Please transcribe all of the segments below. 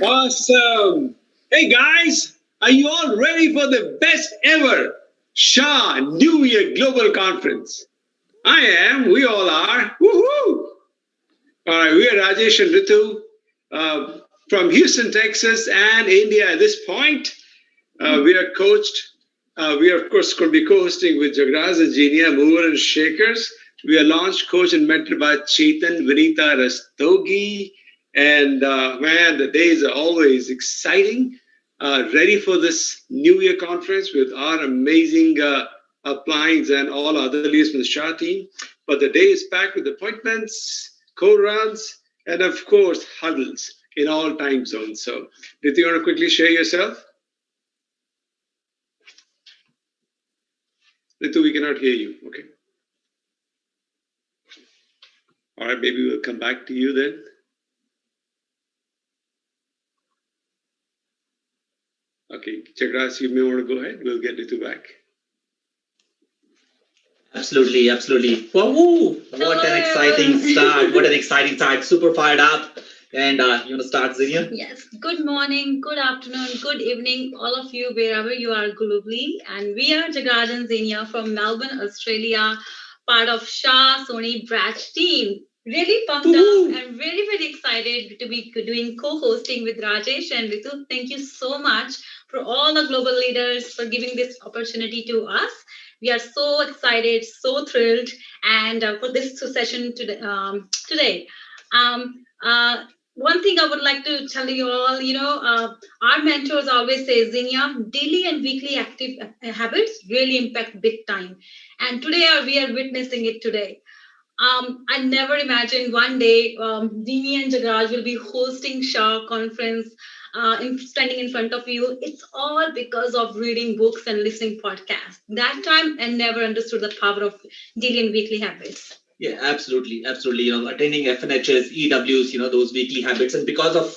Awesome. Hey guys, are you all ready for the best ever Shah New Year Global Conference? I am. We all are. Woohoo! All right, we are Rajesh and Ritu from Houston, Texas, and India at this point. We are coached. We are, of course, going to be co-hosting with Jagraj and Genia, Mover and Shakers. We are launched, coached, and mentored by Chetan, Vinita Rastogi. And man, the days are always exciting. Ready for this New Year conference with our amazing appliance and all other leaders from the Shah team. But the day is packed with appointments, co-runs, and of course, huddles in all time zones. So, Ritu, you want to quickly share yourself? Ritu, we cannot hear you. Okay. All right, maybe we'll come back to you then. Okay, Chagras, you may want to go ahead. We'll get Ritu back. Absolutely, absolutely. Wow, what an exciting start. What an exciting start. Super fired up. And you want to start, Zinia? Yes. Good morning, good afternoon, good evening, all of you, wherever you are globally. And we are Jagraj and Zinia from Melbourne, Australia, part of Shah Sony Bratch team. Really pumped up and very, very excited to be doing co-hosting with Rajesh and Ritu. Thank you so much for all the global leaders for giving this opportunity to us. We are so excited, so thrilled, and for this session today. One thing I would like to tell you all, our mentors always say, Zinia, daily and weekly active habits really impact big time. And today we are witnessing it today. I never imagined one day Dini and Jagraj will be hosting Shah conference, standing in front of you. It's all because of reading books and listening podcasts. That time I never understood the power of daily and weekly habits. Yeah, absolutely. Absolutely. Attending FNHs, EWs, those weekly habits. And because of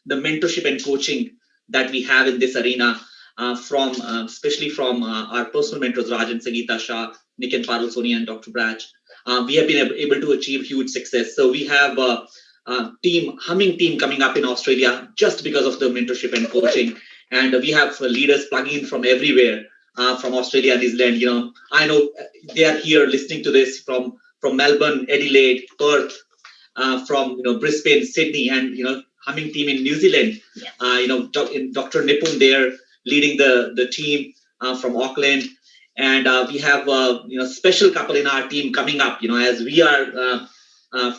the mentorship and coaching that we have in this arena, especially from our personal mentors, Raj and Sangeeta Shah, Nick and Parul Soni, and Dr. Braj, we have been able to achieve huge success. So we have a humming team coming up in Australia just because of the mentorship and coaching. And we have leaders plugging in from everywhere, from Australia, New Zealand. I know they are here listening to this from Melbourne, Adelaide, Perth, from Brisbane, Sydney, and humming team in New Zealand. Yeah. Dr. Nipun there leading the team from Auckland. And we have special couple in our team coming up. As we are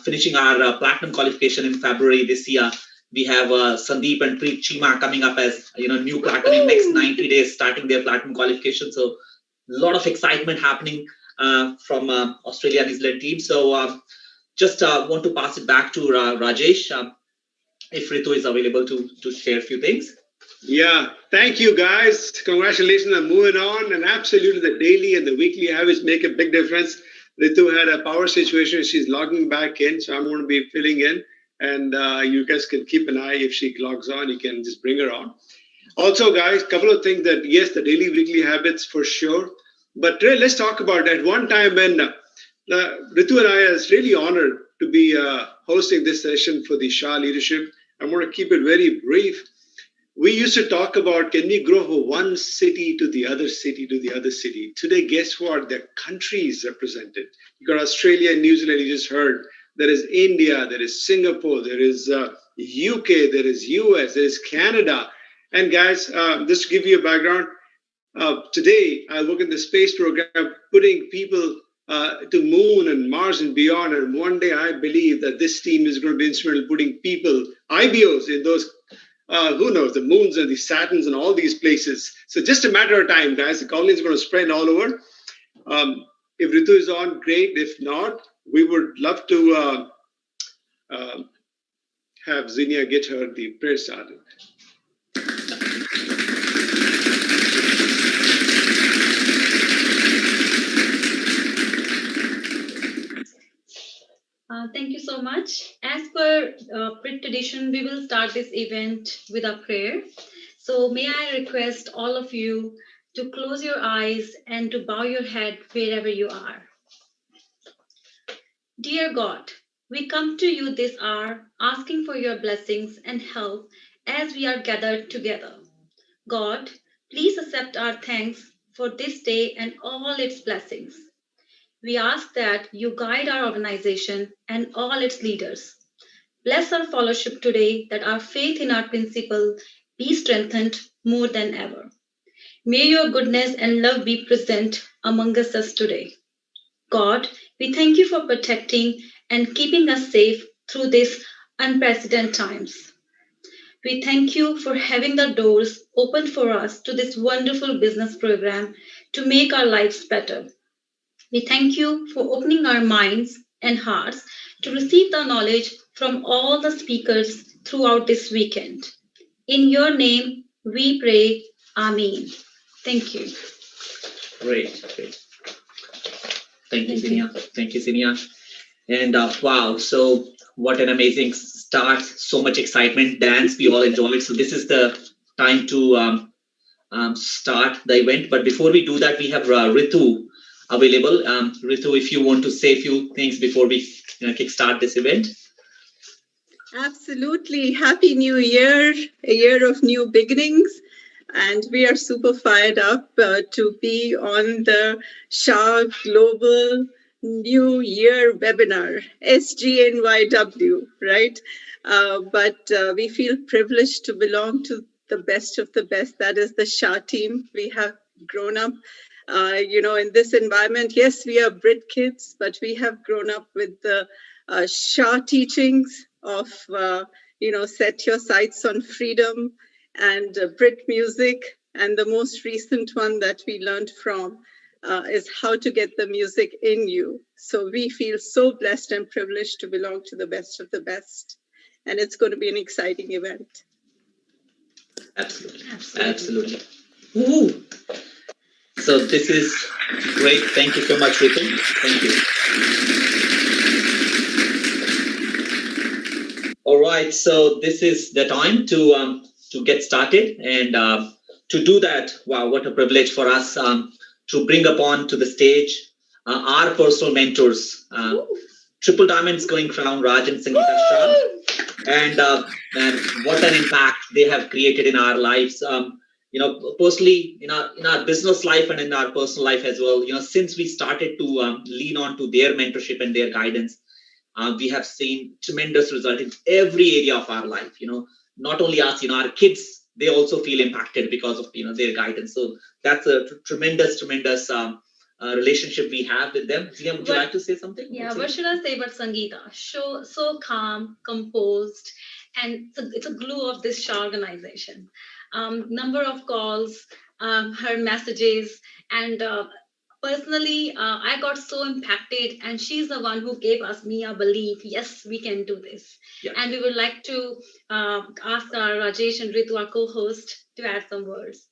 finishing our platinum qualification in February this year, we have Sandeep and Preet Chima coming up as new platinum in next 90 days, starting their platinum qualification. So a lot of excitement happening from Australia and New Zealand team. So just want to pass it back to Rajesh, if Ritu is available to share a few things. Yeah, thank you guys. Congratulations on moving on. And absolutely, the daily and the weekly habits make a big difference. Ritu had a power situation. She's logging back in, so I'm going to be filling in. And you guys can keep an eye. If she logs on, you can just bring her on. Also, guys, a couple of things that, yes, the daily, weekly habits for sure. But let's talk about that. One time when Ritu and I is really honored to be hosting this session for the Shah leadership. I'm going to keep it very brief. We used to talk about, can we grow from one city to the other city to the other city? Today, guess what? The countries represented. You got Australia and New Zealand, you just heard. There is India, there is Singapore, there is UK, there is US, there is Canada. And guys, just to give you a background, today I work in the space program, putting people to moon and Mars and beyond. And one day I believe that this team is going to be instrumental in putting people, IBOs, in those who knows, the moons and the Saturns and all these places. So just a matter of time, guys. The colony is going to spread all over. If Ritu is on, great. If not, we would love to have Zinia get her the prayer started. Thank you so much. As per tradition, we will start this event with a prayer. So may I request all of you to close your eyes and to bow your head wherever you are. Dear God, we come to you this hour asking for your blessings and help as we are gathered together. God, please accept our thanks for this day and all its blessings. We ask that you guide our organization and all its leaders. Bless our fellowship today that our faith in our principle be strengthened more than ever. May your goodness and love be present among us today. God, we thank you for protecting and keeping us safe through these unprecedented times. We thank you for having the doors open for us to this wonderful business program to make our lives better. We thank you for opening our minds and hearts to receive the knowledge from all the speakers throughout this weekend. In your name, we pray. Amen. Thank you. Great. Thank you, Sinia. Thank you, Sinia. And wow, so what an amazing start. So much excitement, dance, we all enjoyed. So this is the time to start the event. But before we do that, we have Ritu available. Ritu, if you want to say a few things before we kickstart this event. Absolutely. Happy New Year, a year of new beginnings. And we are super fired up to be on the Shah Global New Year webinar, SGNYW, right? But we feel privileged to belong to the best of the best. That is the Shah team. We have grown up, in this environment. Yes, we are Brit kids, but we have grown up with the Shah teachings of, set your sights on freedom and Brit music. And the most recent one that we learned from is how to get the music in you. So we feel so blessed and privileged to belong to the best of the best. And it's going to be an exciting event. Absolutely. Woo. So this is great. Thank you so much, Ritu. Thank you. All right. So this is the time to get started, and to do that, wow, what a privilege for us to bring upon to the stage our personal mentors, Triple Diamonds going crown Raj and Sangeeta Shah, and what an impact they have created in our lives. Personally, in our business life and in our personal life as well. Since we started to lean on to their mentorship and their guidance, we have seen tremendous result in every area of our life. Not only us, our kids, they also feel impacted because of their guidance. So that's a tremendous relationship we have with them. Zia, would you like to say something? Yeah, what should I say about Sangeeta? So calm, composed, and it's a glue of this Shah organization. Number of calls, her messages, and personally, I got so impacted, and she's the one who gave me a belief. Yes, we can do this. Yeah. And we would like to ask our Rajesh and Ritu, our co-host, to add some words.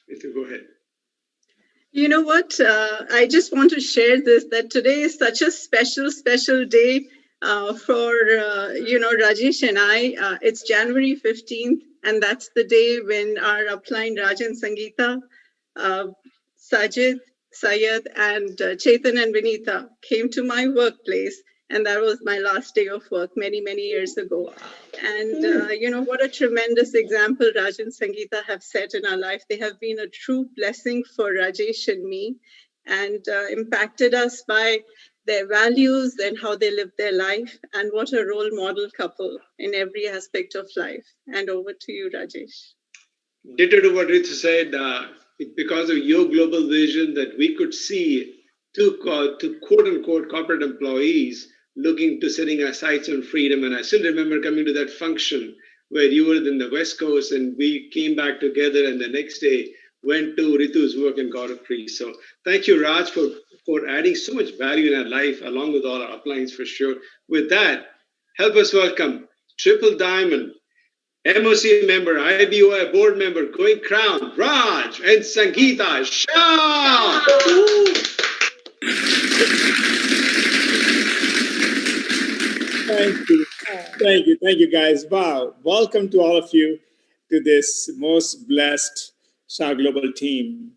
Ritu, go ahead. You know what? I just want to share this, that today is such a special day for, Rajesh and I. It's January 15th, and that's the day when our upline Raj and Sangeeta, Sajid, Syed, and Chetan and Vinita came to my workplace. And that was my last day of work many years ago. And, what a tremendous example Raj and Sangeeta have set in our life. They have been a true blessing for Rajesh and me, and impacted us by their values and how they live their life. And what a role model couple in every aspect of life. And over to you, Rajesh. Ditto to what Ritu said, because of your global vision that we could see two quote unquote corporate employees looking to setting our sights on freedom. And I still remember coming to that function where you were in the West Coast and we came back together, and the next day went to Ritu's work and got a free. So thank you, Raj, for adding so much value in our life, along with all our uplines for sure. With that, help us welcome Triple Diamond, MOC member, IBOI board member, going crown, Raj and Sangeeta Shah. Thank you, guys. Wow. Welcome to all of you to this most blessed Shah Global team.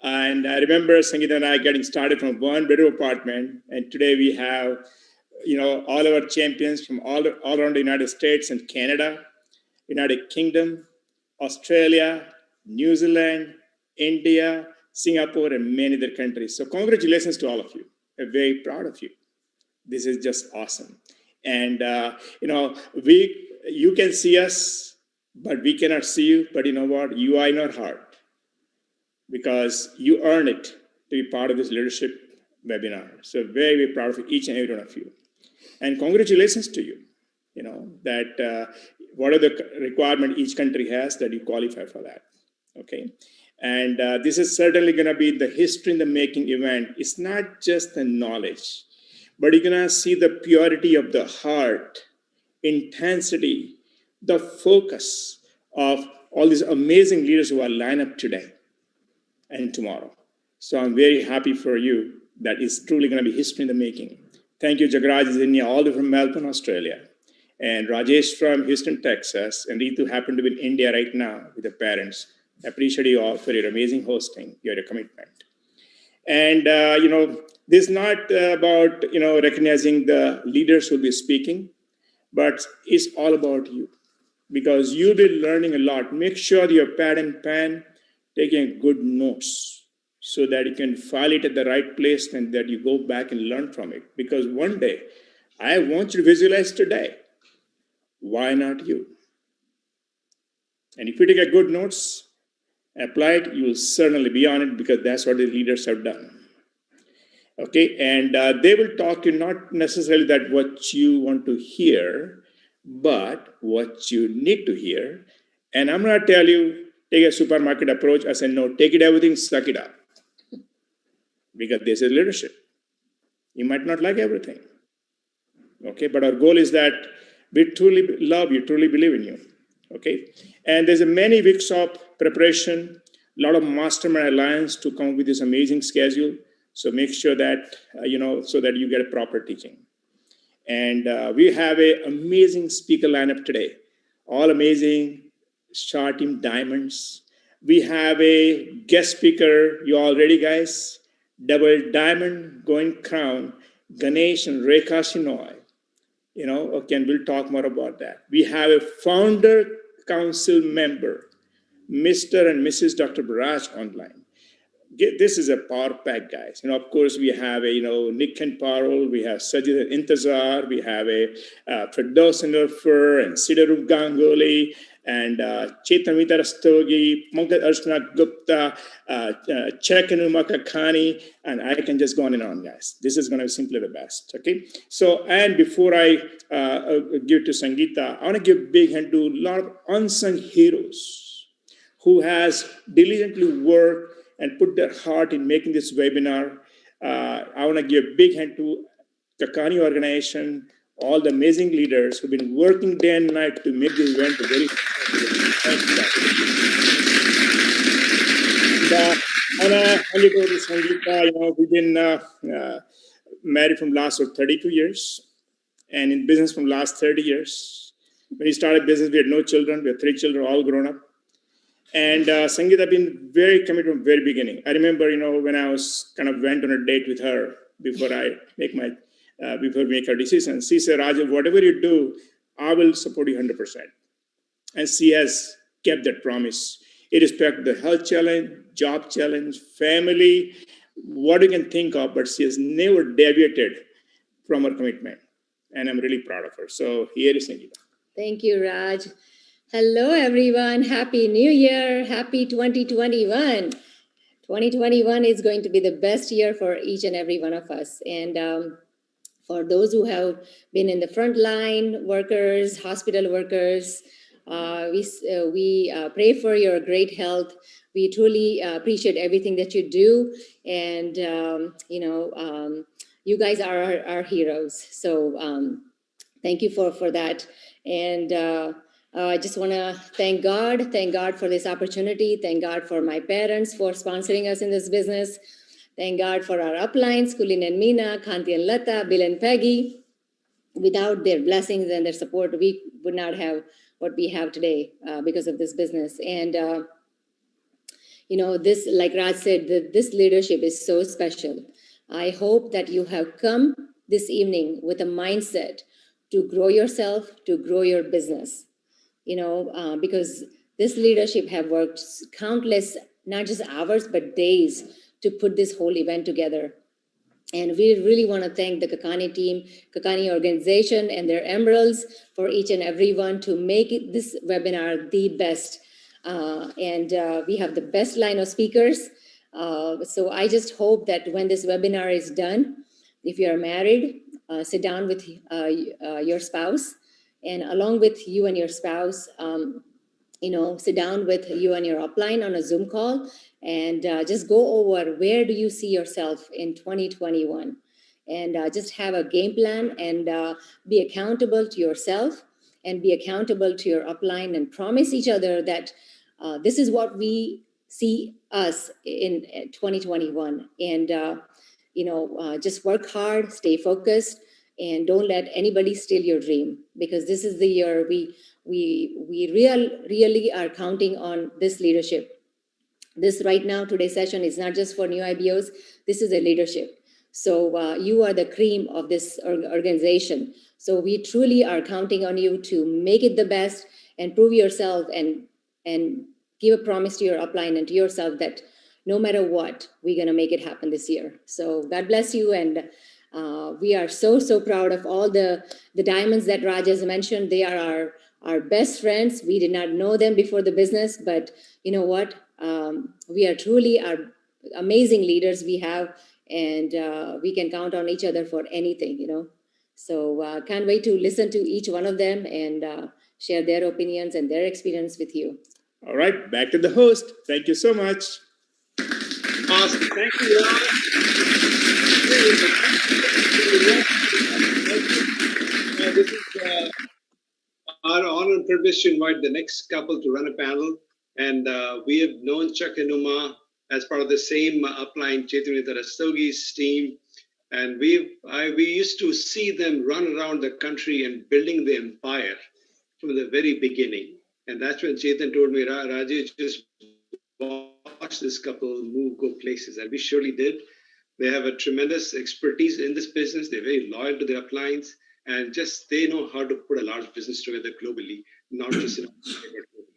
And I remember Sangeeta and I getting started from one bedroom apartment, and today we have all our champions from all around the United States and Canada, United Kingdom, Australia, New Zealand, India, Singapore, and many other countries. So congratulations to all of you. I'm very proud of you. This is just awesome. And, you can see us, but we cannot see you. But you know what? You are in our heart because you earn it to be part of this leadership webinar. So very, very proud of each and every one of you. And congratulations to you, that what are the requirement each country has that you qualify for that, okay? And this is certainly gonna be the history in the making event. It's not just the knowledge, but you're gonna see the purity of the heart, intensity, the focus of all these amazing leaders who are lined up today and tomorrow. So I'm very happy for you. That is truly gonna be history in the making. Thank you, Jagraj Zinia, all the way from Melbourne, Australia, and Rajesh from Houston, Texas, and Ritu happened to be in India right now with the parents. I appreciate you all for your amazing hosting, your commitment. And, this is not about, recognizing the leaders who will be speaking, but it's all about you because you'll be learning a lot. Make sure your pad and pen taking good notes so that you can file it at the right place and that you go back and learn from it. Because one day, I want you to visualize today. Why not you? And if you take a good notes, apply it, you will certainly be on it because that's what the leaders have done. Okay, and they will talk to you not necessarily that what you want to hear, but what you need to hear. And I'm going to tell you, take a supermarket approach. I said, no, take it everything, suck it up. Because this is leadership. You might not like everything. Okay, but our goal is that we truly love you, truly believe in you. Okay, and there's a many weeks of preparation, a lot of mastermind alliance to come up with this amazing schedule. So make sure that, so that you get a proper teaching. And we have an amazing speaker lineup today. All amazing, Shah Team Diamonds. We have a guest speaker, you all ready, guys? Double diamond going crown, Ganesh and Rekha Shinoy. Okay, and we'll talk more about that. We have a founder council member, Mr. and Mrs. Dr. Baraj online. This is a power pack, guys. Of course, we have Nick and Parul, we have Sajid and Intazar, we have a Firdaus and Urfer, and Siddharup Ganguly, and Chetamita Rastogi, Pankaj Arshana Gupta, Chekanuma Kakhani, and I can just go on and on, guys. This is going to be simply the best, okay? So, and before I give to Sangeeta, I want to give a big hand to a lot of unsung heroes who has diligently worked and put their heart in making this webinar. I want to give a big hand to Kakhani organization, all the amazing leaders who've been working day and night to make this event a very thank you. And, I want to hand it over to Sangeeta. We've been married from last 32 years and in business from last 30 years. When we started business, we had no children. We had 3 children, all grown up. And Sangeeta have been very committed from the very beginning. I remember, when I was kind of went on a date with her before I make her decision. She said, Raj, whatever you do, I will support you 100%. And she has kept that promise. Irrespective of the health challenge, job challenge, family, what you can think of, but she has never deviated from her commitment. And I'm really proud of her. So here is Sangeeta. Thank you, Raj. Hello, everyone. Happy New Year. Happy 2021. 2021 is going to be the best year for each and every one of us. And for those who have been in the front line, workers, hospital workers, we pray for your great health. We truly appreciate everything that you do. And, you guys are our heroes. So thank you for that. And I just want to thank God for this opportunity. Thank God for my parents for sponsoring us in this business. Thank God for our uplines, Kulin and Meena, Khanti and Lata, Bill and Peggy. Without their blessings and their support, we would not have what we have today because of this business. And, this, like Raj said, this leadership is so special. I hope that you have come this evening with a mindset to grow yourself, to grow your business, because this leadership have worked countless, not just hours, but days to put this whole event together. And we really want to thank the Kakani team, Kakani organization, and their emeralds for each and every one to make this webinar the best. And we have the best line of speakers. So I just hope that when this webinar is done, if you are married, sit down with your spouse, and along with you and your spouse, sit down with you and your upline on a Zoom call and just go over where do you see yourself in 2021, and just have a game plan and be accountable to yourself and be accountable to your upline and promise each other that this is what we see us in 2021. And, just work hard, stay focused, and don't let anybody steal your dream, because this is the year we really are counting on this leadership. This right now, today's session is not just for new IBOs. This is a leadership. So you are the cream of this organization. So we truly are counting on you to make it the best and prove yourself and give a promise to your upline and to yourself that no matter what, we're going to make it happen this year. So God bless you. And we are so proud of all the diamonds that Raj has mentioned. They are our best friends. We did not know them before the business, but you know what? We are truly our amazing leaders we have, and we can count on each other for anything, So can't wait to listen to each one of them and share their opinions and their experience with you. All right, back to the host. Thank you so much. Awesome. Thank you, Raj. This is our honor and privilege to invite the next couple to run a panel. And we have known Chuck and Uma as part of the same upline Chaitanya Rastogi's team. And we used to see them run around the country and building the empire from the very beginning. And that's when Chaitanya told me, Rajesh, just watch this couple go places. And we surely did. They have a tremendous expertise in this business. They're very loyal to their uplines. And just they know how to put a large business together globally, not just in Australia, but globally.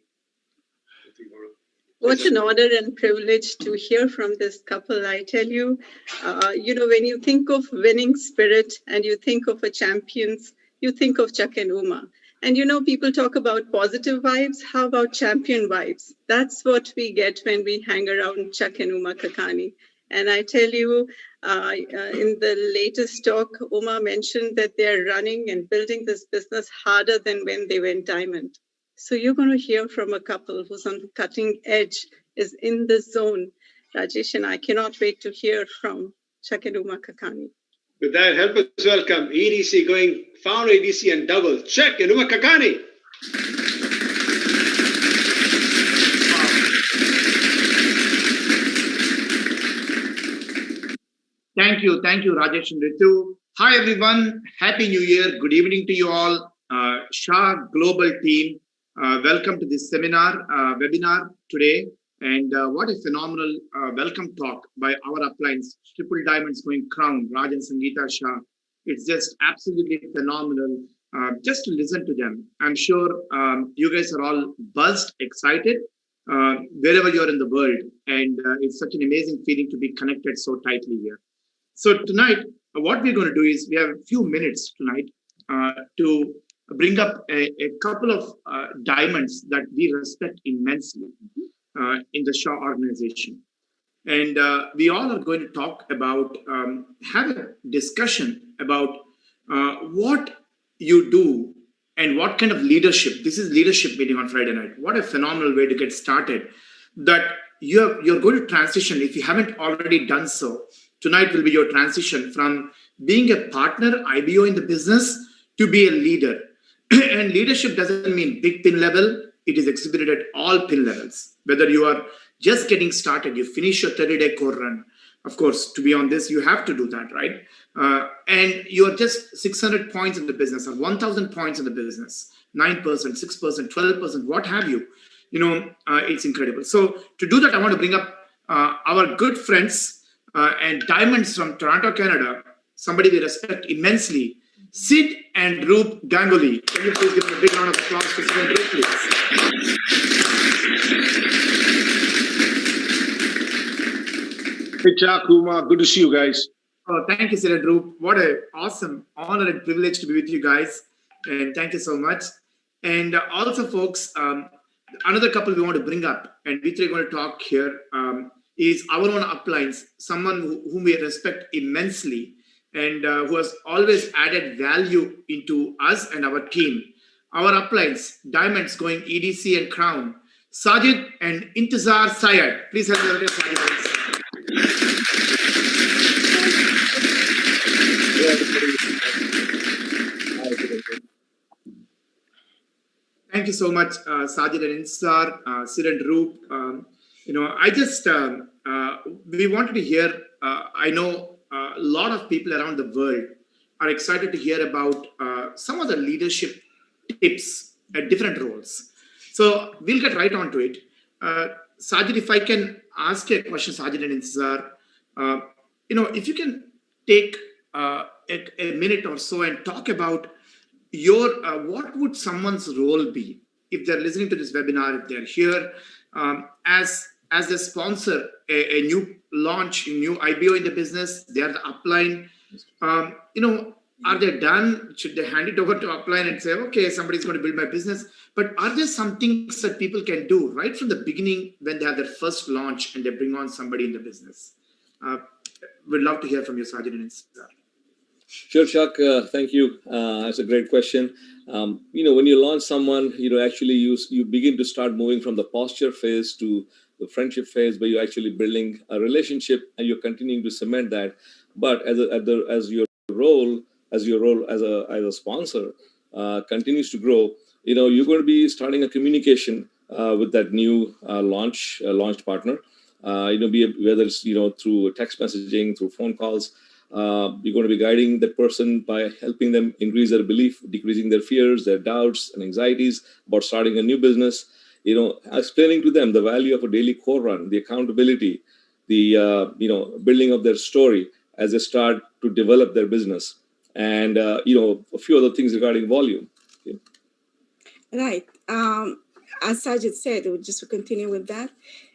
What an honor and privilege to hear from this couple. I tell you, when you think of winning spirit and you think of a champions, you think of Chuck and Uma. And people talk about positive vibes. How about champion vibes? That's what we get when we hang around Chuck and Uma Kakani. And I tell you, in the latest talk, Uma mentioned that they're running and building this business harder than when they went diamond. So you're going to hear from a couple who's on the cutting edge, is in the zone. Rajesh and I cannot wait to hear from Chuck and Uma Kakani. With that, help us welcome EDC going founder EDC and double, Chuck and Uma Kakani. Thank you, Rajesh and Ritu. Hi, everyone. Happy New Year. Good evening to you all. Shah Global team, welcome to this webinar today. And what a phenomenal welcome talk by our uplines, Triple Diamonds going crown, Raj and Sangeeta Shah. It's just absolutely phenomenal just to listen to them. I'm sure you guys are all buzzed, excited, wherever you're in the world. And it's such an amazing feeling to be connected so tightly here. So tonight, what we're going to do is we have a few minutes tonight to bring up a couple of diamonds that we respect immensely in the Shah organization. And we all are going to talk about, have a discussion about what you do and what kind of leadership. This is leadership meeting on Friday night. What a phenomenal way to get started. That you're going to transition, if you haven't already done so. Tonight will be your transition from being a partner, IBO in the business, to be a leader. And leadership doesn't mean big pin level. It is exhibited at all pin levels. Whether you are just getting started, you finish your 30-day core run. Of course, to be on this, you have to do that, right? And you're just 600 points in the business or 1,000 points in the business, 9%, 6%, 12%, what have you. It's incredible. So to do that, I want to bring up our good friends and diamonds from Toronto, Canada, somebody we respect immensely, Sid and Roop Ganguly. Can you please give them a big round of applause to Sid and Roop, please? Hey, Kuma, good to see you guys. Oh, thank you, Sid and Roop. What an awesome honor and privilege to be with you guys. And thank you so much. And also, folks, another couple we want to bring up, and we three are going to talk here, is our own uplines, someone whom we respect immensely and who has always added value into us and our team. Our uplines, diamonds going EDC and crown, Sajid and Intizar Syed. Please help me out here, Sajid. Thank you so much, Sajid and Intizar, Sid and Roop. I just, we wanted to hear, I know a lot of people around the world are excited to hear about some of the leadership tips at different roles. So we'll get right on to it. Sajid, if I can ask you a question, Sajid and Intizar, if you can take a minute or so and talk about your, what would someone's role be if they're listening to this webinar, if they're here as they sponsor a new launch, a new IBO in the business, they are the upline. Are they done? Should they hand it over to upline and say, okay, somebody's going to build my business? But are there some things that people can do right from the beginning when they have their first launch and they bring on somebody in the business? We'd love to hear from you, Sajid and Intizar. Sure, Chuck. Thank you. That's a great question. When you launch someone, actually you begin to start moving from the posture phase to the friendship phase, where you're actually building a relationship and you're continuing to cement that. But as your role as a sponsor continues to grow, you're going to be starting a communication with that new launched partner. Whether it's through text messaging, through phone calls. You're going to be guiding that person by helping them increase their belief, decreasing their fears, their doubts and anxieties about starting a new business. Explaining to them the value of a daily core run, the accountability, the building of their story as they start to develop their business, and a few other things regarding volume. Okay. Right. As Sajid said, just to continue with that,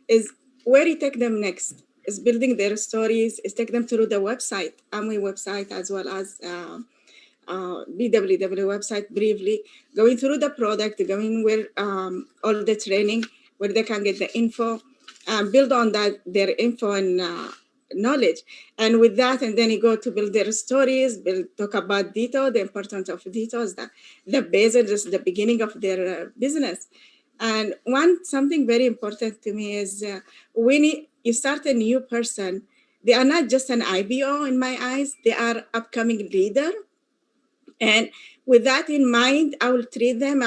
is where you take them next. Is building their stories, is take them through the website, Amway website, as well as BWW website briefly, going through the product, going where all the training, where they can get the info, build on that, their info and knowledge. And with that, and then you go to build their stories, talk about detail, the importance of details, the basis, just the beginning of their business. And something very important to me is when you start a new person, they are not just an IBO in my eyes, they are upcoming leader. And with that in mind, I will treat them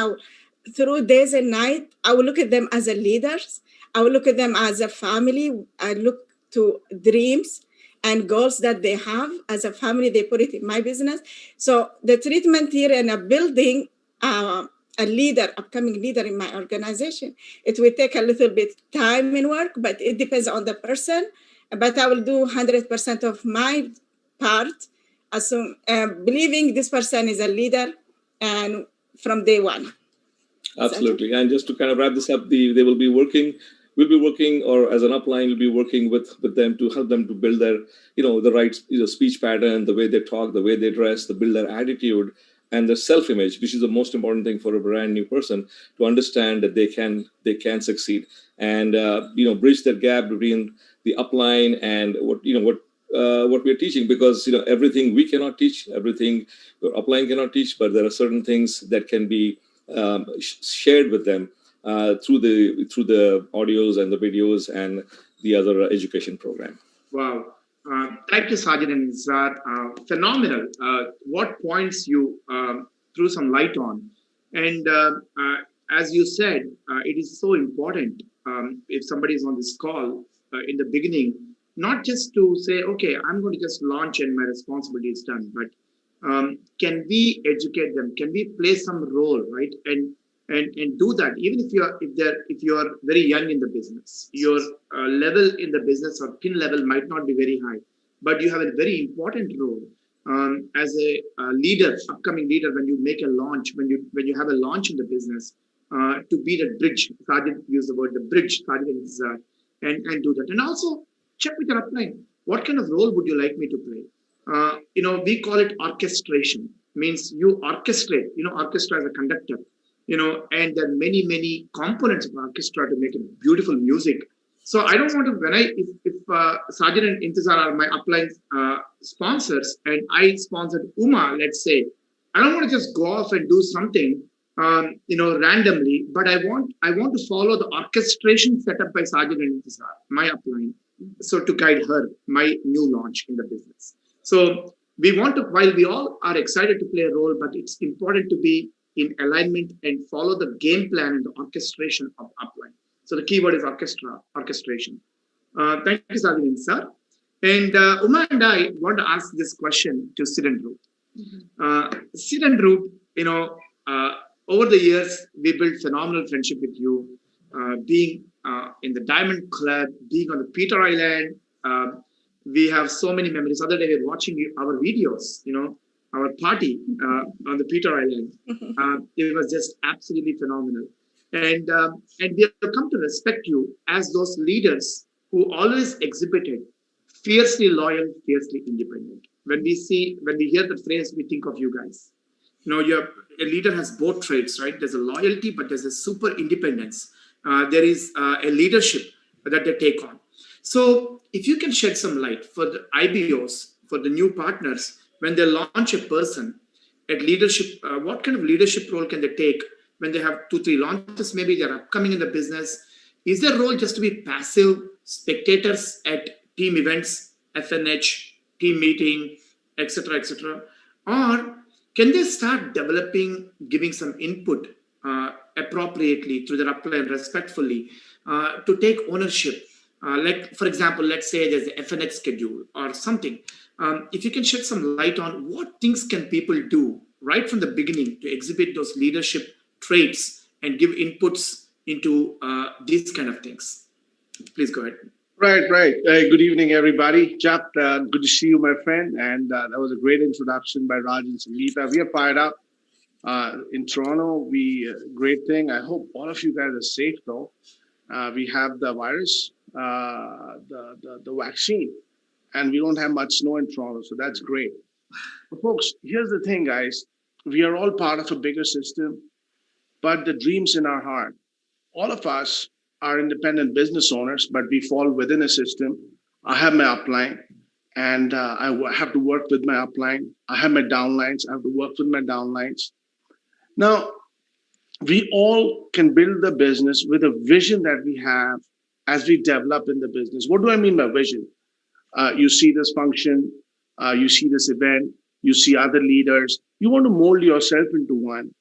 through days and night. I will look at them as a leaders. I will look at them as a family. I look to dreams and goals that they have as a family. They put it in my business. So the treatment here in a building, a leader, upcoming leader in my organization, it will take a little bit time and work, but it depends on the person. But I will do 100% of my part, believing this person is a leader, and from day one. Absolutely. And just to kind of wrap this up, we'll be working, or as an upline, we'll be working with them to help them to build their, the right speech pattern, the way they talk, the way they dress, to build their attitude and their self-image, which is the most important thing for a brand new person to understand that they can succeed, and bridge that gap between the upline and what we're teaching, because everything we cannot teach, everything your upline cannot teach, but there are certain things that can be shared with them through the audios and the videos and the other education program. Wow. Thank you, Sajid and Intizar. Phenomenal. What points you threw some light on. And as you said, it is so important if somebody is on this call in the beginning, not just to say, okay, I'm going to just launch and my responsibility is done, but can we educate them? Can we play some role, right? And do that, even if you're very young in the business, your level in the business or pin level might not be very high, but you have a very important role as a leader, upcoming leader, when you make a launch, when you have a launch in the business, to be the bridge. Sajid used the word the bridge, Sajid, and do that. And also check with your upline. What kind of role would you like me to play? We call it orchestration. Means you orchestrate. Orchestra is a conductor. And there are many components of orchestra to make a beautiful music. So I don't want to, if Sajid and Intizar are my upline sponsors and I sponsored Uma, let's say, I don't want to just go off and do something, randomly, but I want to follow the orchestration set up by Sajid and Intizar, my upline, so to guide her, my new launch in the business. So we want to, while we all are excited to play a role, but it's important to be in alignment and follow the game plan and the orchestration of upline. So the key word is orchestration. Thank you, Sajid, sir. And Uma and I want to ask this question to Sid and Ruth. Sid and Ruth, over the years, we built phenomenal friendship with you, being in the Diamond Club, being on the Peter Island. We have so many memories. Other day, we were watching our videos, our party on the Peter Island. It was just absolutely phenomenal. And we have come to respect you as those leaders who always exhibited fiercely loyal, fiercely independent. When we hear the phrase, we think of you guys. A leader has both traits, right? There's a loyalty, but there's a super independence. There is a leadership that they take on. So if you can shed some light for the IBOs, for the new partners, when they launch a person at leadership, what kind of leadership role can they take when they have 2-3 launches? Maybe they're upcoming in the business. Is their role just to be passive spectators at team events, FNH, team meeting, etc., etc.? Or can they start developing, giving some input appropriately through their upline respectfully to take ownership? Like, for example, let's say there's an FNX schedule or something. If you can shed some light on what things can people do right from the beginning to exhibit those leadership traits and give inputs into these kind of things. Please go ahead. Right. Good evening, everybody. Jeff, good to see you, my friend. And that was a great introduction by Raj and Sangeeta. We are fired up in Toronto. Great thing. I hope all of you guys are safe, though. We have the virus, the vaccine, and we don't have much snow in Toronto, so that's great. But folks, here's the thing, guys. We are all part of a bigger system, but the dream's in our heart. All of us are independent business owners, but we fall within a system. I have my upline, and I have to work with my upline. I have my downlines. I have to work with my downlines. Now, we all can build the business with a vision that we have as we develop in the business. What do I mean by vision? You see this function, you see this event, you see other leaders. You want to mold yourself into one,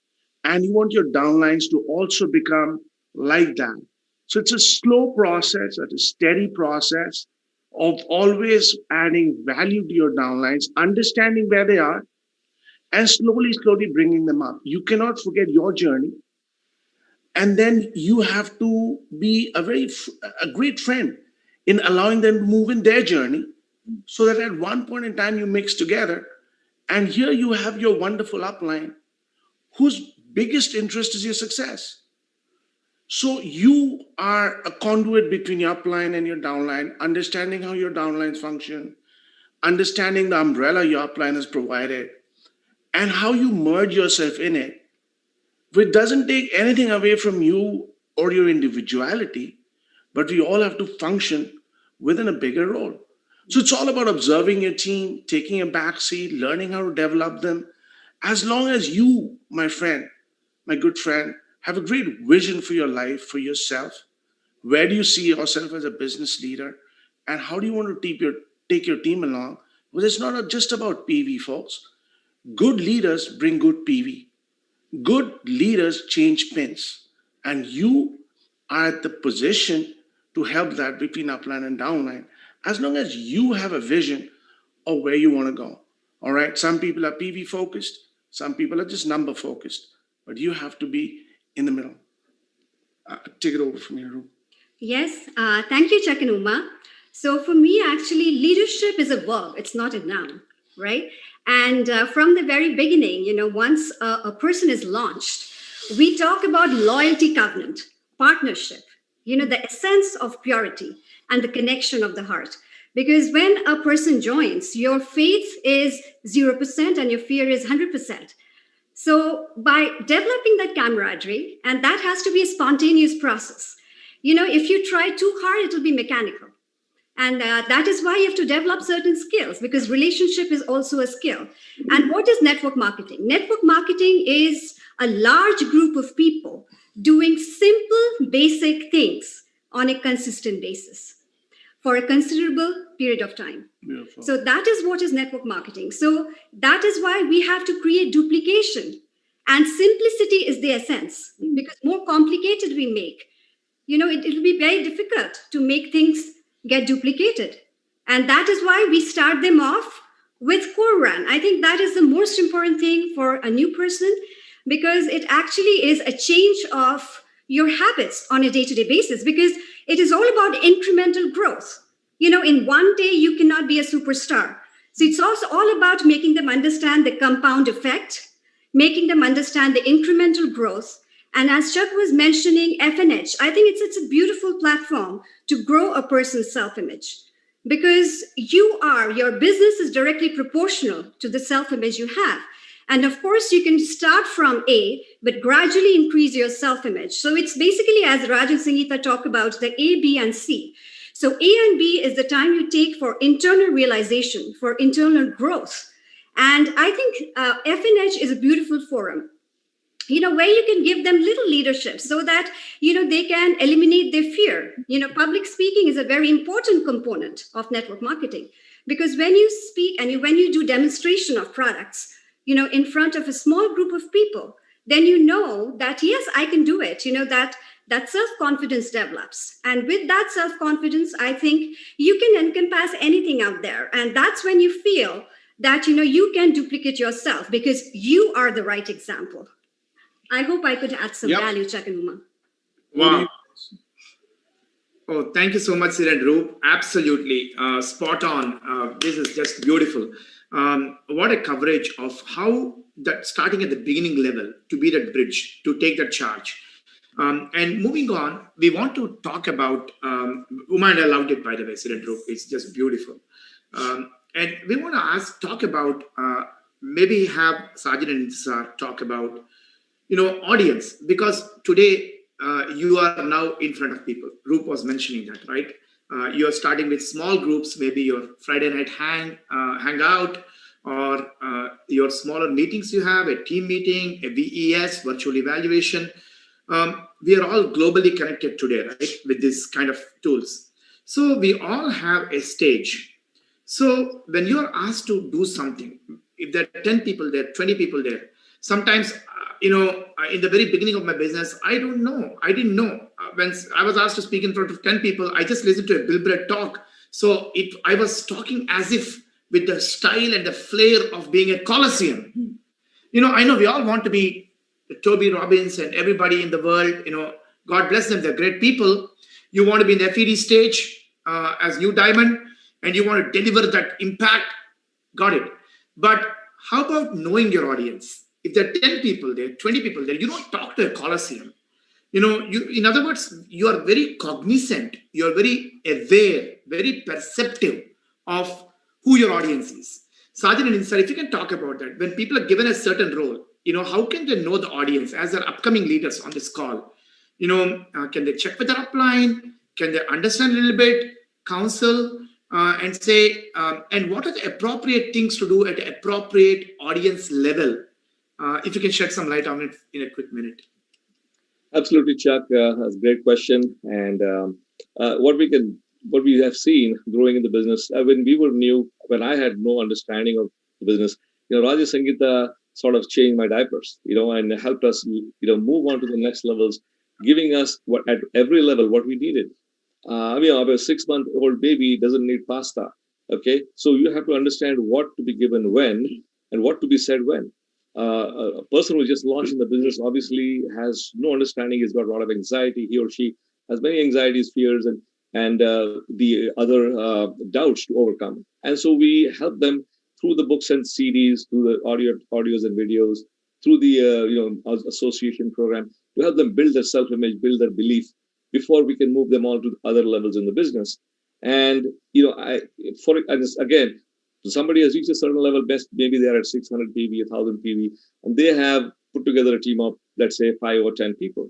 and you want your downlines to also become like that. So it's a slow process, it's a steady process of always adding value to your downlines, understanding where they are, and slowly bringing them up. You cannot forget your journey. And then you have to be a great friend in allowing them to move in their journey, so that at one point in time you mix together. And here you have your wonderful upline whose biggest interest is your success. So you are a conduit between your upline and your downline, understanding how your downlines function, understanding the umbrella your upline has provided, and how you merge yourself in it, which doesn't take anything away from you or your individuality, but we all have to function within a bigger role. So it's all about observing your team, taking a back seat, learning how to develop them. As long as you, my friend, my good friend, have a great vision for your life, for yourself. Where do you see yourself as a business leader? And how do you want to take your team along? Well, it's not just about PV, folks. Good leaders bring good PV. Good leaders change pins. And you are at the position to help that between upline and downline, as long as you have a vision of where you want to go. All right. Some people are PV focused. Some people are just number focused. But you have to be in the middle. Take it over from here, Ru. Yes, thank you, Chuck and Uma. So for me, actually, leadership is a verb. It's not a noun, right? And from the very beginning, once a person is launched, we talk about loyalty covenant, partnership, the essence of purity and the connection of the heart. Because when a person joins, your faith is 0% and your fear is 100%. So by developing that camaraderie, and that has to be a spontaneous process. If you try too hard, it will be mechanical. And that is why you have to develop certain skills, because relationship is also a skill. And what is network marketing? Network marketing is a large group of people doing simple, basic things on a consistent basis for a considerable period of time. Beautiful. So that is what is network marketing. So that is why we have to create duplication. And simplicity is the essence, because more complicated we make, it will be very difficult to make things get duplicated. And that is why we start them off with core run. I think that is the most important thing for a new person, because it actually is a change of your habits on a day-to-day basis, because it is all about incremental growth. In one day, you cannot be a superstar. So it's also all about making them understand the compound effect, making them understand the incremental growth. And as Chuck was mentioning FNH, I think it's a beautiful platform to grow a person's self-image, because your business is directly proportional to the self-image you have. And of course, you can start from A, but gradually increase your self-image. So it's basically, as Raj and Sangeeta talk about, the A, B, and C. So A and B is the time you take for internal realization, for internal growth. And I think FNH is a beautiful forum, where you can give them little leadership so that, they can eliminate their fear. Public speaking is a very important component of network marketing, because when you speak and when you do demonstration of products, in front of a small group of people, then that, yes, I can do it, that self-confidence develops. And with that self-confidence, I think you can encompass anything out there. And that's when you feel that, you can duplicate yourself because you are the right example. I hope I could add some value, Chuck and Uma. Wow. Oh, thank you so much, Sid and Roop. Absolutely spot on. This is just beautiful. What a coverage of how that starting at the beginning level to be that bridge, to take that charge. And moving on, we want to talk about, Uma and I loved it, by the way, Sid and Roop. It's just beautiful. And we want to talk about, maybe have Sajid and Intisar talk about, audience, because today you are now in front of people. Roop was mentioning that, right? You are starting with small groups, maybe your Friday night hangout, or your smaller meetings you have, a team meeting, a VES, virtual evaluation. We are all globally connected today, right, with this kind of tools. So we all have a stage. So when you're asked to do something, if there are 10 people there, 20 people there, sometimes, in the very beginning of my business, I didn't know. When I was asked to speak in front of 10 people, I just listened to a billboard talk. So I was talking as if with the style and the flair of being a Colosseum. I know we all want to be Toby Robbins and everybody in the world, God bless them, they're great people. You want to be in the FED stage as New Diamond, and you want to deliver that impact, got it. But how about knowing your audience? If there are 10 people there, 20 people there, you don't talk to a Colosseum. In other words, you are very cognizant, you are very aware, very perceptive of who your audience is. Sajid and Intisar, if you can talk about that, when people are given a certain role, how can they know the audience as their upcoming leaders on this call? Can they check with their upline? Can they understand a little bit, counsel, and say, and what are the appropriate things to do at the appropriate audience level? If you can shed some light on it in a quick minute. Absolutely, Chuck. That's a great question. And what we have seen growing in the business, when we were new, when I had no understanding of the business, Raj and Sangeeta sort of changed my diapers, and helped us, move on to the next levels, giving us at every level what we needed. A 6-month-old baby doesn't need pasta. Okay, so you have to understand what to be given when and what to be said when. A person who just launched in the business obviously has no understanding. He's got a lot of anxiety. He or she has many anxieties, fears, and the other doubts to overcome. And so we help them through the books and CDs, through the audios and videos, through the association program, to help them build their self-image, build their belief before we can move them on to other levels in the business. And again, somebody has reached a certain level, best maybe they're at 600 PV, 1000 PV, and they have put together a team of, let's say, 5 or 10 people.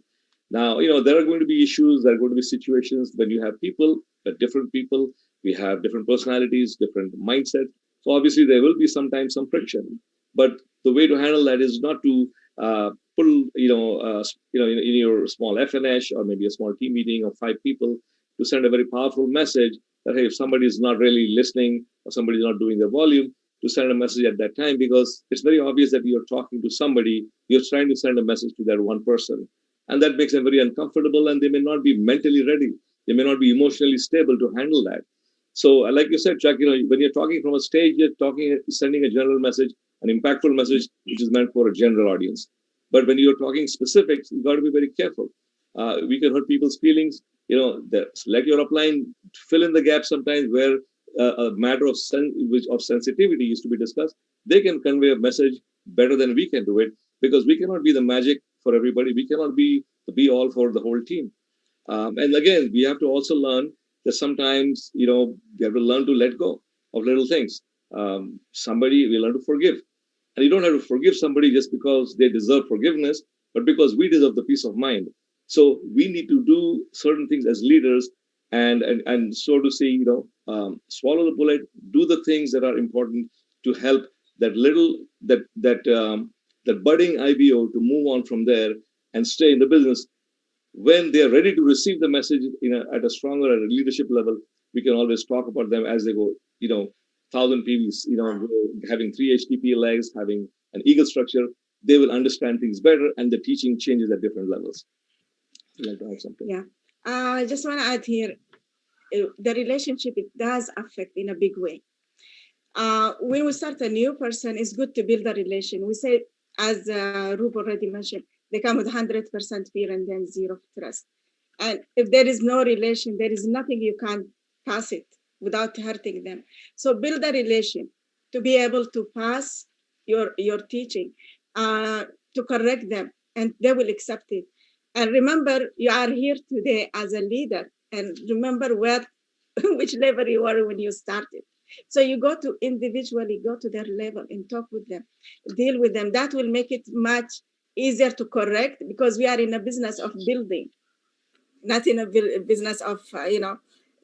Now, there are going to be issues, there are going to be situations when you have people, different people, we have different personalities, different mindsets. So obviously there will be sometimes some friction, but the way to handle that is not to pull, in your small FNH or maybe a small team meeting of 5 people to send a very powerful message that, hey, if somebody is not really listening or somebody is not doing their volume, to send a message at that time, because it's very obvious that you're talking to somebody, you're trying to send a message to that one person. And that makes them very uncomfortable, and they may not be mentally ready. They may not be emotionally stable to handle that. So like you said, Chuck, when you're talking from a stage, you're sending a general message, an impactful message, which is meant for a general audience. But when you're talking specifics, you've got to be very careful. We can hurt people's feelings. Let your upline fill in the gap sometimes where a matter of sensitivity is to be discussed. They can convey a message better than we can do it, because we cannot be the magic for everybody. We cannot be the be-all for the whole team. And again, we have to also learn that sometimes, we have to learn to let go of little things. We learn to forgive. And you don't have to forgive somebody just because they deserve forgiveness, but because we deserve the peace of mind. So we need to do certain things as leaders and so to say, swallow the bullet, do the things that are important to help that budding IBO to move on from there and stay in the business. When they're ready to receive the message at a stronger, at a leadership level, we can always talk about them as they go, 1000 PVs, having 3 HTTP legs, having an eagle structure, they will understand things better, and the teaching changes at different levels. Would you like to add something? Yeah, I just want to add here, the relationship, it does affect in a big way. When we start a new person, it's good to build a relation. We say, as Roop already mentioned, they come with 100% fear and then zero trust. And if there is no relation, there is nothing you can pass it without hurting them. So build a relation to be able to pass your teaching, to correct them, and they will accept it. And remember, you are here today as a leader, and remember which level you were when you started. So you go to individually go to their level and talk with them, deal with them. That will make it much easier to correct, because we are in a business of building, not in a business of,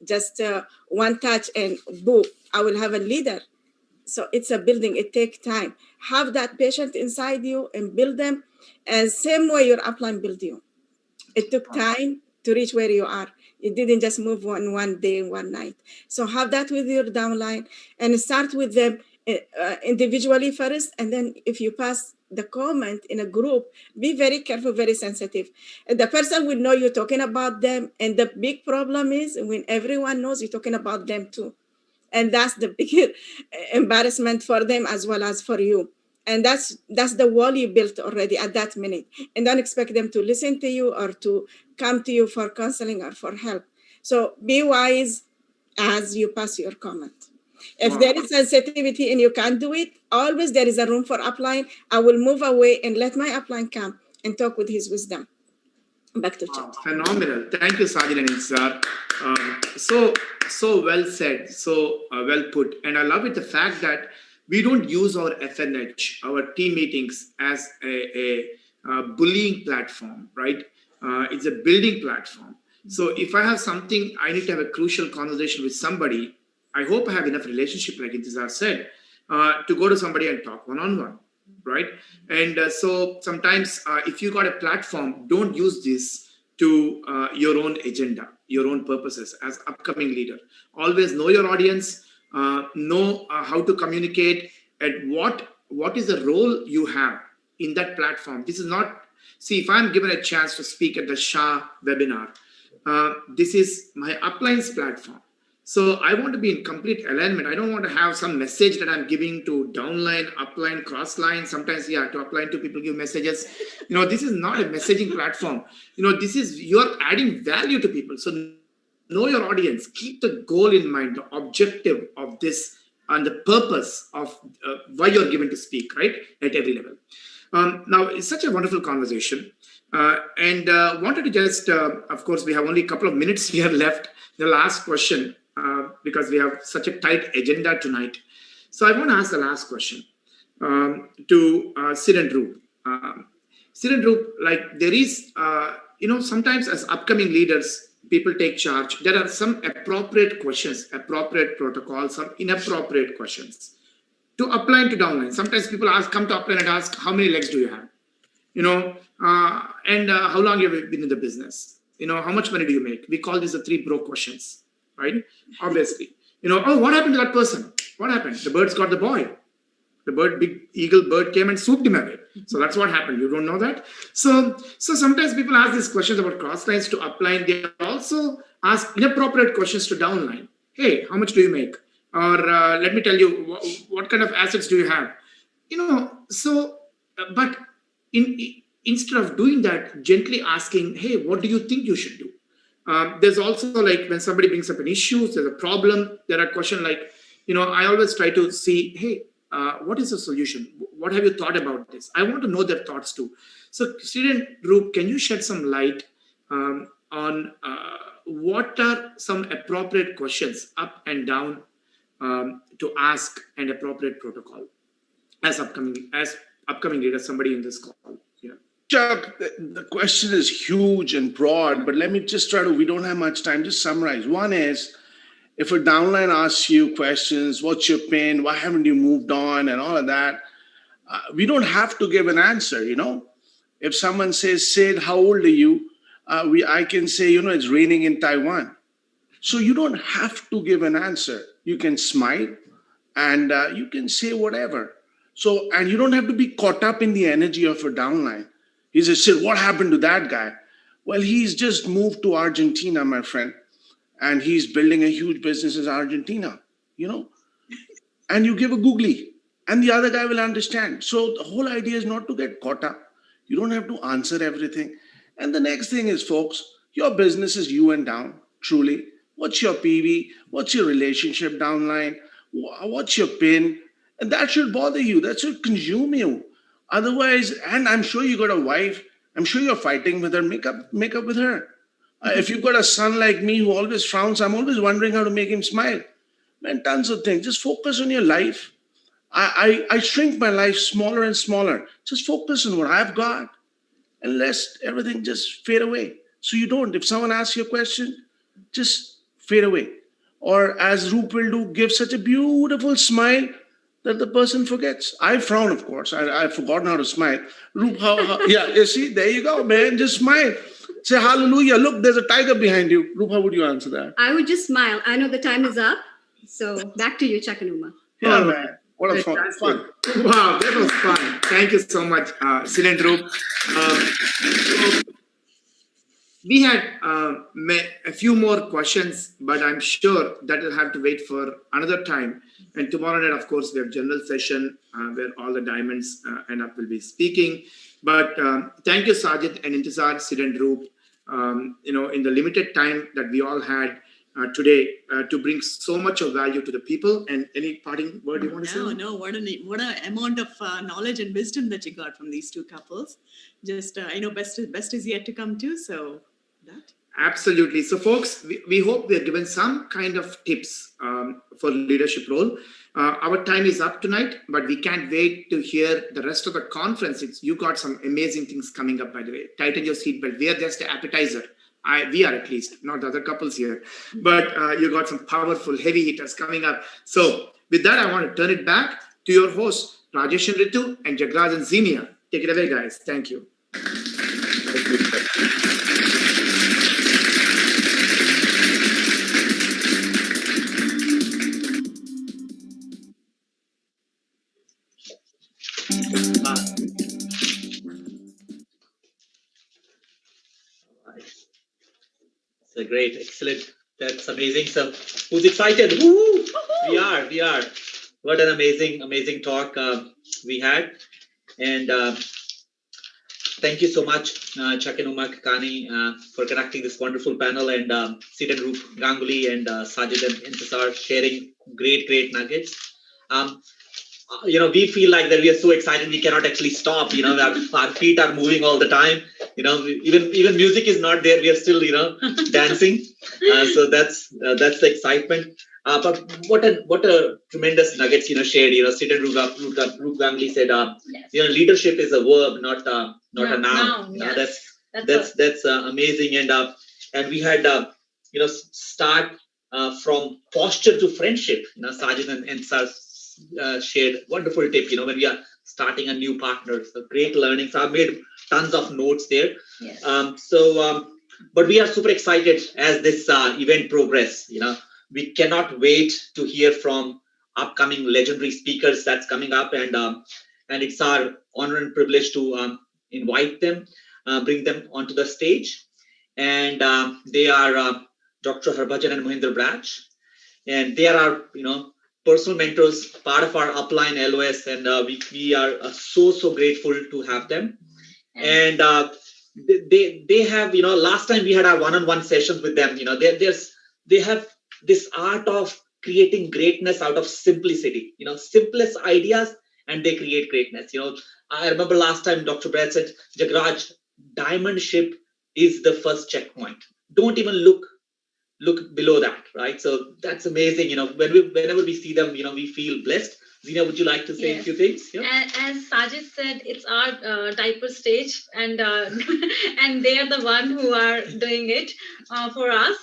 just one touch and boom, I will have a leader. So it's a building, it takes time. Have that patient inside you and build them. And same way your upline built you. It took time to reach where you are. You didn't just move one day, one night. So have that with your downline and start with them individually first. And then if you pass the comment in a group, be very careful, very sensitive. And the person will know you're talking about them. And the big problem is when everyone knows you're talking about them too. And that's the big embarrassment for them as well as for you. And that's the wall you built already at that minute. And don't expect them to listen to you or to come to you for counseling or for help. So be wise as you pass your comment. If there is sensitivity and you can't do it, always there is a room for upline. I will move away and let my upline come and talk with his wisdom. Back to Chuck. Phenomenal. Thank you, Sajid and Inzar. So well said, so well put. And I love it, the fact that we don't use our FNH, our team meetings, as a bullying platform, right? It's a building platform. So if I have something, I need to have a crucial conversation with somebody, I hope I have enough relationship, like Intizar said, to go to somebody and talk one-on-one, right? And so sometimes if you got a platform, don't use this to your own agenda, your own purposes as upcoming leader. Always know your audience, know how to communicate, and what is the role you have in that platform. This is not, see, if I'm given a chance to speak at the Shah webinar, this is my upline's platform. So I want to be in complete alignment. I don't want to have some message that I'm giving to downline, upline, crossline. Sometimes, to upline, to people give messages. This is not a messaging platform. This is, you're adding value to people. So know your audience, keep the goal in mind, the objective of this and the purpose of why you're given to speak, right, at every level. Now, it's such a wonderful conversation. And wanted to just, of course, we have only a couple of minutes here left. The last question, because we have such a tight agenda tonight. So I want to ask the last question to Sid and Roop. Sid and Roop, like there is, sometimes as upcoming leaders, people take charge. There are some appropriate questions, appropriate protocols, some inappropriate questions to upline to downline. Sometimes people come to upline and ask, how many legs do you have? And how long have you been in the business? How much money do you make? We call these the 3 broke questions, right? Obviously, oh, what happened to that person? What happened? The bird's got the boy. The big eagle bird came and swooped him away. So that's what happened. You don't know that? So sometimes people ask these questions about cross lines to upline. They also ask inappropriate questions to downline. Hey, how much do you make? Or let me tell you, what kind of assets do you have? But instead of doing that, gently asking, hey, what do you think you should do? There's also like when somebody brings up an issue, there's a problem, there are questions like, I always try to see, hey, what is the solution? What have you thought about this? I want to know their thoughts too. So, student group, can you shed some light on what are some appropriate questions up and down to ask and appropriate protocol as upcoming leader, somebody in this call? Yeah. Chuck, the question is huge and broad, but let me just we don't have much time, just summarize. One is, if a downline asks you questions, what's your PIN, why haven't you moved on, and all of that, we don't have to give an answer, If someone says, Sid, how old are you? I can say, it's raining in Taiwan. So you don't have to give an answer. You can smile and you can say whatever. So, and you don't have to be caught up in the energy of a downline. He says, Sid, what happened to that guy? Well, he's just moved to Argentina, my friend. And he's building a huge business in Argentina, and you give a googly and the other guy will understand. So the whole idea is not to get caught up. You don't have to answer everything. And the next thing is, folks, your business is you and down, truly. What's your PV? What's your relationship downline? What's your PIN? And that should bother you. That should consume you. Otherwise, and I'm sure you got a wife. I'm sure you're fighting with her. Make up with her. If you've got a son like me who always frowns, I'm always wondering how to make him smile. Man, tons of things. Just focus on your life. I shrink my life smaller and smaller. Just focus on what I've got and let everything just fade away. So you don't. If someone asks you a question, just fade away. Or as Roop will do, give such a beautiful smile that the person forgets. I frown, of course. I've forgotten how to smile. Roop, how? Yeah, you see, there you go, man. Just smile. Say hallelujah. Look, there's a tiger behind you. Roop, how would you answer that? I would just smile. I know the time is up. So back to you, Chuck and Uma. Yeah, man. What a fun. Wow, that was fun. Thank you so much, Sid and Roop. We had a few more questions, but I'm sure that will have to wait for another time. And tomorrow night, of course, we have general session where all the diamonds end up will be speaking. But thank you, Sajid and Intizar, Sid and Roop, in the limited time that we all had today to bring so much of value to the people. And any parting word you want to say? No, what an amount of knowledge and wisdom that you got from these two couples. Just, best is yet to come too. So that. Absolutely. So, folks, we hope we are given some kind of tips for leadership role. Our time is up tonight, but we can't wait to hear the rest of the conference. You got some amazing things coming up, by the way. Tighten your seatbelt. We are just an appetizer. We are, at least, not the other couples here. But you got some powerful heavy hitters coming up. So with that, I want to turn it back to your hosts, Rajesh and Ritu and Jagraj and Zinia. Take it away, guys. Thank you. So great, excellent. That's amazing. So who's excited? Woo! We are. What an amazing talk we had. And thank you so much, Chuck and Uma Kakani, for conducting this wonderful panel, and Sid and Roop Ganguly and Sajid and Intisar sharing great nuggets. We feel like that we are so excited we cannot actually stop. Our feet are moving all the time. Even music is not there. We are still dancing. So that's the excitement. But what a tremendous nuggets shared. Sid and Rup Ganguly said leadership is a verb, not a noun. That's amazing. And we had start from posture to friendship. Sajid and Sar shared wonderful tip. When we are starting a new partner, so great learning. So I've made tons of notes there. Yes. But we are super excited as this event progress. We cannot wait to hear from upcoming legendary speakers that's coming up, and it's our honor and privilege to invite them, bring them onto the stage, and they are Dr. Harbhajan and Mohinder Braj, and they are our personal mentors, part of our upline LOS, and we are so grateful to have them. And they have last time we had our one-on-one sessions with them. They have this art of creating greatness out of simplicity. Simplest ideas, and they create greatness. I remember last time Dr. Brad said, Jagraj, diamond ship is the first checkpoint. Don't even look below that, right? So that's amazing. Whenever we see them, we feel blessed. Zina, would you like to say a few things? Yeah. As Sajid said, it's our diaper stage, and and they are the one who are doing it for us.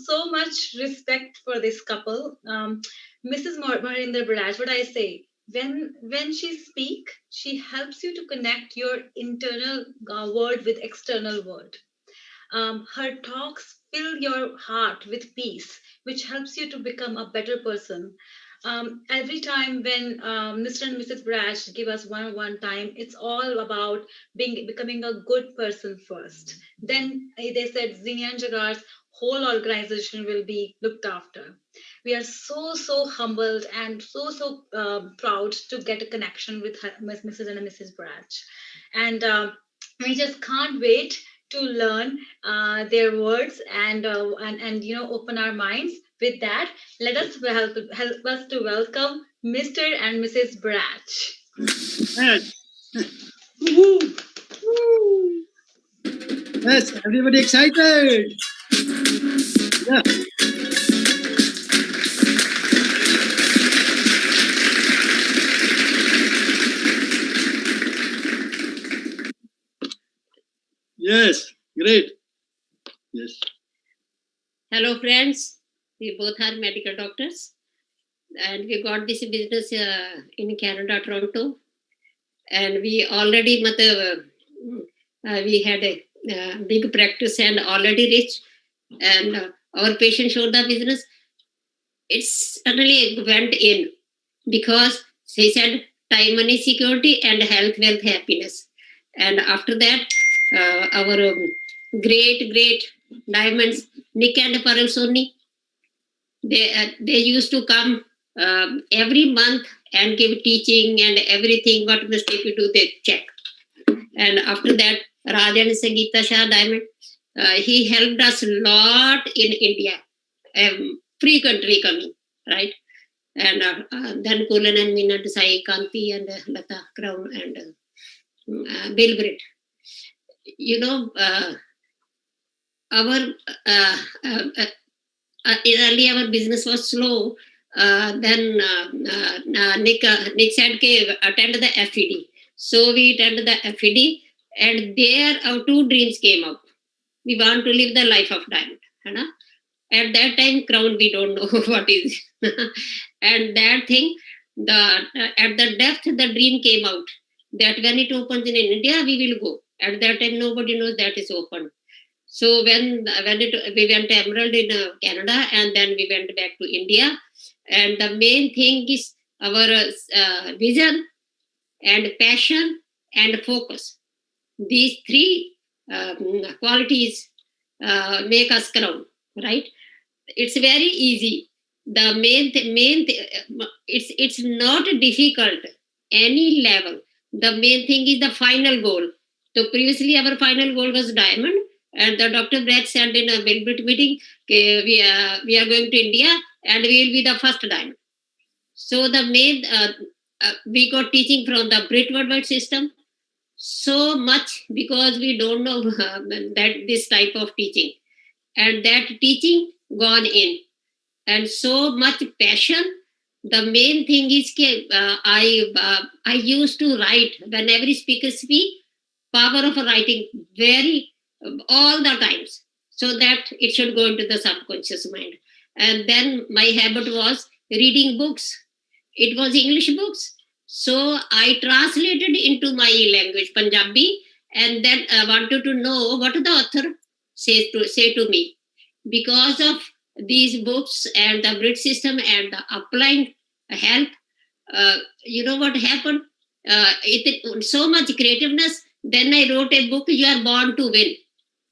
So much respect for this couple. Mrs. Marinder Baraj, what I say, when she speak, she helps you to connect your internal world with external world. Her talks fill your heart with peace, which helps you to become a better person. Every time when Mr. and Mrs. Brash give us one-on-one time, it's all about becoming a good person first. Then they said Zini and Jagar's whole organization will be looked after. We are so humbled and so proud to get a connection with Mrs. and Mrs. Brash, and we just can't wait to learn their words and open our minds. With that, let us help us to welcome Mr. and Mrs. Brach. Yes. Woo-hoo. Woo. Yes, everybody excited. Yeah. Yes, great. Yes. Hello, friends. We both are medical doctors, and we got this business in Canada, Toronto, and we already we had a big practice and already rich, and our patient showed the business. It suddenly went in because he said time, money, security, and health, wealth, happiness. And after that, our great diamonds, Nick and Parul Soni, they used to come every month and give teaching and everything. What mistake you do, they check. And after that, Raj and Sangeeta Shah Diamond, he helped us a lot in India, free country coming, right? And then Kulan and Meena Desai, Kanti and Lata Crown and Bill Britt. Earlier our business was slow. Then Nick said, attend the FED. So we attended the FED, and there our two dreams came up. We want to live the life of diamond. At that time, crown, we don't know what is. And that thing, at the depth, the dream came out that when it opens in India, we will go. At that time, nobody knows that is open. So we went to Emerald in Canada, and then we went back to India. And the main thing is our vision and passion and focus. These three qualities make us crown, right? It's very easy. The it's not difficult any level. The main thing is the final goal. So previously our final goal was diamond, and the Dr. Brad said in a Velvet meeting, we are going to India and we will be the first diamond. So the main, we got teaching from the Brit worldwide system so much because we don't know that this type of teaching, and that teaching gone in, and so much passion. The main thing is I used to write when every speaker speak, power of writing very all the times, so that it should go into the subconscious mind. And then my habit was reading books. It was English books, so I translated into my language, Punjabi, and then I wanted to know what the author say to me. Because of these books and the Brit system and the applying help, you know what happened? It so much creativeness. Then I wrote a book, You Are Born to Win.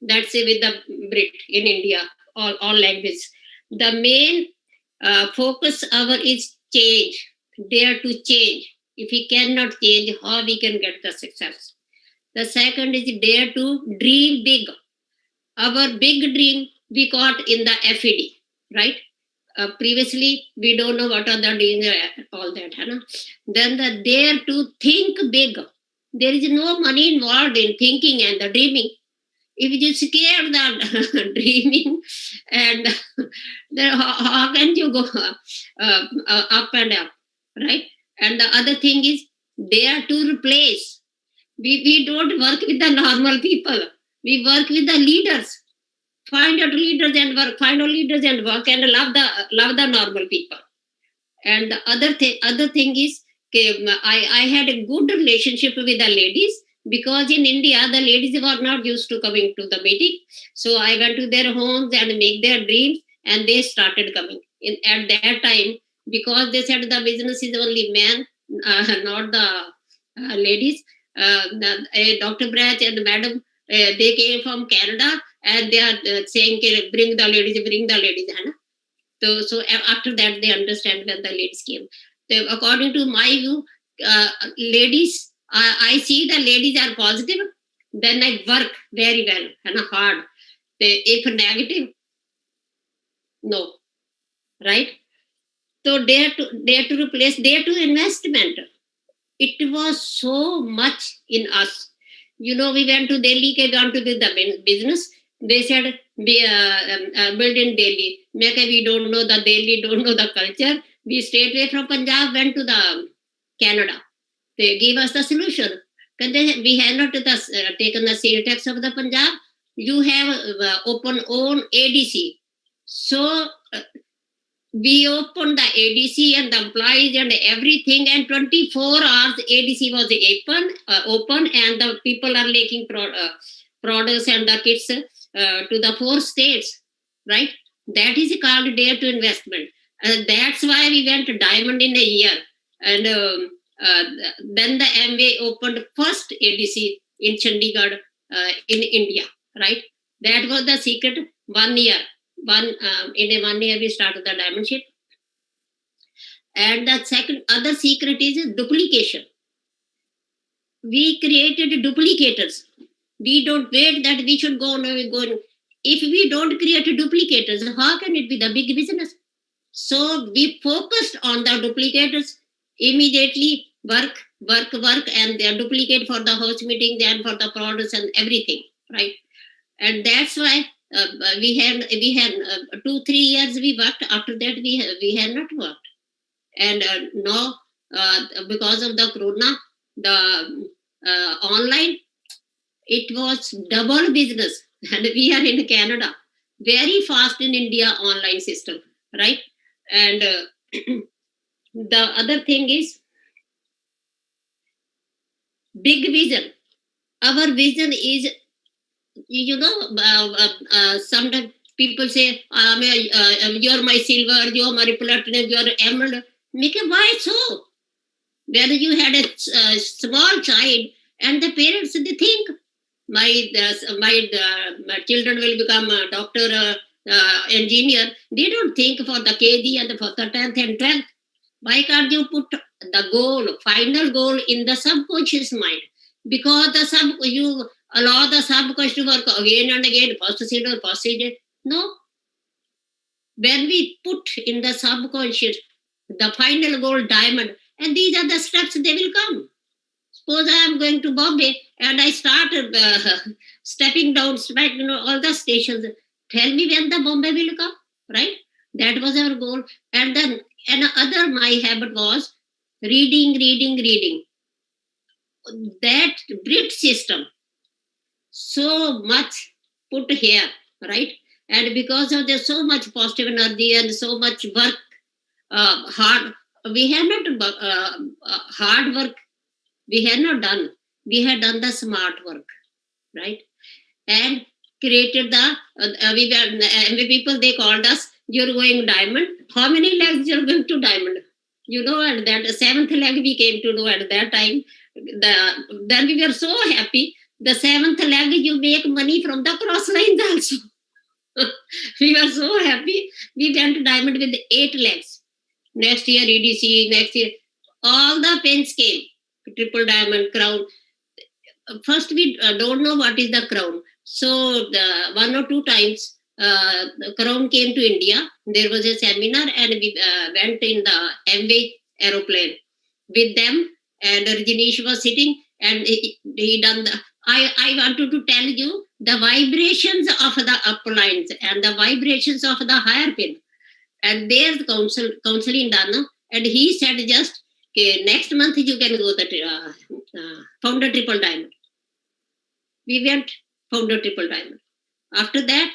That's it, with the Brit in India, all languages. The main focus our is change, dare to change. If we cannot change, how we can get the success? The second is dare to dream big. Our big dream we got in the FED, right? Previously, we don't know what are the doing all that. Huh? Then the dare to think big. There is no money involved in thinking and the dreaming. If you scare the dreaming, and then how can you go up and up, right? And the other thing is dare to replace. We don't work with the normal people. We work with the leaders. Find out leaders and work. Find out leaders and work, and love the normal people. And the other thing is, I had a good relationship with the ladies, because in India the ladies were not used to coming to the meeting. So I went to their homes and make their dreams, and they started coming. At that time, because they said the business is only men, not the ladies. Dr. Branch and Madam, they came from Canada, and they are saying, bring the ladies. Hai na? So after that, they understand when the ladies came. So according to my view, ladies, I see the ladies are positive, then I work very well and hard. If negative, no, right? So dare to replace, dare to investment. It was so much in us. You know, we went to Delhi, want to do the business. They said, build in Delhi. We don't know the Delhi, don't know the culture. We stayed away from Punjab, went to the Canada. They gave us the solution. We have not taken the sale tax of the Punjab. You have open own ADC. So we opened the ADC and the employees and everything, and 24 hours ADC was open, and the people are making products and the kits to the 4 states, right? That is called dare to investment. That's why we went to diamond in a year. And then the MBA opened first ADC in Chandigarh in India, right? That was the secret. 1 year. In 1 year we started the diamond ship. And the other secret is duplication. We created duplicators. We don't wait that we should go on. If we don't create duplicators, how can it be the big business? So we focused on the duplicators. Immediately work, and they duplicate for the house meeting, then for the products and everything, right? And that's why we had 2-3 years we worked. After that we had not worked. And now because of the corona, the online, it was double business. And we are in Canada, very fast in India online system, right? And the other thing is big vision. Our vision is, you know, sometimes people say, you're my silver, you're my platinum, you're emerald. Why so? Whether you had a small child, and the parents, they think, my children will become a doctor, engineer. They don't think for the KG and for the 10th and 12th. Why can't you put the goal, final goal, in the subconscious mind? Because you allow the subconscious to work again and again, first silver, first silver. No. When we put in the subconscious the final gold diamond. And these are the steps they will come. Suppose I am going to Bombay and I started stepping down, all the stations. Tell me when the Bombay will come, right? That was our goal. And then another my habit was reading. That Brit system, so much put here, right? And because of there's so much positive energy and so much work, hard, we have not hard work. We had not done. We had done the smart work, right? And created the people, they called us, you're going diamond. How many legs you're going to diamond? At that 7th leg we came to know at that time. Then we were so happy. The 7th leg, you make money from the cross lines also. We were so happy. We went to diamond with 8 legs. Next year, EDC, next year, all the pens came. Triple diamond, crown. First, we don't know what is the crown. So, 1 or 2 times, the crown came to India. There was a seminar and we went in the MV aeroplane with them. And Rajneesh was sitting and he done the... I wanted to tell you the vibrations of the uplines and the vibrations of the higher pin. And there's counseling done. And he said just, okay, next month you can go the founder triple diamond. We went founder triple diamond. After that,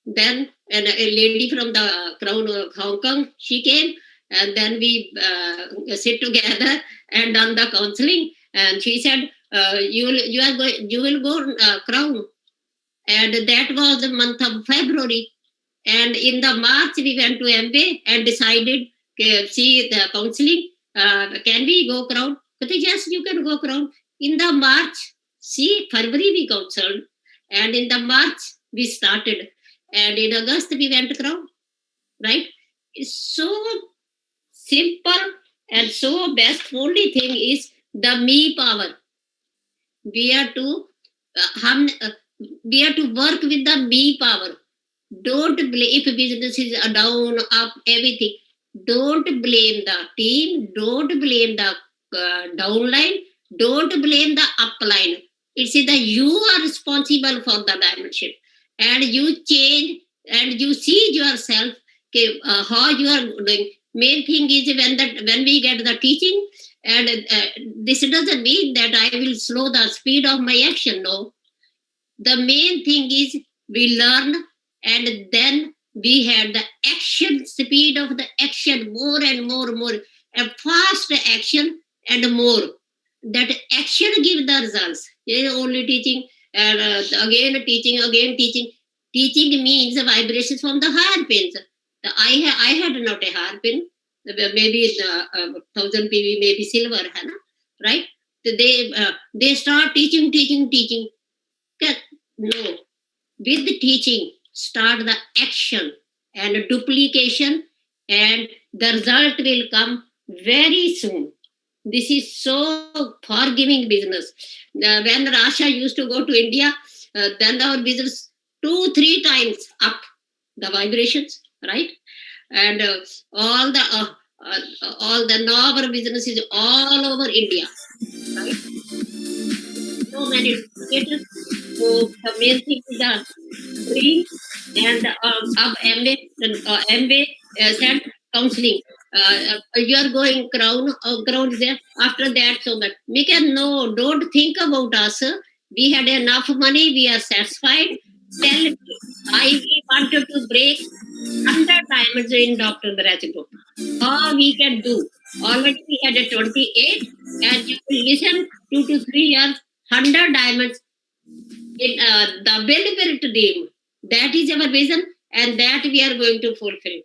then a lady from the Crown of Hong Kong, she came, and then we sit together and done the counseling. And she said, you will go Crown. And that was the month of February. And in the March, we went to MBA and decided, see the counseling, can we go Crown? But yes, you can go Crown. In the March, see, February we counseled. And in the March, we started. And in August, we went to Crown. Right? It's so simple and so best. Only thing is the me power. We are to work with the me power. Don't blame if business is down, up, everything. Don't blame the team. Don't blame the downline. Don't blame the upline. It's that you are responsible for the diamondship, and you change and you see yourself how you are doing. Main thing is when we get the teaching, and this doesn't mean that I will slow the speed of my action. No, the main thing is we learn, and then we had the action speed of the action more and more, a fast action and more. That action gives the results. Only teaching and again teaching. Teaching means vibrations from the higher pins. I had not a higher pin. Maybe 1000 PV, maybe silver, right? They start teaching. No, with the teaching, start the action and duplication, and the result will come very soon. This is so forgiving business. When Raj Shah used to go to India, then our business 2-3 times up the vibrations, right? And all the novel businesses all over India, right? So many educators. So the main thing is the dream and MBA said counseling. You are going Crown is there. After that, so that we can no, don't think about us. We had enough money. We are satisfied. Tell me, I wanted to break 100 diamonds in Dr. Baraj group. How we can do? Already we had a 28, and you will listen 2 to 3 years, 100 diamonds in the build dream. That is our vision, and that we are going to fulfill.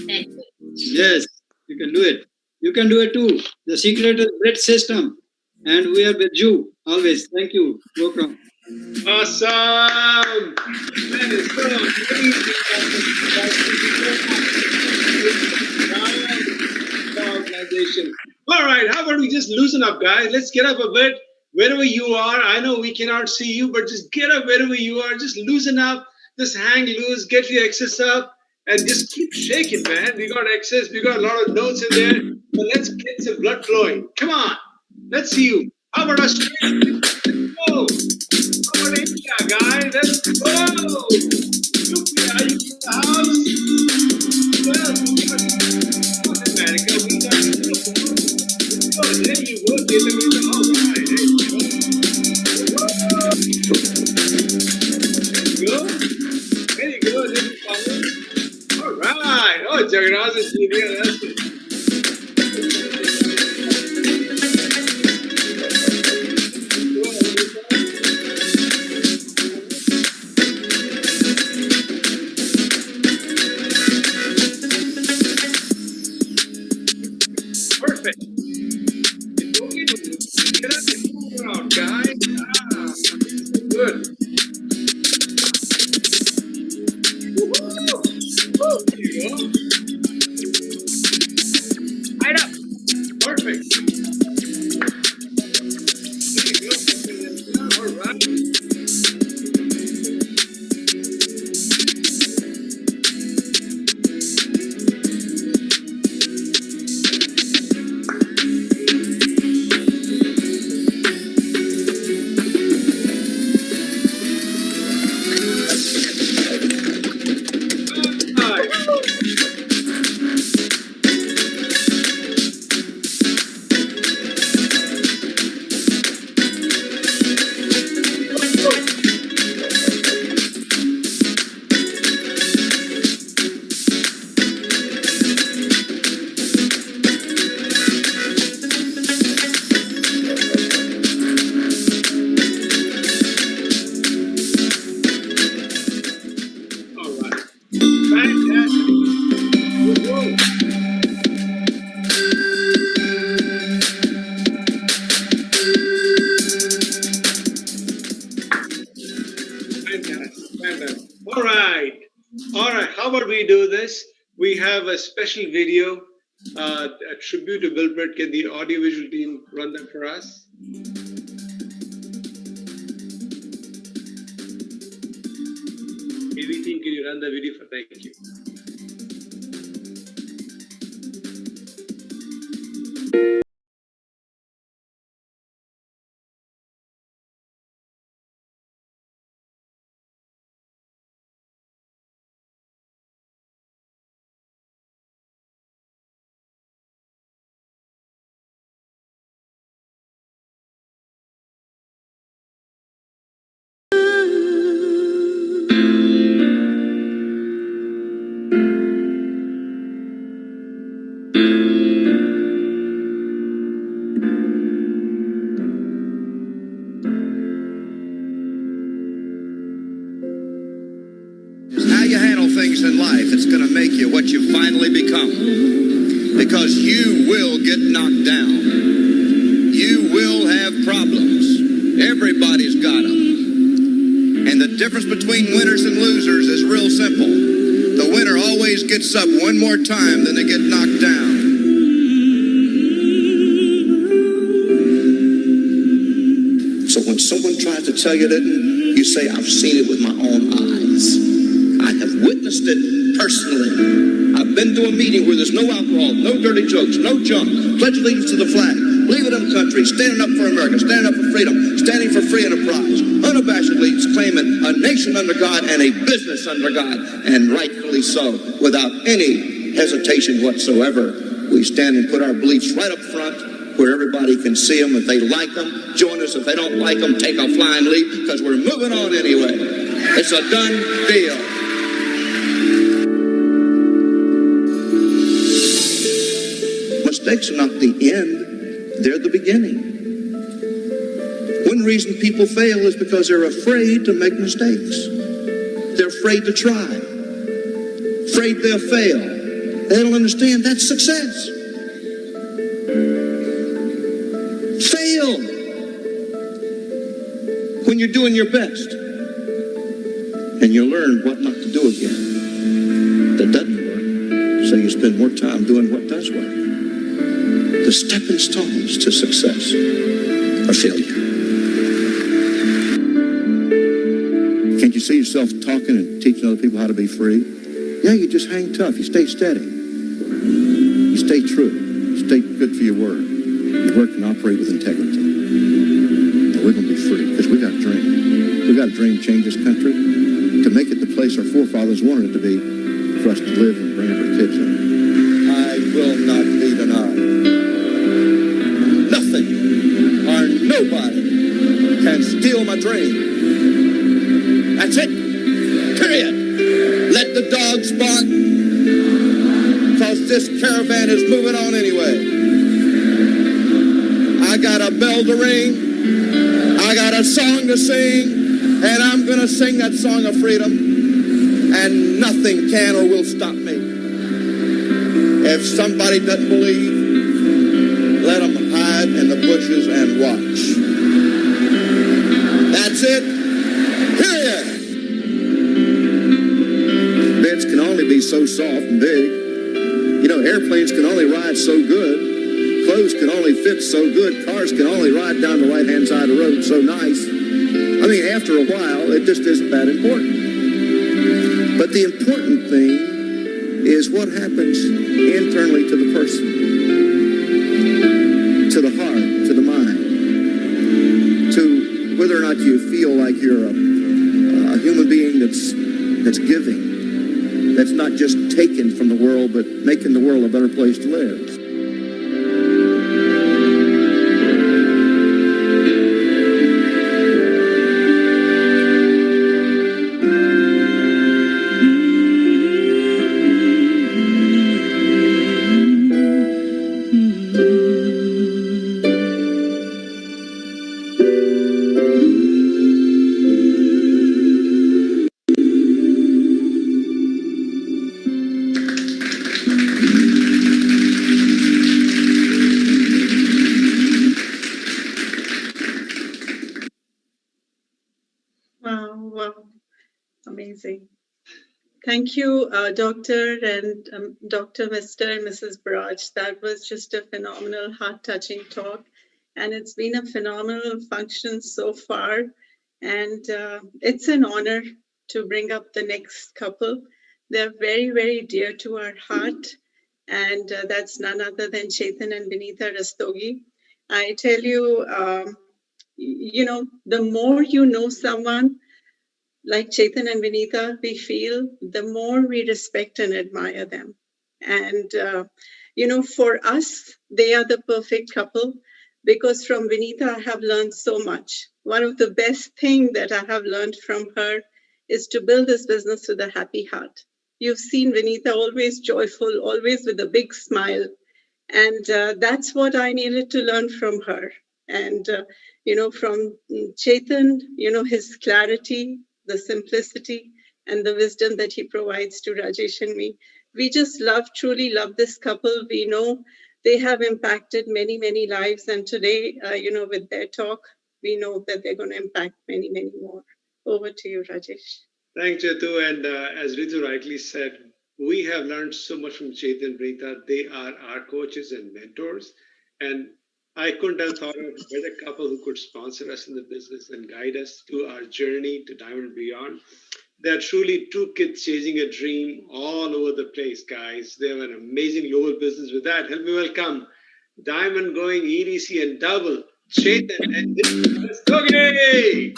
Thank you. Yes, you can do it. You can do it too. The secret is great system, and we are with you always. Thank you. Welcome. Awesome! That is so amazing. Organization. All right, how about we just loosen up, guys? Let's get up a bit. Wherever you are, I know we cannot see you, but just get up wherever you are. Just loosen up. Just hang loose. Get your exercise up. and just keep shaking, man. We got excess, we got a lot of notes in there, but let's get some blood flowing. Come on, let's see you. How about Australia? Let's go. How about India, guys? Let's go. Nuclear, are you in the house? Well, we got North America, we got Singapore. Let's go. There you go, David. All right, there you go. There you go. There you go. All right. Oh, Jagannath is here. That's it. Perfect. It's okay to get up and move around, guys. Good. Woo-hoo. Woo. There you go. Right up. Perfect. There you go. All right. All right, how about we do this? We have a special video, a tribute to Bill Britt. Can the audiovisual team run that for us? AV team, can you run the video for thank you? How you handle things in life, it's going to make you what you finally become. Because you will get knocked down. You will have problems. Everybody's got them. And the difference between winners and losers is real simple. The winner always gets up one more time than they get knocked down. So when someone tries to tell you that, you say, I've seen it with my own eyes. I have witnessed it personally. I've been to a meeting where there's no alcohol, no dirty jokes, no junk, pledge allegiance to the flag, believing in country, standing up for America, standing up for freedom, standing for free enterprise, unabashedly claiming a nation under God and a business under God, and rightfully so, without any hesitation whatsoever. We stand and put our beliefs right up front where everybody can see them. If they like them, join us. If they don't like them, take a flying leap, because we're moving on anyway. It's a done deal. Mistakes are not the end, they're the beginning. One reason people fail is because they're afraid to make mistakes. They're afraid to try. Afraid they'll fail. They don't understand that's success. Fail when you're doing your best. And you'll learn what not to do again that doesn't work. So you spend more time doing what does work. The stepping stones to success or failure. Can't you see yourself talking and teaching other people how to be free? Yeah, you just hang tough. You stay steady. You stay true. You stay good for your word. You work and operate with integrity. And we're going to be free because we got a dream. We got a dream to change this country, to make it the place our forefathers wanted it to be, for us to live and bring up our kids in. I will not be denied. Nothing or nobody can steal my dream. That's it. Period. Let the dogs bark, because this caravan is moving on anyway. I got a bell to ring, I got a song to sing, and I'm going to sing that song of freedom, and nothing can or will stop me. If somebody doesn't believe, let them hide in the bushes and watch. That's it. Period. Beds can only be so soft and big. You know, airplanes can only ride so good. Clothes can only fit so good. Cars can only ride down the right-hand side of the road so nice. I mean, after a while, it just isn't that important. But the important thing is what happens internally to the person, to the heart, to the mind, to whether or not you feel like you're a human being that's giving, that's not just taken from the world, but making the world a better place to live. Wow, amazing. Thank you, Doctor and Dr. Mr. and Mrs. Baraj. That was just a phenomenal, heart-touching talk. And it's been a phenomenal function so far. And it's an honor to bring up the next couple. They're very, very dear to our heart. And that's none other than Chetan and Vinitha Rastogi. I tell you, you know, the more you know someone, like Chetan and Vinitha, we feel the more we respect and admire them. And, you know, for us, they are the perfect couple because from Vinitha, I have learned so much. One of the best things that I have learned from her is to build this business with a happy heart. You've seen Vinitha always joyful, always with a big smile. And that's what I needed to learn from her. And, you know, from Chetan, you know, his clarity, the simplicity and the wisdom that he provides to Rajesh and me. We just truly love this couple. We know they have impacted many, many lives. And today, you know, with their talk, we know that they're going to impact many, many more. Over to you, Rajesh. Thanks, Ritu. And as Ritu rightly said, we have learned so much from Chetan and Rita. They are our coaches and mentors. And I couldn't have thought of a better couple who could sponsor us in the business and guide us to our journey to Diamond and Beyond. They're truly two kids chasing a dream all over the place, guys. They have an amazing global business. With that, help me welcome Diamond going EDC and double, Chetan and Rastogi.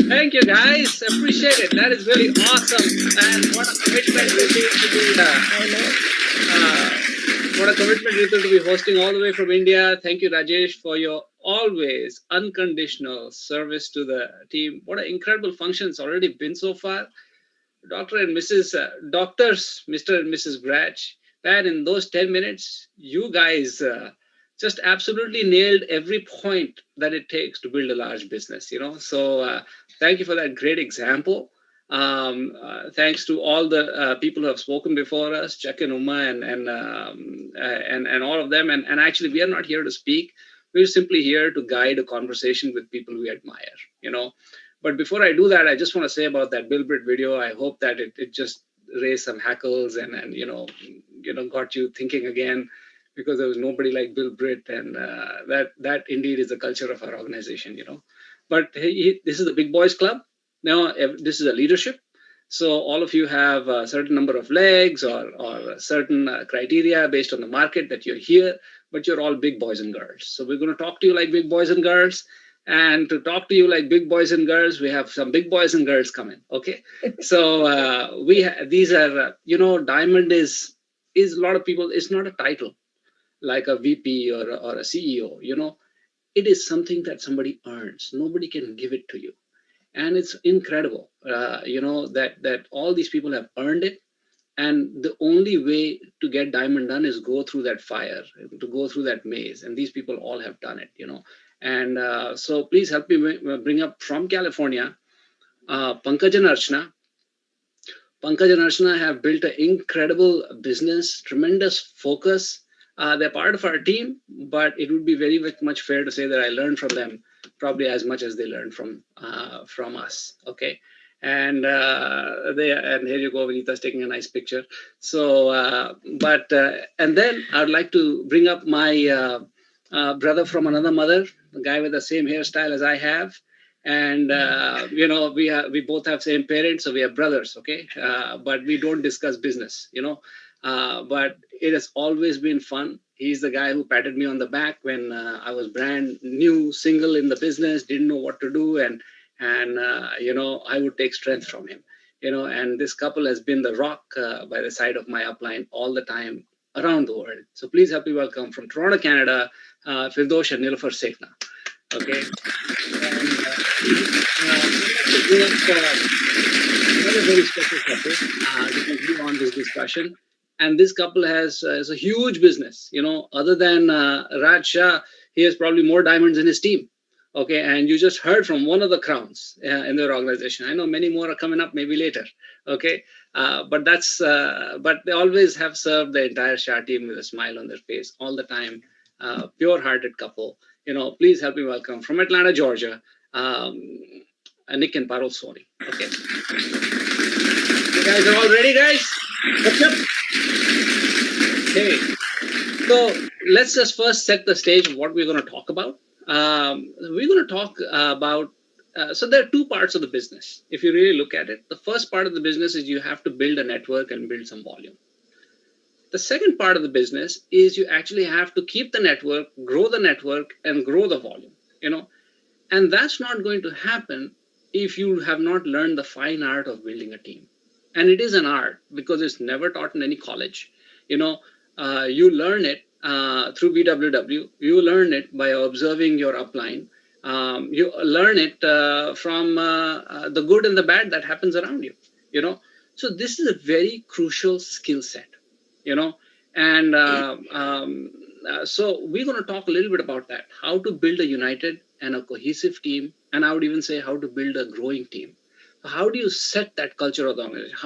Thank you, guys. Appreciate it. That is really awesome. And what a commitment to be hosting all the way from India. Thank you, Rajesh, for your always unconditional service to the team. What an incredible function it's already been so far. Dr. and Mrs. Doctors, Mr. and Mrs. Brach, and in those 10 minutes, you guys just absolutely nailed every point that it takes to build a large business, you know. So thank you for that great example. Thanks to all the people who have spoken before us, Chuck and Uma and all of them. And actually, we are not here to speak. We're simply here to guide a conversation with people we admire, you know. But before I do that, I just want to say about that Bill Britt video. I hope that it just raised some hackles and you know got you thinking again, because there was nobody like Bill Britt, and that indeed is the culture of our organization, you know. But this is the big boys club. Now, this is a leadership. So all of you have a certain number of legs or a certain criteria based on the market that you're here, but you're all big boys and girls. So we're going to talk to you like big boys and girls. And to talk to you like big boys and girls, we have some big boys and girls coming. Okay. So these are, diamond is a lot of people, it's not a title like a VP or a CEO, it is something that somebody earns. Nobody can give it to you. And it's incredible, that all these people have earned it. And the only way to get diamond done is go through that fire, to go through that maze. And these people all have done it, And so please help me bring up from California, Pankaj and Archana. Pankaj and Archana have built an incredible business, tremendous focus. They're part of our team, but it would be very much fair to say that I learned from them probably as much as they learned from us. Okay, and here you go, Vinita's taking a nice picture. So, and then I'd like to bring up my brother from another mother, the guy with the same hairstyle as I have. And we both have same parents, so we are brothers, okay? But we don't discuss business, but it has always been fun. He's the guy who patted me on the back when I was brand new, single in the business, didn't know what to do, and I would take strength from him, And this couple has been the rock by the side of my upline all the time around the world. So please help me welcome from Toronto, Canada, Firdosh and Nilufar Sekhna. Okay. Another very special couple to be on this discussion. And this couple has a huge business. Other than Raj Shah, he has probably more diamonds in his team. Okay, and you just heard from one of the crowns in their organization. I know many more are coming up, maybe later. Okay, but they always have served the entire Shah team with a smile on their face all the time. Pure-hearted couple. Please help me welcome from Atlanta, Georgia, Nick and Parul Soni. Okay. You guys are all ready, guys? What's up? Okay. So let's just first set the stage of what we're going to talk about. We're going to talk about, so there are two parts of the business. If you really look at it, the first part of the business is you have to build a network and build some volume. The second part of the business is you actually have to keep the network, and grow the volume, And that's not going to happen if you have not learned the fine art of building a team. And it is an art because it's never taught in any college. You learn it through BWW. You learn it by observing your upline. You learn it from the good and the bad that happens around you, So this is a very crucial skill set. And so we're going to talk a little bit about that, how to build a united and a cohesive team. And I would even say how to build a growing team. How do you set that culture of the organization?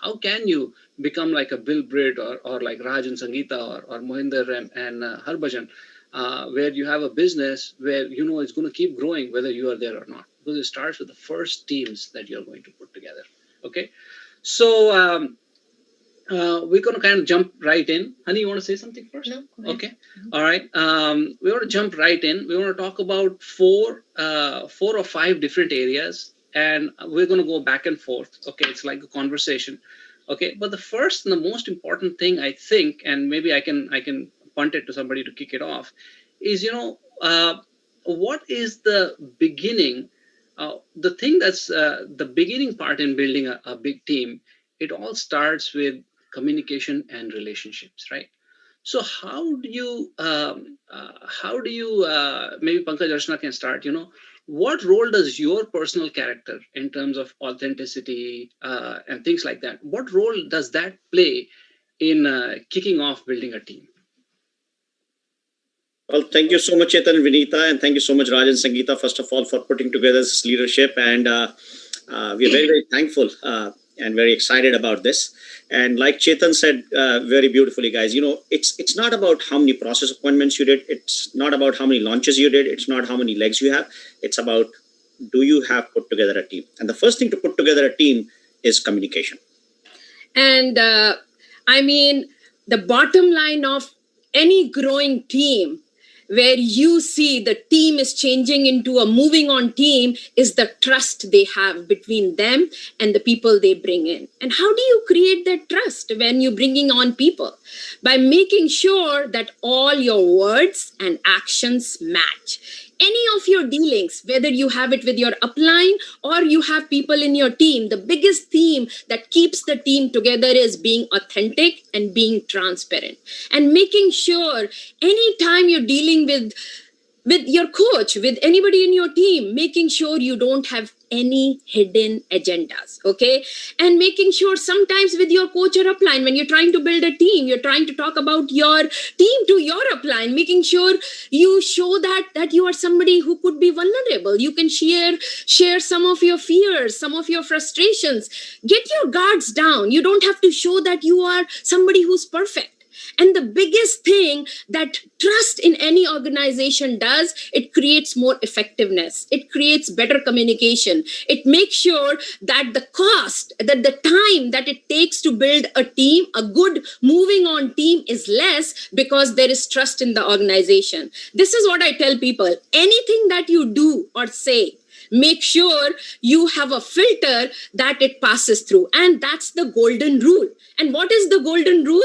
How can you become like a Bill Britt or like Raj and Sangeeta or Mohinder and Harbhajan, where you have a business where it's going to keep growing whether you are there or not, because it starts with the first teams that you're going to put together. Okay, so we're going to kind of jump right in. Honey, you want to say something first? No. Okay. All right. We want to jump right in. We want to talk about four or five different areas, and we're going to go back and forth. Okay. It's like a conversation. Okay. But the first and the most important thing, I think, and maybe I can punt it to somebody to kick it off, is, what is the beginning? The thing that's the beginning part in building a big team, it all starts with communication and relationships, right? So how do you maybe Pankaj Archana can start, what role does your personal character in terms of authenticity and things like that, what role does that play in kicking off building a team? Well, thank you so much, Chetan and Vinita, and thank you so much, Raj and Sangeeta, first of all, for putting together this leadership. And we are very, very thankful and very excited about this. And like Chetan said very beautifully, guys, it's not about how many process appointments you did. It's not about how many launches you did. It's not how many legs you have. It's about, do you have put together a team? And the first thing to put together a team is communication. And the bottom line of any growing team where you see the team is changing into a moving on team is the trust they have between them and the people they bring in. And how do you create that trust when you're bringing on people? By making sure that all your words and actions match. Any of your dealings, whether you have it with your upline or you have people in your team, the biggest theme that keeps the team together is being authentic and being transparent, and making sure anytime you're dealing with your coach, with anybody in your team, making sure you don't have any hidden agendas, okay? And making sure sometimes with your coach or upline, when you're trying to build a team, you're trying to talk about your team to your upline, making sure you show that you are somebody who could be vulnerable. You can share some of your fears, some of your frustrations. Get your guards down. You don't have to show that you are somebody who's perfect. And the biggest thing that trust in any organization does, it creates more effectiveness. It creates better communication. It makes sure that the cost, that the time that it takes to build a team, a good moving on team, is less because there is trust in the organization. This is what I tell people. Anything that you do or say, make sure you have a filter that it passes through. And that's the golden rule. And what is the golden rule?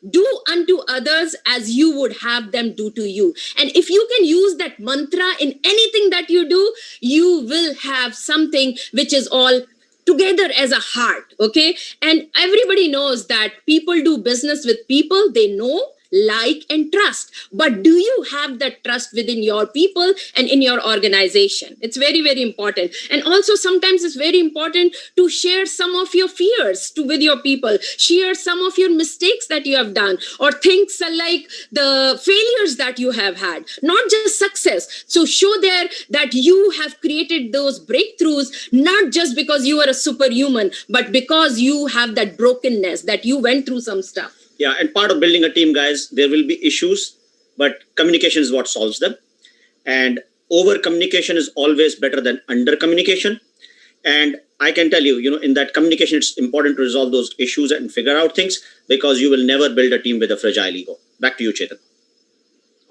Do unto others as you would have them do to you. And if you can use that mantra in anything that you do, you will have something which is all together as a heart, okay? And everybody knows that people do business with people they know, like, and trust. But do you have that trust within your people and in your organization? It's very, very important. And also sometimes it's very important to share some of your fears with your people, share some of your mistakes that you have done, or things like the failures that you have had, not just success. So show there that you have created those breakthroughs, not just because you are a superhuman, but because you have that brokenness, that you went through some stuff. Yeah, and part of building a team, guys, there will be issues, but communication is what solves them. And over communication is always better than under communication. And I can tell you, in that communication, it's important to resolve those issues and figure out things, because you will never build a team with a fragile ego. Back to you, Chetan.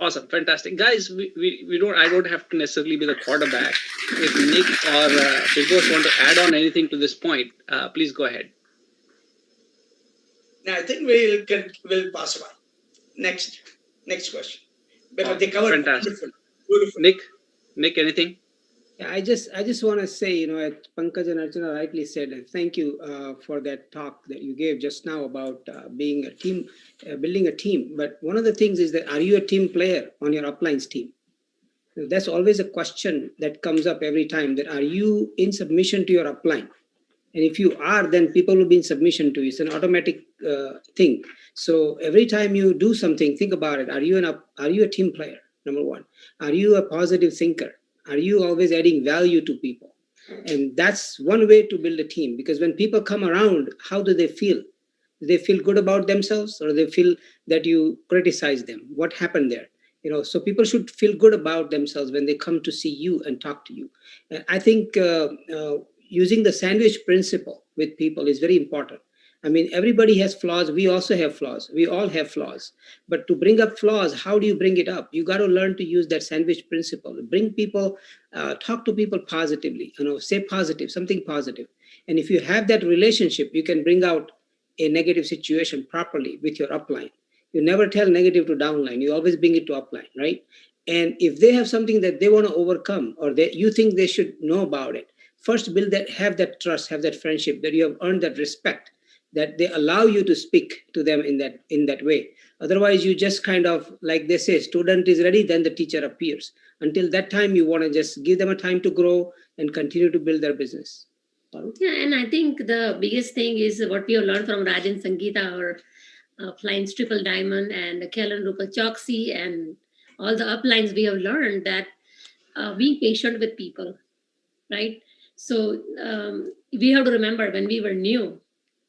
Awesome, fantastic, guys. We don't. I don't have to necessarily be the quarterback. If Nick or Pigos want to add on anything to this point, please go ahead. No, I think we'll pass by. Next question. Because they covered Fantastic. Beautiful. Nick, anything? Yeah, I just want to say, as Pankaj and Archana rightly said, thank you for that talk that you gave just now about being a team, building a team. But one of the things is that, are you a team player on your upline's team? That's always a question that comes up every time, that are you in submission to your upline? And if you are, then people will be in submission to you. It's an automatic thing. So every time you do something, think about it. Are you a team player? Number one. Are you a positive thinker? Are you always adding value to people? And that's one way to build a team, because when people come around, how do they feel? Do they feel good about themselves, or do they feel that you criticize them? What happened there? So people should feel good about themselves when they come to see you and talk to you. And I think using the sandwich principle with people is very important. I mean, everybody has flaws. We also have flaws. We all have flaws. But to bring up flaws, how do you bring it up? You got to learn to use that sandwich principle. Bring people, talk to people positively, say positive, something positive. And if you have that relationship, you can bring out a negative situation properly with your upline. You never tell negative to downline. You always bring it to upline, right? And if they have something that they want to overcome, or that you think they should know about it, first build that, have that trust, have that friendship, that you have earned that respect, that they allow you to speak to them in that way. Otherwise, you just kind of, like they say, student is ready, then the teacher appears. Until that time, you want to just give them a time to grow and continue to build their business. Yeah, and I think the biggest thing is what we have learned from Raj and Sangeeta, or Flying's Triple Diamond, and Kellen Rupal Choksi, and all the uplines, we have learned that being patient with people, right? So we have to remember when we were new,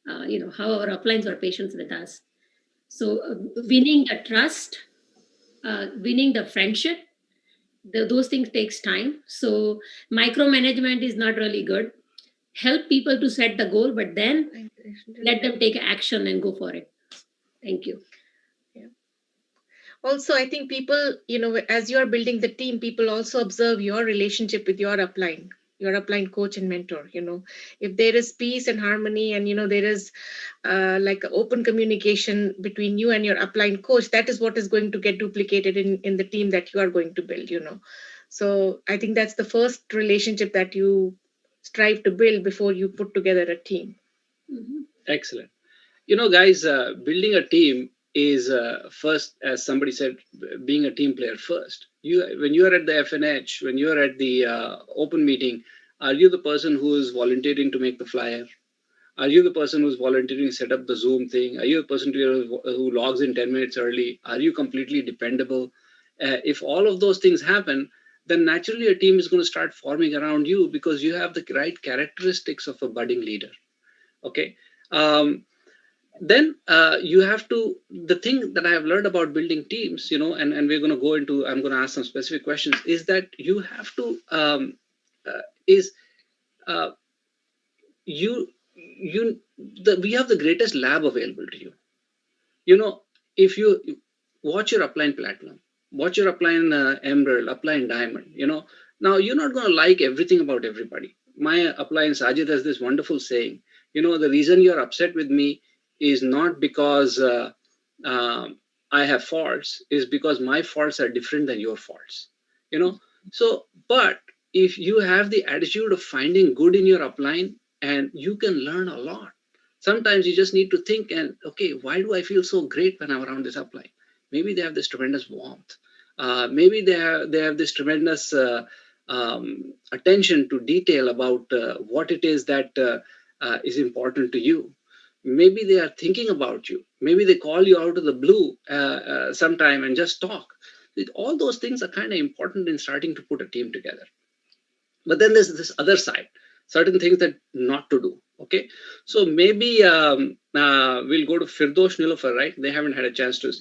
how our uplines were patient with us. So winning the trust, winning the friendship, those things takes time. So micromanagement is not really good. Help people to set the goal, but then let them take action and go for it. Thank you. Also, I think people, as you are building the team, people also observe your relationship with your upline coach and mentor. If there is peace and harmony, and there is like open communication between you and your upline coach, that is what is going to get duplicated in the team that you are going to build. So I think that's the first relationship that you strive to build before you put together a team. Excellent. Guys, building a team is first, as somebody said, being a team player first. When you are at the FNH, when you are at the open meeting, are you the person who is volunteering to make the flyer? Are you the person who's volunteering to set up the Zoom thing? Are you the person who logs in 10 minutes early? Are you completely dependable? If all of those things happen, then naturally a team is going to start forming around you because you have the right characteristics of a budding leader. Okay. Then you have to, the thing that I have learned about building teams, and we're going to go into, I'm going to ask some specific questions, is that you have to, we have the greatest lab available to you. If you watch your upline platinum, watch your upline emerald, upline diamond, now you're not going to like everything about everybody. My upline Sajid has this wonderful saying, the reason you're upset with me is not because I have faults, is because my faults are different than your faults. So, but if you have the attitude of finding good in your upline, and you can learn a lot. Sometimes you just need to think and, okay, why do I feel so great when I'm around this upline? Maybe they have this tremendous warmth. Maybe they have this tremendous attention to detail about what it is that is important to you. Maybe they are thinking about you. Maybe they call you out of the blue sometime and just talk. All those things are kind of important in starting to put a team together. But then there's this other side, certain things that not to do. Okay, so maybe we'll go to Firdosh Nilofer, right? They haven't had a chance to,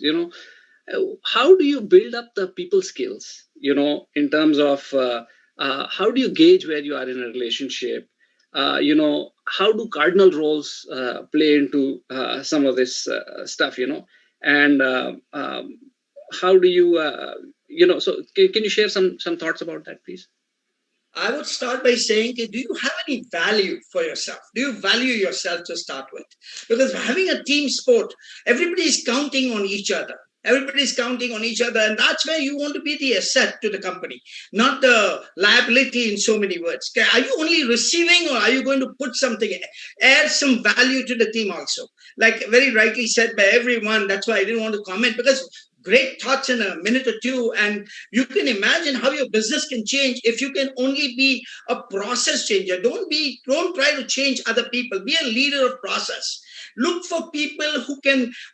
how do you build up the people skills, in terms of how do you gauge where you are in a relationship? How do cardinal roles play into some of this stuff, and how do you, so can you share some thoughts about that, please? I would start by saying, do you have any value for yourself? Do you value yourself to start with? Because having a team sport, everybody is counting on each other. Everybody's counting on each other, and that's where you want to be the asset to the company, not the liability in so many words. Are you only receiving, or are you going to put something, add some value to the team also? Like very rightly said by everyone, that's why I didn't want to comment, because great thoughts in a minute or two, and you can imagine how your business can change if you can only be a process changer. Don't try to change other people. Be a leader of process. Look for people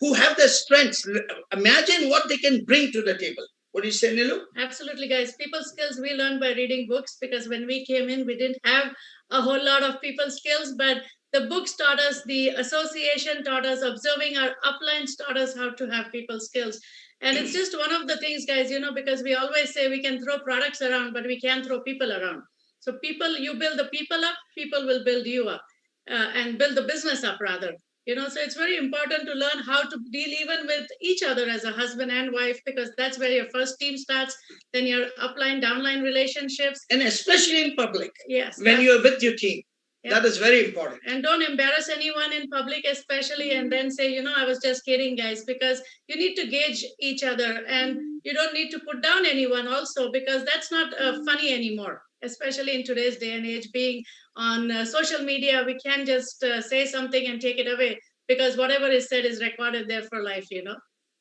who have their strengths. Imagine what they can bring to the table. What do you say, Nilu? Absolutely, guys. People skills we learned by reading books, because when we came in, we didn't have a whole lot of people skills, but the books taught us, the association taught us, observing our uplines taught us how to have people skills. And it's just one of the things, guys, because we always say we can throw products around, but we can't throw people around. So you build the people up, people will build you up, and build the business up rather. So it's very important to learn how to deal even with each other as a husband and wife, because that's where your first team starts, then your upline, downline relationships. And especially in public. Yes. When you're with your team. Yeah. That is very important. And don't embarrass anyone in public, especially, and then say, I was just kidding, guys, because you need to gauge each other, and you don't need to put down anyone also, because that's not funny anymore, especially in today's day and age. Being on social media, we can't just say something and take it away, because whatever is said is recorded there for life,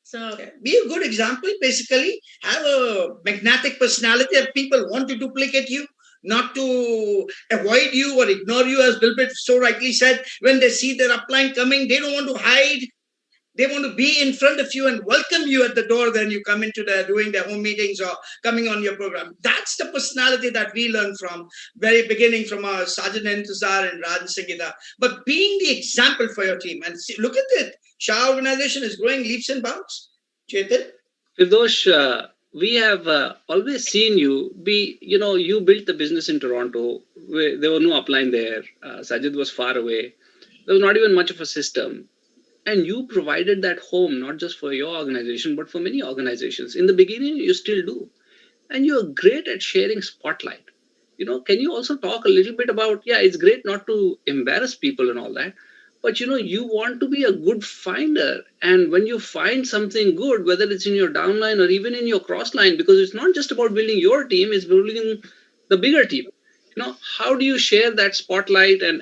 So be a good example, basically. Have a magnetic personality that people want to duplicate you, not to avoid you or ignore you, as Bilbert so rightly said. When they see their upline coming, they don't want to hide. They want to be in front of you and welcome you at the door when you come into doing their home meetings or coming on your program. That's the personality that we learned from very beginning, from our Sajid Intizar and Raj Sangita. But being the example for your team, and see, look at it. Shah organization is growing leaps and bounds. Chetan? Firdosh, we have always seen you be, you built the business in Toronto. There were no upline there. Sajid was far away. There was not even much of a system. And you provided that home, not just for your organization, but for many organizations. In the beginning, you still do. And you're great at sharing spotlight. Can you also talk a little bit about, yeah, it's great not to embarrass people and all that, but you want to be a good finder. And when you find something good, whether it's in your downline or even in your crossline, because it's not just about building your team, it's building the bigger team. How do you share that spotlight and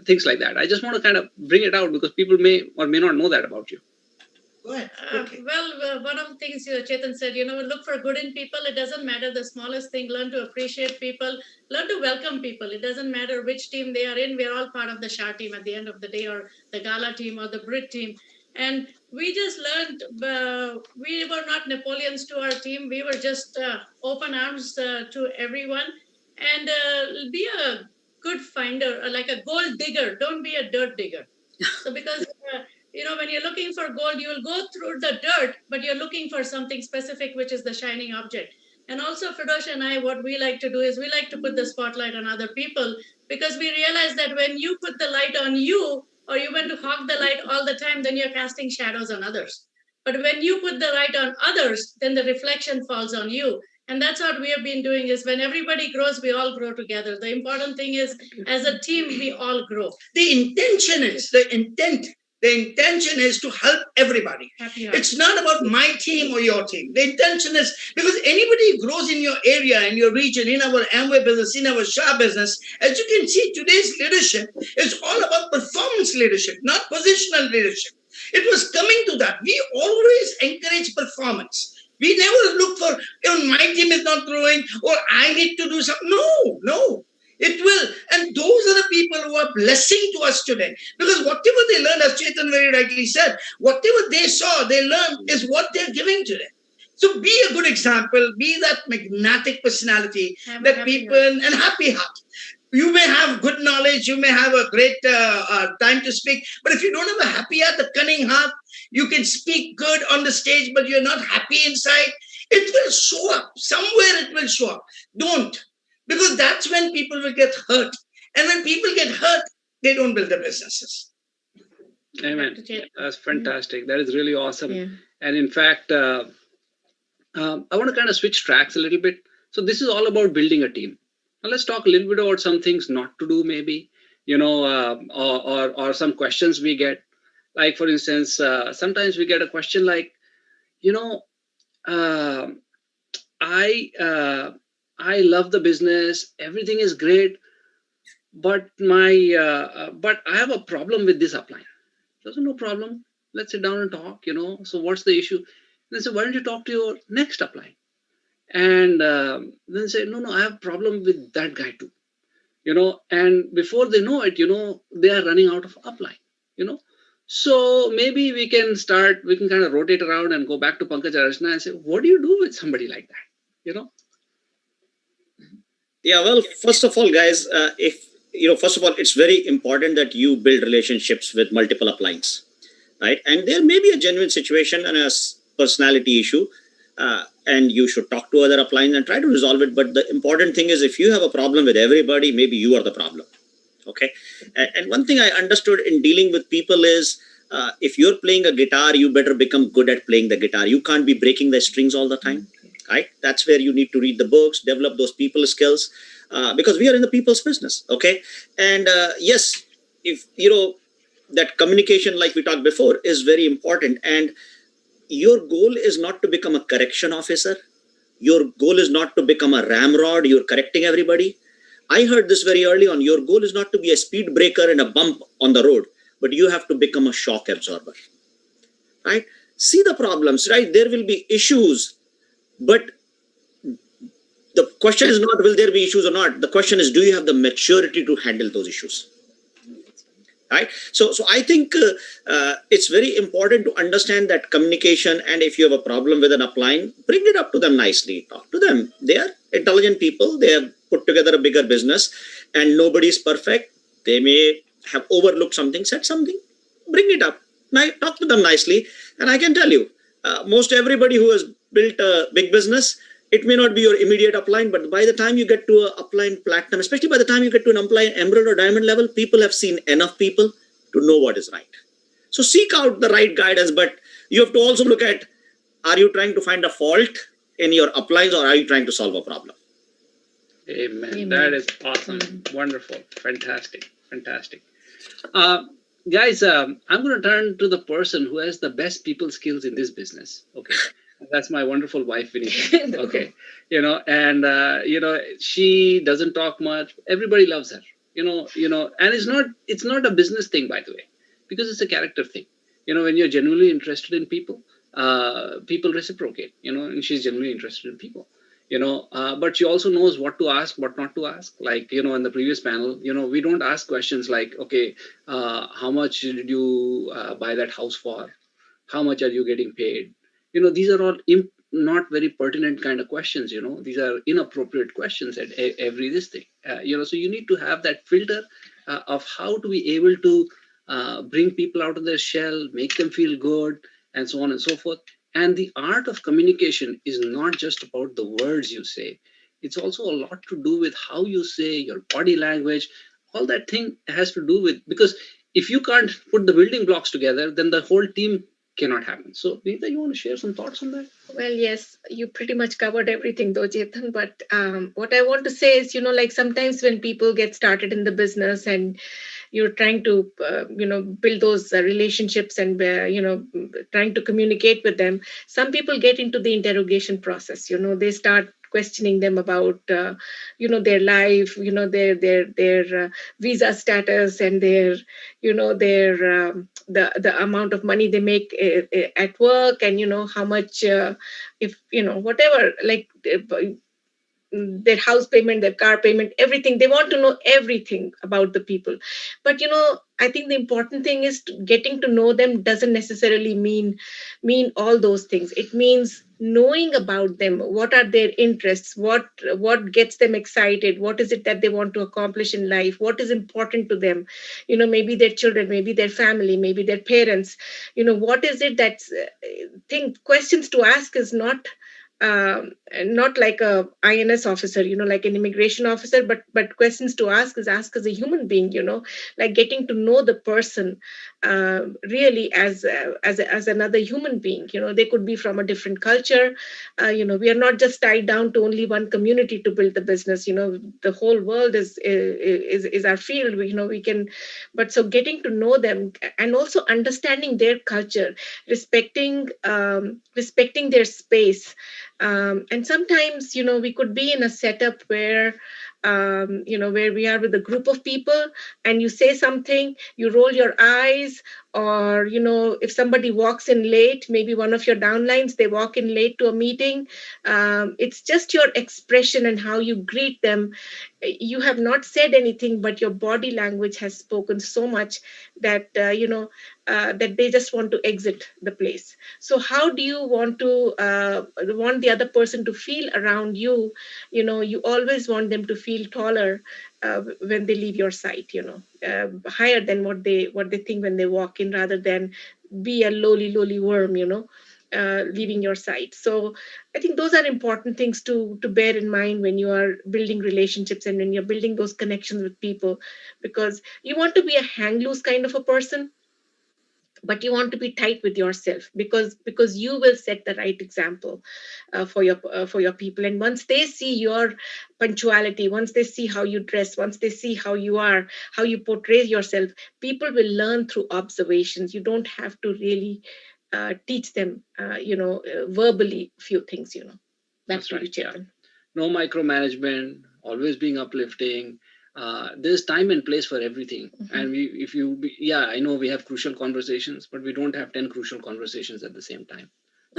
things like that? I just want to kind of bring it out because people may or may not know that about you. Go ahead. One of the things Chetan said, look for good in people. It doesn't matter the smallest thing. Learn to appreciate people. Learn to welcome people. It doesn't matter which team they are in. We're all part of the Shah team at the end of the day, or the Gala team, or the Brit team. And we just learned, we were not Napoleons to our team. We were just open arms to everyone. And be a good finder, like a gold digger. Don't be a dirt digger. So because... when you're looking for gold, you will go through the dirt, but you're looking for something specific, which is the shining object. And also, Firdausi and I, what we like to do is we like to put the spotlight on other people, because we realize that when you put the light on you, or you want to hog the light all the time, then you're casting shadows on others. But when you put the light on others, then the reflection falls on you. And that's what we have been doing, is when everybody grows, we all grow together. The important thing is, as a team, we all grow. The intention is to help everybody. It's not about my team or your team. The intention is, because anybody who grows in your area, in your region, in our Amway business, in our Shah business, as you can see, today's leadership is all about performance leadership, not positional leadership. It was coming to that. We always encourage performance. We never look for, my team is not growing, or I need to do something. No. It will. And those are the people who are blessing to us today. Because whatever they learned, as Chetan very rightly said, whatever they saw, they learned is what they're giving today. So be a good example, be that magnetic personality that people, and happy heart. You may have good knowledge, you may have a great time to speak, but if you don't have a happy heart, a cunning heart, you can speak good on the stage, but you're not happy inside, it will show up. Somewhere it will show up. Don't. Because that's when people will get hurt. And when people get hurt, they don't build their businesses. Amen. That's fantastic. That is really awesome. Yeah. And in fact, I want to kind of switch tracks a little bit. So this is all about building a team. Now let's talk a little bit about some things not to do, maybe, or some questions we get. Like, for instance, sometimes we get a question like, I love the business, everything is great, but but I have a problem with this upline. There's no problem. Let's sit down and talk, So what's the issue? They say, why don't you talk to your next upline? And then say, no, I have a problem with that guy too, And before they know it, they are running out of upline, So maybe we can kind of rotate around and go back to Pankaj Archana and say, what do you do with somebody like that, Yeah, well, first of all, guys, first of all, it's very important that you build relationships with multiple uplines, right? And there may be a genuine situation and a personality issue, and you should talk to other uplines and try to resolve it. But the important thing is, if you have a problem with everybody, maybe you are the problem, okay? And one thing I understood in dealing with people is, if you're playing a guitar, you better become good at playing the guitar. You can't be breaking the strings all the time. Right? That's where you need to read the books, develop those people skills, because we are in the people's business. Okay. And yes, if that communication, like we talked before, is very important. And your goal is not to become a correction officer. Your goal is not to become a ramrod. You're correcting everybody. I heard this very early on. Your goal is not to be a speed breaker and a bump on the road, but you have to become a shock absorber. Right? See the problems, right? There will be issues. But the question is not, will there be issues or not? The question is, do you have the maturity to handle those issues? Right? So I think it's very important to understand that communication, and if you have a problem with an upline, bring it up to them nicely. Talk to them. They are intelligent people. They have put together a bigger business, and nobody is perfect. They may have overlooked something, said something. Bring it up. Talk to them nicely. And I can tell you, most everybody who has built a big business, it may not be your immediate upline, but by the time you get to an upline platinum, especially by the time you get to an upline emerald or diamond level, people have seen enough people to know what is right. So seek out the right guidance, but you have to also look at, are you trying to find a fault in your uplines or are you trying to solve a problem? Amen. Amen. That is awesome. Wonderful. Fantastic. Fantastic. Guys, I'm going to turn to the person who has the best people skills in this business. Okay. That's my wonderful wife, Vinita. Okay. She doesn't talk much. Everybody loves her, and it's not a business thing, by the way, because it's a character thing. When you're genuinely interested in people, people reciprocate, and she's genuinely interested in people. But she also knows what to ask, what not to ask. Like, in the previous panel, we don't ask questions like, okay, how much did you buy that house for? How much are you getting paid? These are all not very pertinent kind of questions. These are inappropriate questions at every this thing. So you need to have that filter of how to be able to bring people out of their shell, make them feel good, and so on and so forth. And the art of communication is not just about the words you say. It's also a lot to do with how you say, your body language. All that thing has to do with, because if you can't put the building blocks together, then the whole team cannot happen. So, Vinita, you want to share some thoughts on that? Well, yes, you pretty much covered everything though, Chetan. But what I want to say is, like sometimes when people get started in the business and you're trying to, build those relationships and, trying to communicate with them, some people get into the interrogation process. They start questioning them about, their life, their visa status and their, their the amount of money they make at work, and how much, if whatever, like their house payment, their car payment, everything. They want to know everything about the people. But I think the important thing is getting to know them doesn't necessarily mean all those things. It means knowing about them, what are their interests, what gets them excited, what is it that they want to accomplish in life, what is important to them, maybe their children, maybe their family, maybe their parents. What is it that's questions to ask is not like a INS officer, like an immigration officer, but questions to ask is ask as a human being, like getting to know the person really as another human being. They could be from a different culture. We are not just tied down to only one community to build the business. The whole world is our field. We can, but so getting to know them and also understanding their culture, respecting their space. And sometimes, we could be in a setup where, where we are with a group of people and you say something, you roll your eyes, or, if somebody walks in late, maybe one of your downlines, they walk in late to a meeting. It's just your expression and how you greet them. You have not said anything, but your body language has spoken so much that, that they just want to exit the place. So how do you want the other person to feel around you? You always want them to feel taller when they leave your sight, higher than what they think when they walk in, rather than be a lowly worm, leaving your sight. So I think those are important things to bear in mind when you are building relationships and when you're building those connections with people, because you want to be a hang loose kind of a person, but you want to be tight with yourself, because you will set the right example for your people. And once they see your punctuality, once they see how you dress, once they see how you are, how you portray yourself, people will learn through observations. You don't have to really teach them verbally few things. Back That's to you, right. Chetan. No micromanagement, always being uplifting. There's time and place for everything. And I know we have crucial conversations, but we don't have 10 crucial conversations at the same time.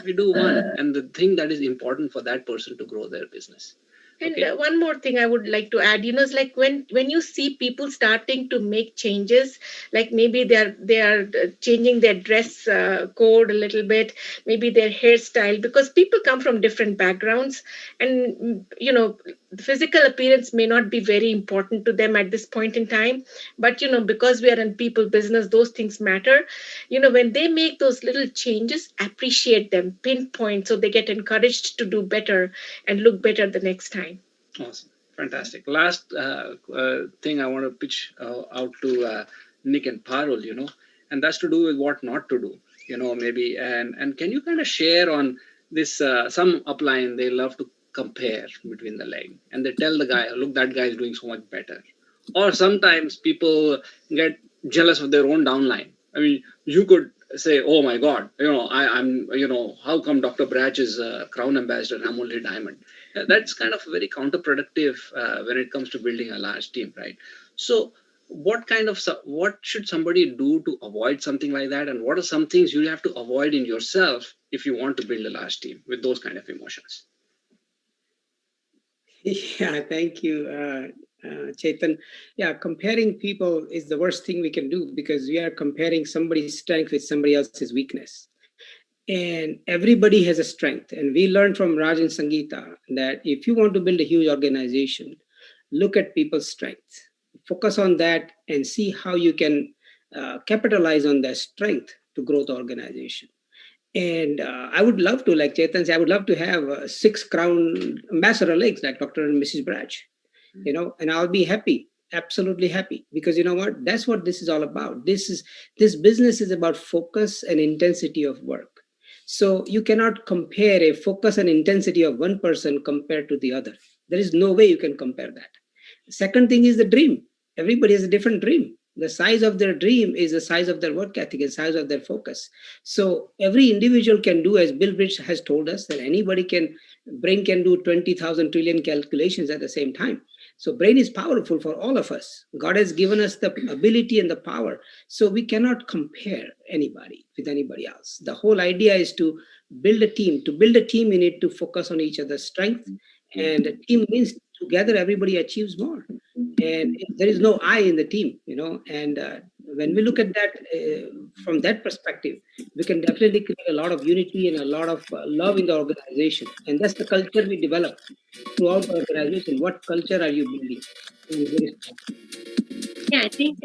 We do one, and the thing that is important for that person to grow their business. And Okay. one more thing I would like to add, it's like when you see people starting to make changes, like maybe they are changing their dress code a little bit, maybe their hairstyle, because people come from different backgrounds, and the physical appearance may not be very important to them at this point in time, but because we are in people business, those things matter. When they make those little changes, appreciate them, pinpoint, so they get encouraged to do better and look better the next time. Awesome. Fantastic. Last thing I want to pitch out to Nick and Parul, and that's to do with what not to do, maybe. And can you kind of share on this? Some upline, they love to compare between the leg, and they tell the guy, look, that guy is doing so much better. Or sometimes people get jealous of their own downline. I mean, you could say, oh my God, I'm how come Dr. Brach is a crown ambassador and I'm only diamond? That's kind of very counterproductive when it comes to building a large team, right? So what should somebody do to avoid something like that? And what are some things you have to avoid in yourself if you want to build a large team with those kind of emotions? Yeah, thank you, Chetan. Yeah, comparing people is the worst thing we can do because we are comparing somebody's strength with somebody else's weakness. And everybody has a strength. And we learned from Raj and Sangeeta that if you want to build a huge organization, look at people's strengths, focus on that and see how you can capitalize on their strength to grow the organization. And I would love to, like Chetan said, I would love to have 6 crown ambassador legs like Dr. and Mrs. Brach, and I'll be happy, absolutely happy, because you know what? That's what this is all about. This business is about focus and intensity of work. So you cannot compare a focus and intensity of one person compared to the other. There is no way you can compare that. Second thing is the dream. Everybody has a different dream. The size of their dream is the size of their work ethic and size of their focus. So every individual can do, as Bill Gates has told us, that brain can do 20,000 trillion calculations at the same time. So brain is powerful for all of us. God has given us the ability and the power. So we cannot compare anybody with anybody else. The whole idea is to build a team. To build a team, you need to focus on each other's strength. And a team means together everybody achieves more. And there is no I in the team, and when we look at that from that perspective, we can definitely create a lot of unity and a lot of love in the organization. And that's the culture we develop throughout the organization. What culture are you building? Yeah, I think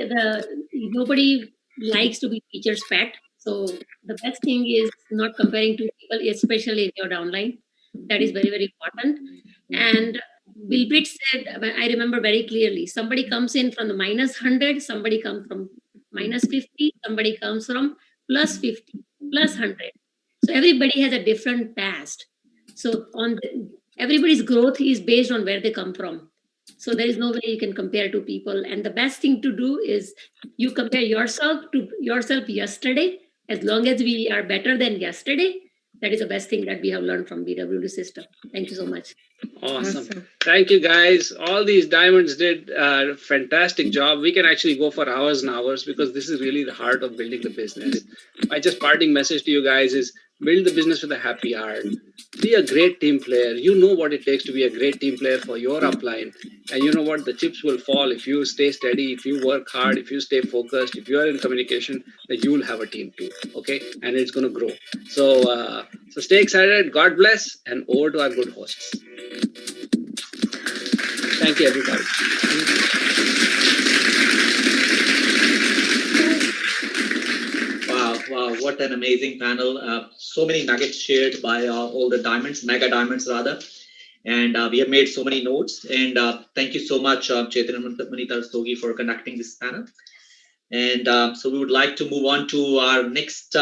nobody likes to be teacher's pet. So the best thing is not comparing to people, especially in your downline. That is very, very important. And Bill Britt said, I remember very clearly, somebody comes in from the -100, somebody comes from -50, somebody comes from +50, +100. So everybody has a different past. So everybody's growth is based on where they come from. So there is no way you can compare two people. And the best thing to do is you compare yourself to yourself yesterday. As long as we are better than yesterday, that is the best thing that we have learned from BWD system. Thank you so much. Awesome. Thank you, guys. All these diamonds did a fantastic job. We can actually go for hours and hours because this is really the heart of building the business. My just parting message to you guys is build the business with a happy heart. Be a great team player. You know what it takes to be a great team player for your upline. And you know what? The chips will fall if you stay steady, if you work hard, if you stay focused, if you are in communication, that you will have a team too. Okay? And it's going to grow. So stay excited. God bless. And over to our good hosts. Thank you, everybody. Wow, what an amazing panel. So many nuggets shared by all the diamonds, mega diamonds rather. And we have made so many notes. And thank you so much, Chetan and Manita Rastogi, for conducting this panel. And so we would like to move on to our next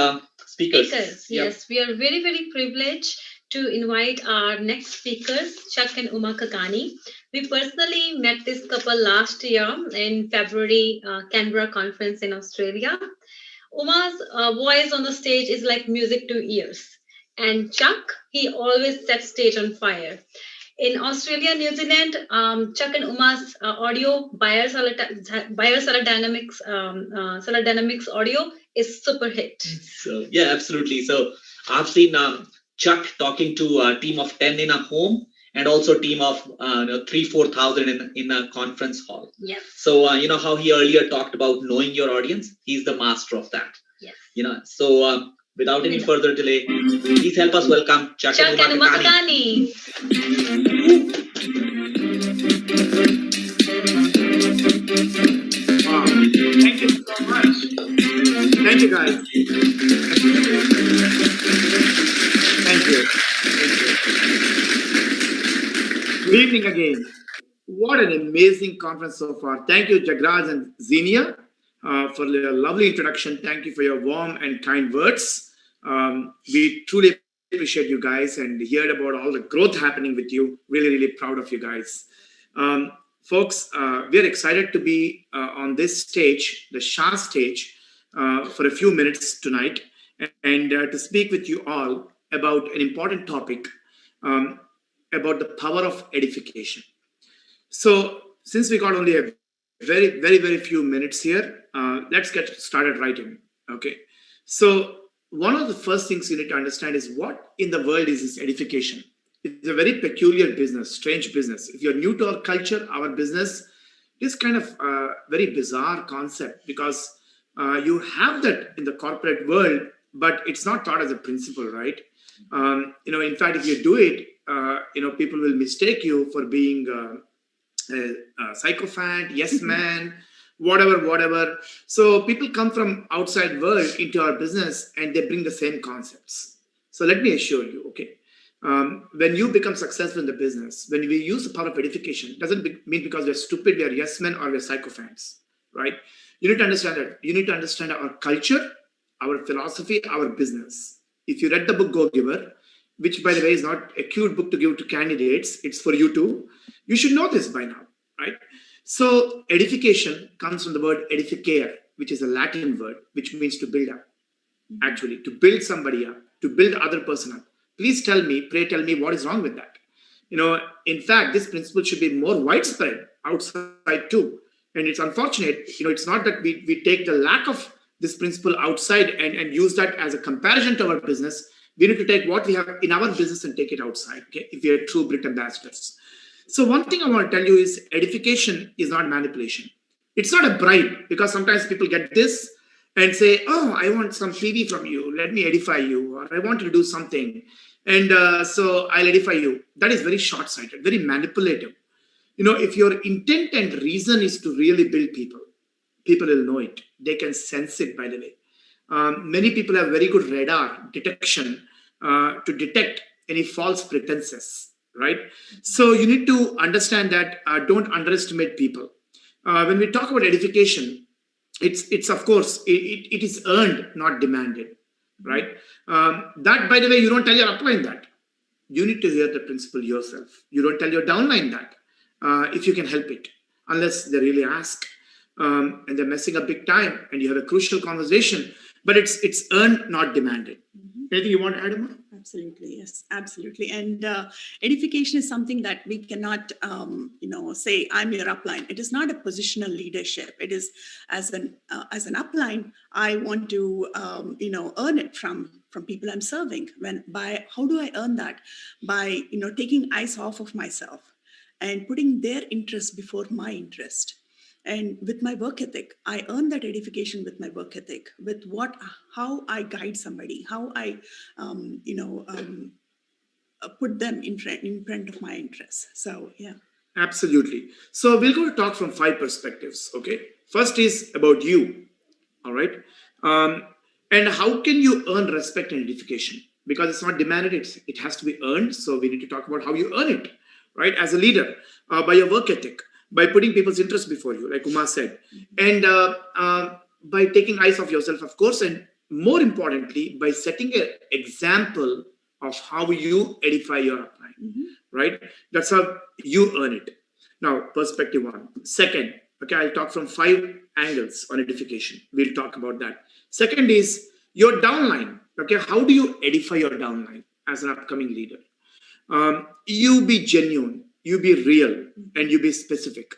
speakers. Yes, we are very, very privileged to invite our next speakers, Chuck and Uma Kakani. We personally met this couple last year in February Canberra conference in Australia. Uma's voice on the stage is like music to ears. And Chuck, he always sets stage on fire. In Australia, New Zealand, Chuck and Uma's audio, Solid Dynamics audio is super hit. So, yeah, absolutely. So I've seen Chuck talking to a team of 10 in a home and also a team of 3,000-4,000 in a conference hall. Yes. So, you know how he earlier talked about knowing your audience? He's the master of that. Yes. So without any further delay, please help us welcome Chuck and Uma Kakani. Wow. Thank you so much. Thank you, guys. Thank you. Good evening again. What an amazing conference so far. Thank you, Jagraj and Xenia. for the lovely introduction. Thank you for your warm and kind words. We truly appreciate you guys and heard about all the growth happening with you. Really, really proud of you guys. Folks, we are excited to be on this stage, the Shah stage, for a few minutes tonight and to speak with you all about an important topic about the power of edification. So, since we got only a very few minutes here, let's get started right in. Okay. So, one of the first things you need to understand is what in the world is this edification? It's a very peculiar business, strange business. If you're new to our culture, our business is kind of a very bizarre concept because you have that in the corporate world, but it's not taught as a principle, right? In fact, if you do it, people will mistake you for being a sycophant, yes man, whatever. So people come from outside world into our business and they bring the same concepts. So let me assure you, okay, when you become successful in the business, when we use the power of edification, it doesn't mean because we're stupid, we are yes men or we're sycophants, right? You need to understand that. You need to understand our culture, our philosophy, our business. If you read the book Go Giver, which by the way is not a cute book to give to candidates, it's for you too. You should know this by now, right? So edification comes from the word edificare, which is a Latin word, which means to build up. Actually, to build somebody up, to build other person up. Please pray tell me what is wrong with that. In fact, this principle should be more widespread outside too. And it's unfortunate, it's not that we take the lack of this principle outside and use that as a comparison to our business. We need to take what we have in our business and take it outside, okay, if we are true Brit ambassadors. So one thing I want to tell you is edification is not manipulation. It's not a bribe, because sometimes people get this and say, oh, I want some PV from you. Let me edify you. Or I want you to do something. And so I'll edify you. That is very short-sighted, very manipulative. If your intent and reason is to really build people, people will know it. They can sense it, by the way. Many people have very good radar detection to detect any false pretenses, right? So you need to understand that don't underestimate people. When we talk about edification, it's of course, it is earned, not demanded, right? That, by the way, you don't tell your upline that. You need to hear the principle yourself. You don't tell your downline that if you can help it, unless they really ask. And they're messing up big time and you have a crucial conversation, but it's earned, not demanded. Anything you want to add, Amma? Absolutely, yes, absolutely. And edification is something that we cannot, say, I'm your upline. It is not a positional leadership. It is as an upline, I want to, earn it from people I'm serving. How do I earn that? By, taking eyes off of myself and putting their interest before my interest. And with my work ethic, I earn that edification with my work ethic, with how I guide somebody, how I, put them in front of my interests. So, yeah. Absolutely. So we're going to talk from 5 perspectives, okay? First is about you, all right? And how can you earn respect and edification? Because it's not demanded, it has to be earned. So we need to talk about how you earn it, right? As a leader, by your work ethic, by putting people's interests before you, like Uma said, and by taking eyes off yourself, of course, and more importantly, by setting an example of how you edify your upline, right? That's how you earn it. Now, perspective 1. Second, okay, I'll talk from 5 angles on edification. We'll talk about that. Second is your downline. Okay, how do you edify your downline as an upcoming leader? You be genuine. You be real and you be specific.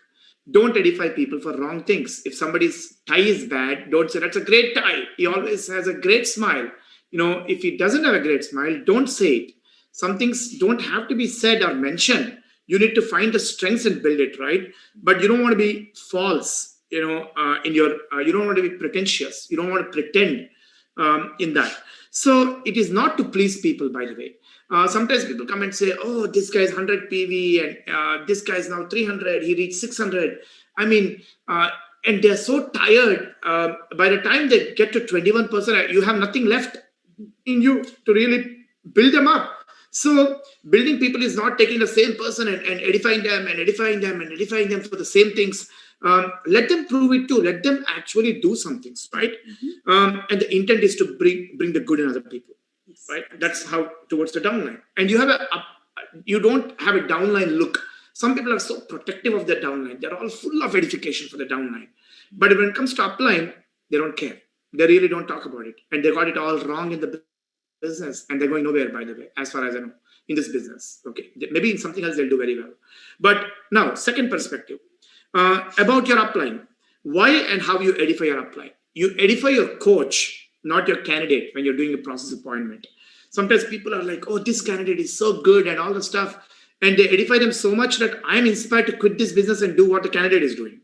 Don't edify people for wrong things. If somebody's tie is bad, don't say that's a great tie. He always has a great smile. If he doesn't have a great smile, don't say it. Some things don't have to be said or mentioned. You need to find the strengths and build it, right? But you don't want to be false, you don't want to be pretentious. You don't want to pretend in that. So it is not to please people, by the way. Sometimes people come and say, oh, this guy is 100 PV and this guy is now 300, he reached 600. I mean, and they're so tired. By the time they get to 21%, you have nothing left in you to really build them up. So building people is not taking the same person and edifying them and edifying them and edifying them for the same things. Let them prove it too. Let them actually do some things, right? And the intent is to bring the good in other people, right? That's how towards the downline. And you don't have a downline look. Some people are so protective of their downline. They're all full of edification for the downline. But when it comes to upline, they don't care. They really don't talk about it. And they got it all wrong in the business. And they're going nowhere, by the way, as far as I know, in this business. Okay. Maybe in something else, they'll do very well. But now, second perspective, about your upline. Why and how you edify your upline. You edify your coach, not your candidate, when you're doing a process appointment. Sometimes people are like, oh, this candidate is so good and all the stuff. And they edify them so much that I'm inspired to quit this business and do what the candidate is doing.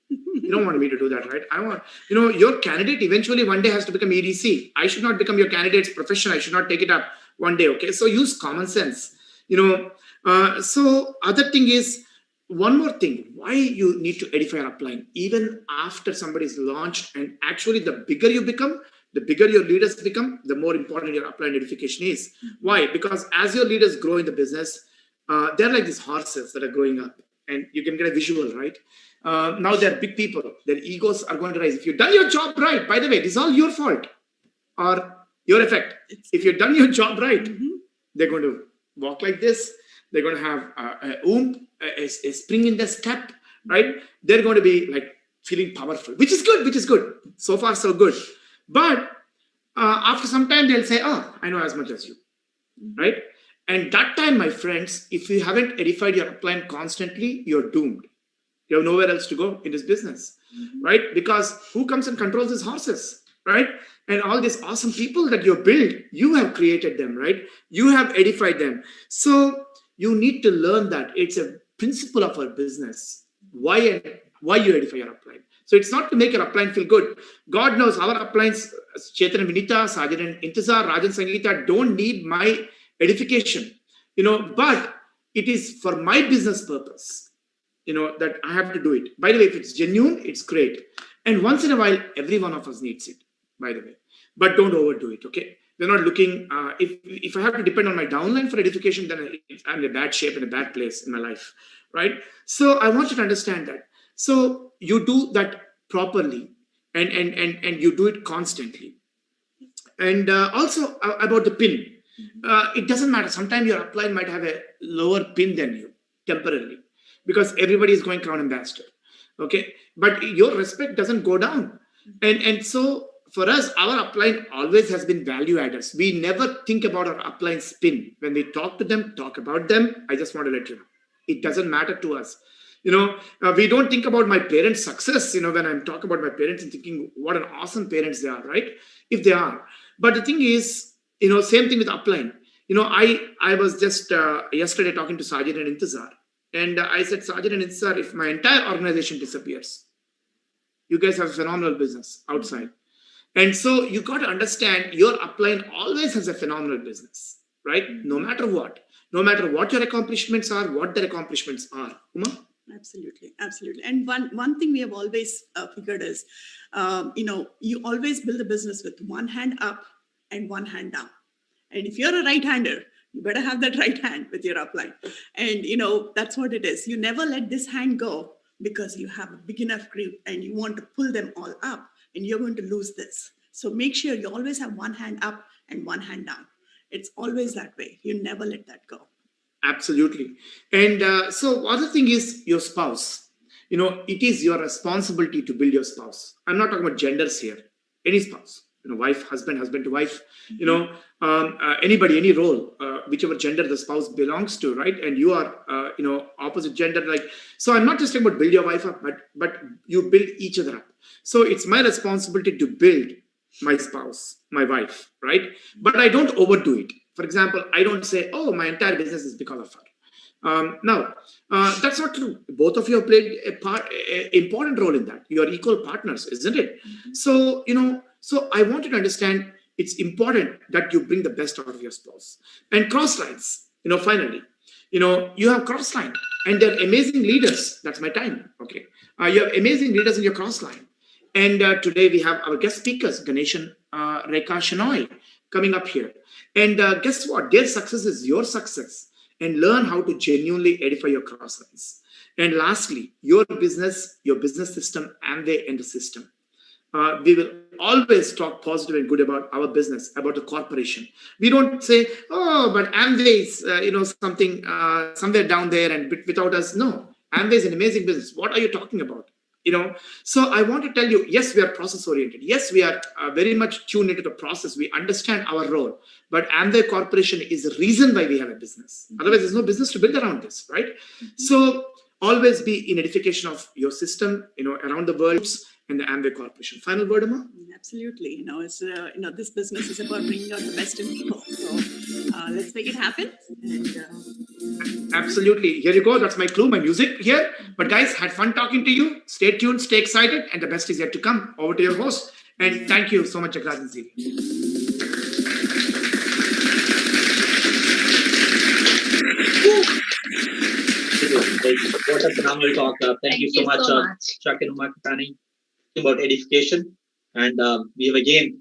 You don't want me to do that, right? I want, your candidate eventually one day has to become EDC. I should not become your candidate's profession. I should not take it up one day, okay? So use common sense, So other thing is, one more thing, why you need to edify your upline, even after somebody is launched. And actually, the bigger you become, the bigger your leaders become, the more important your upline edification is. Why? Because as your leaders grow in the business, they're like these horses that are growing up. And you can get a visual, right? Now they're big people. Their egos are going to rise. If you've done your job right, by the way, this is all your fault or your effect. If you've done your job right, they're going to walk like this. They're going to have a spring in their step, right? They're going to be like feeling powerful, which is good. So far, so good. But after some time, they'll say, oh, I know as much as you, right? And that time, my friends, if you haven't edified your upline constantly, you're doomed. You have nowhere else to go in this business, right? Because who comes and controls these horses, right? And all these awesome people that you build, you have created them, right? You have edified them. So you need to learn that it's a principle of our business. Why you edify your upline. So it's not to make your upline feel good. God knows our uplines, Chetan and Vinita, Sajid and Intizar, Raj and Sangeeta, don't need my edification, but it is for my business purpose, that I have to do it. By the way, if it's genuine, it's great. And once in a while, every one of us needs it, by the way. But don't overdo it, okay? We're not looking, if I have to depend on my downline for edification, then I'm in a bad shape, in a bad place in my life, right? So I want you to understand that. So you do that properly and you do it constantly. And also about the pin. It doesn't matter. Sometimes your upline might have a lower pin than you temporarily because everybody is going crown ambassador. Okay. But your respect doesn't go down. And so for us, our upline always has been value adders. We never think about our upline spin. When we talk to them, talk about them. I just want to let you know. It doesn't matter to us. We don't think about my parents' success, when I'm talking about my parents and thinking what an awesome parents they are, right? If they are. But the thing is, same thing with upline. I was just yesterday talking to Sajid and Intizar. And I said, Sajid and Intizar, if my entire organization disappears, you guys have a phenomenal business outside. And so you got to understand your upline always has a phenomenal business, right? No matter what your accomplishments are, what their accomplishments are. Uma? Absolutely. And one thing we have always figured is, you always build a business with one hand up and one hand down. And if you're a right-hander, you better have that right hand with your upline. And, that's what it is. You never let this hand go because you have a big enough grip and you want to pull them all up and you're going to lose this. So make sure you always have one hand up and one hand down. It's always that way. You never let that go. Absolutely. And so other thing is your spouse. It is your responsibility to build your spouse. I'm not talking about genders here. Any spouse. Wife, husband to wife, anybody, any role, whichever gender the spouse belongs to, right? And you are, opposite gender, so I'm not just talking about build your wife up, but you build each other up. So it's my responsibility to build my spouse, my wife, right? But I don't overdo it. For example, I don't say, oh, my entire business is because of her. No, that's not true. Both of you have played an important role in that. You are equal partners, isn't it? So, so I want you to understand it's important that you bring the best out of your spouse. And cross lines, finally, you have cross line and they're amazing leaders. That's my time. Okay. You have amazing leaders in your cross line. And today we have our guest speakers, Ganesh and Rekha Shenoy, coming up here. And guess what? Their success is your success. And learn how to genuinely edify your cross lines. And lastly, your business system, Amway and the system. We will always talk positive and good about our business, about the corporation. We don't say, oh, but Amway is, something somewhere down there and without us. No, Amway is an amazing business. What are you talking about? So I want to tell you, yes, we are process oriented. Yes, we are very much tuned into the process. We understand our role, but Amway Corporation is the reason why we have a business. Otherwise, there's no business to build around this, right? So always be in edification of your system, around the world and the Amway Corporation. Final word, Amma? Absolutely. It's this business is about bringing out the best in people. So let's make it happen. And absolutely. Here you go. That's my clue, my music here. But guys, had fun talking to you. Stay tuned, stay excited, and the best is yet to come. Over to your host. And thank you so much, Jagraj and Zee. What a phenomenal talk. Thank you so much, Chuck and Uma Katani, about edification. And we have again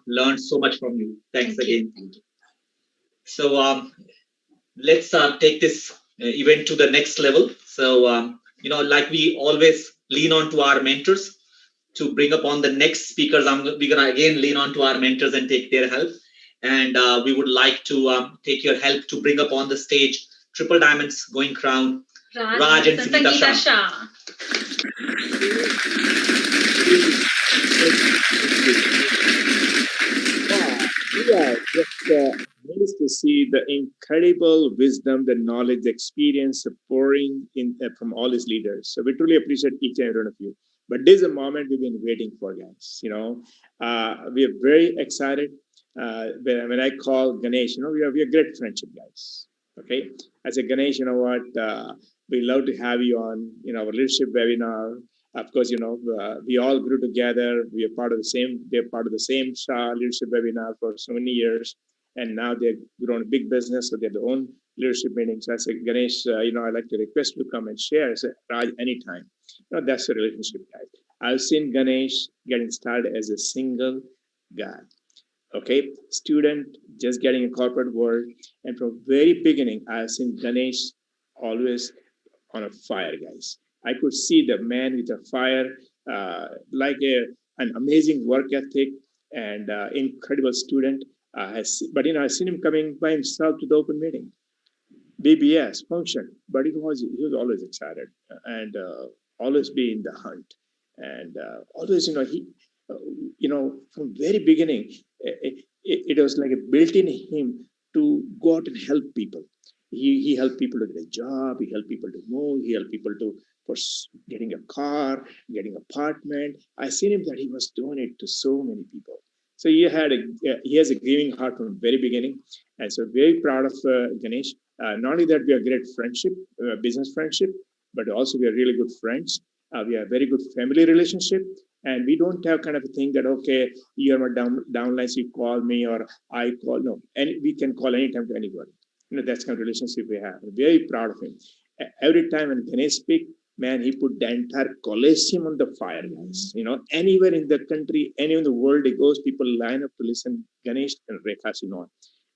learned so much from you. Thanks again. Thank you. So let's take this event to the next level. So, like we always lean on to our mentors to bring upon the next speakers. We're going to again lean on to our mentors and take their help. And we would like to take your help to bring up on the stage Triple Diamonds Going Crown, Raj and Sangeeta Shah. We are just amazed to see the incredible wisdom, the knowledge, the experience pouring in from all his leaders. So we truly appreciate each and every one of you. But this is a moment we've been waiting for, guys. We are very excited. When I call Ganesh, we are great friendship, guys. Okay, I say, Ganesh, you know what? We love to have you on, our leadership webinar. Of course, we all grew together. We are part of the same. They're part of the same Shah leadership webinar for so many years, and now they've grown a big business, so they have their own leadership meetings. So I said, Ganesh, I'd like to request you to come and share. I said, Raj, anytime. That's the relationship, guys. I've seen Ganesh getting started as a single guy. Okay, student just getting a corporate world, and from very beginning, I've seen Ganesh always on a fire, guys. I could see the man with a fire, like an amazing work ethic and incredible student. But I've seen him coming by himself to the open meeting, BBS function, but he was always excited and always be in the hunt, and always from very beginning, it was like a built in him to go out and help people. He helped people to get a job. He helped people to move. He helped people for getting a car, getting an apartment. I seen him that he was doing it to so many people. So he has a giving heart from the very beginning, and so very proud of Ganesh. Not only that we are great friendship, business friendship, but also we are really good friends. We have very good family relationship, and we don't have kind of a thing that, okay, you're my downlines, you call me or I call. No, and we can call anytime to anybody. That's kind of relationship we have. I'm very proud of him. Every time when Ganesh speak, man, he put the entire Colosseum on the fire, guys. Anywhere in the country, anywhere in the world he goes, people line up to listen Ganesh and Rekha Sinon.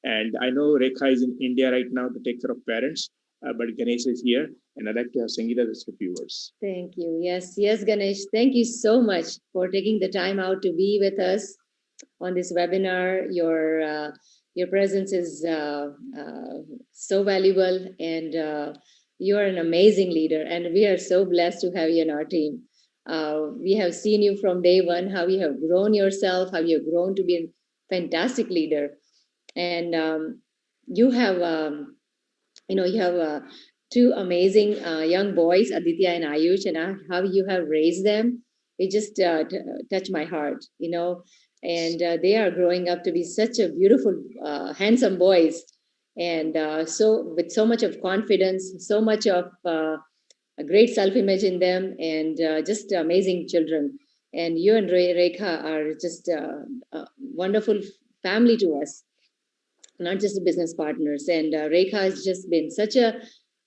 And I know Rekha is in India right now to take care of parents, but Ganesh is here, and I'd like to have Sangeeta just a few words. Thank you. Yes, Ganesh. Thank you so much for taking the time out to be with us on this webinar. Your presence is so valuable, and you are an amazing leader, and we are so blessed to have you in our team. We have seen you from day one, how you have grown yourself, how you have grown to be a fantastic leader. And you have two amazing young boys, Aditya and Ayush, and how you have raised them. It just touched my heart, and they are growing up to be such a beautiful, handsome boys. And so with so much of confidence, so much of a great self-image in them, and just amazing children. And you and Rekha are just a wonderful family to us, not just business partners. And Rekha has just been such a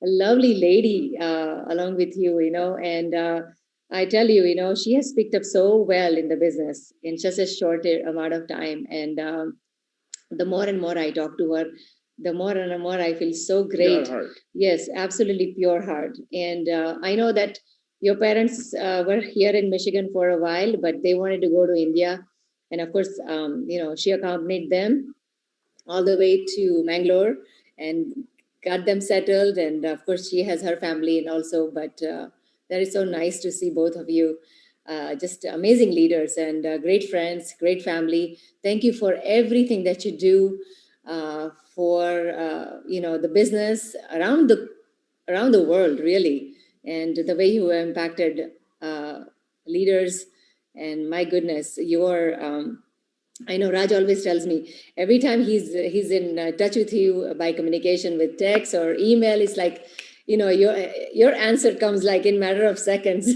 lovely lady along with you, and I tell you, she has picked up so well in the business in such a short amount of time. And the more and more I talk to her, the more and more I feel so great. Pure heart. Yes, absolutely pure heart. And I know that your parents were here in Michigan for a while, but they wanted to go to India. And of course, she accompanied them all the way to Mangalore and got them settled. And of course, she has her family and also, but that is so nice to see both of you. Just amazing leaders and great friends, great family. Thank you for everything that you do for the business around the world, really, and the way you impacted leaders. And my goodness, I know Raj always tells me every time he's in touch with you by communication with text or email, it's like, your answer comes like in matter of seconds.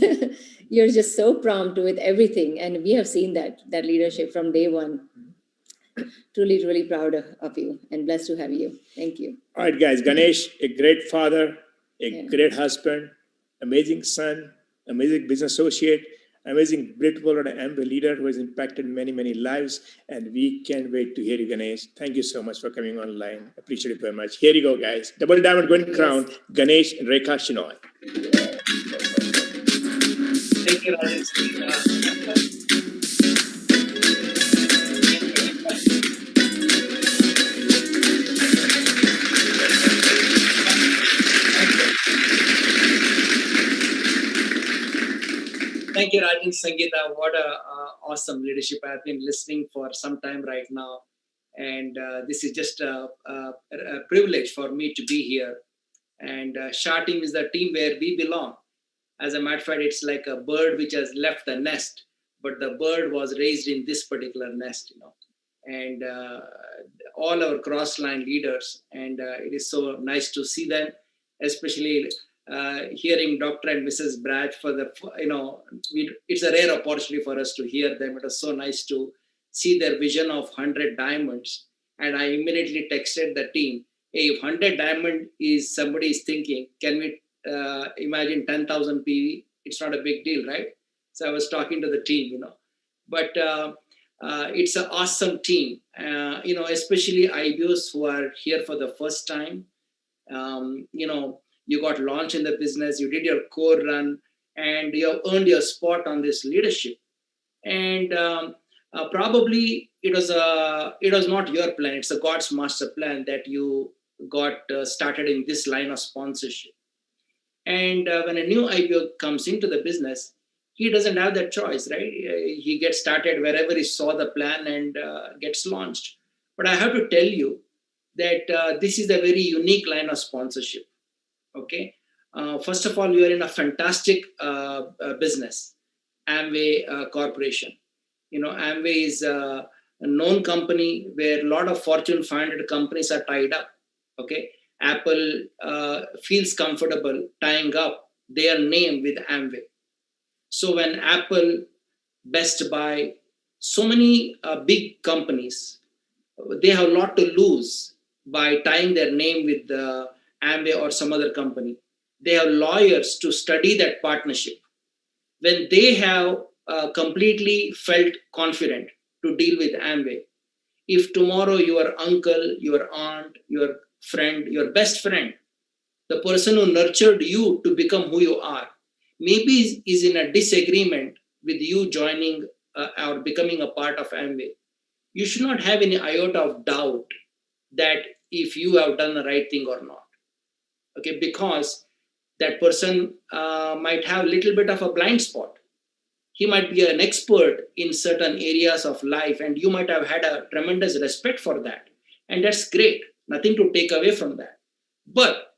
You're just so prompt with everything. And we have seen that leadership from day one. Truly, truly proud of you and blessed to have you. Thank you. All right, guys. Ganesh, a great father, great husband, amazing son, amazing business associate, amazing Britpol and Amber leader who has impacted many, many lives. And we can't wait to hear you, Ganesh. Thank you so much for coming online. Appreciate it very much. Here you go, guys. Double diamond golden crown, Ganesh and Rekha Shinoy. Thank you, Rajesh. Thank you, Raj and Sangeeta. What a awesome leadership. I've been listening for some time right now. And this is just a privilege for me to be here. And Shah team is the team where we belong. As a matter of fact, it's like a bird which has left the nest, but the bird was raised in this particular nest, And all our cross-line leaders, and it is so nice to see them, especially hearing Dr. and Mrs. Brad for the, it's a rare opportunity for us to hear them. It was so nice to see their vision of 100 diamonds. And I immediately texted the team, hey, if 100 diamond is somebody is thinking, can we imagine 10,000 PV? It's not a big deal, right? So I was talking to the team, But it's an awesome team, especially IBOs who are here for the first time. You got launched in the business, you did your core run, and you have earned your spot on this leadership. And probably it was not your plan. It's a God's master plan that you got started in this line of sponsorship. And when a new IPO comes into the business, he doesn't have that choice, right? He gets started wherever he saw the plan and gets launched. But I have to tell you that this is a very unique line of sponsorship. Okay. First of all, you are in a fantastic business, Amway Corporation. Amway is a known company where a lot of Fortune 500 companies are tied up. Okay. Apple feels comfortable tying up their name with Amway. So when Apple, Best Buy, so many big companies, they have a lot to lose by tying their name with Amway or some other company. They have lawyers to study that partnership. When they have completely felt confident to deal with Amway, if tomorrow your uncle, your aunt, your friend, your best friend, the person who nurtured you to become who you are, maybe is in a disagreement with you joining or becoming a part of Amway, you should not have any iota of doubt that if you have done the right thing or not. Okay, because that person might have a little bit of a blind spot. He might be an expert in certain areas of life, and you might have had a tremendous respect for that. And that's great. Nothing to take away from that. But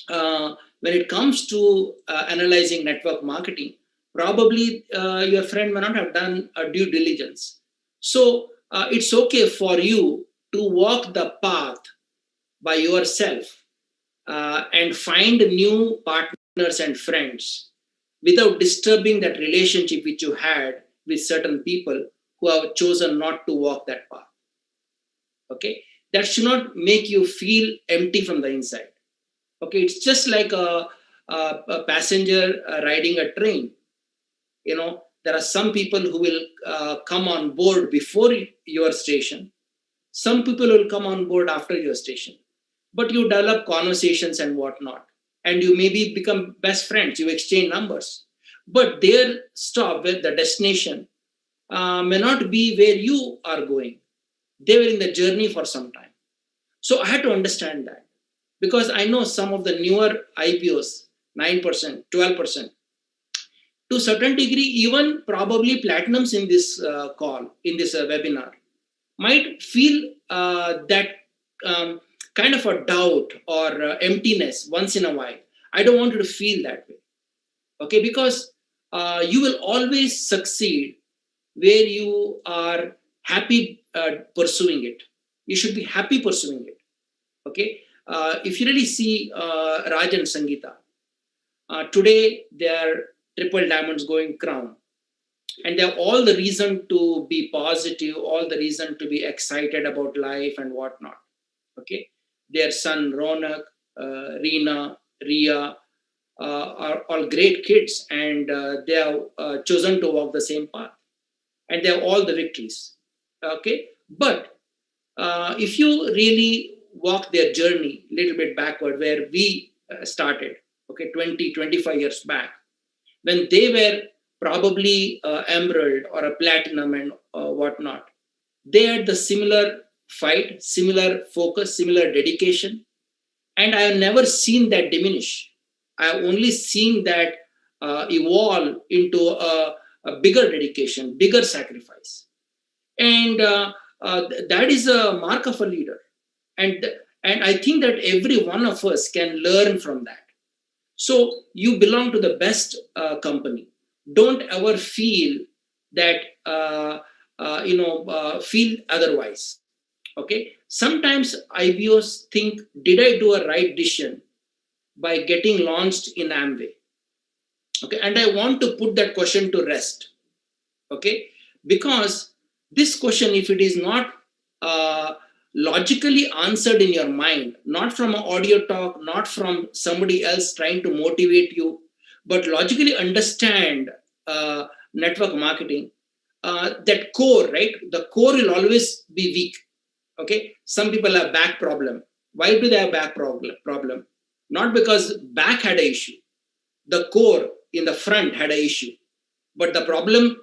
when it comes to analyzing network marketing, probably your friend may not have done a due diligence. So it's okay for you to walk the path by yourself and find new partners and friends without disturbing that relationship which you had with certain people who have chosen not to walk that path. Okay, that should not make you feel empty from the inside. Okay, it's just like a passenger riding a train. There are some people who will come on board before your station. Some people will come on board after your station. but you develop conversations and whatnot, and you maybe become best friends, you exchange numbers, but their stop with the destination may not be where you are going. They were in the journey for some time. So I had to understand that, because I know some of the newer IPOs, 9%, 12%, to a certain degree, even probably platinums in this call, in this webinar, might feel that kind of a doubt or emptiness once in a while. I don't want you to feel that way, okay? Because you will always succeed where you are happy pursuing it. You should be happy pursuing it, okay? If you really see Raj and Sangeeta, today they are triple diamonds going crown, and they have all the reason to be positive, all the reason to be excited about life and whatnot, okay? Their son Ronak, Reena, Ria are all great kids, and they have chosen to walk the same path, and they have all the victories, okay? But if you really walk their journey a little bit backward, where we started, okay, 20, 25 years back, when they were probably emerald or a platinum and whatnot, they had the similar fight, similar focus, similar dedication. And I have never seen that diminish. I have only seen that evolve into a bigger dedication, bigger sacrifice. And that is a mark of a leader. And I think that every one of us can learn from that. So you belong to the best company. Don't ever feel that, feel otherwise. Okay. Sometimes IBOs think, did I do a right decision by getting launched in Amway? Okay. And I want to put that question to rest. Okay. Because this question, if it is not logically answered in your mind, not from an audio talk, not from somebody else trying to motivate you, but logically understand network marketing, that core, right? The core will always be weak. Okay. Some people have back problem. Why do they have back problem? Not because back had an issue. The core in the front had an issue, but the problem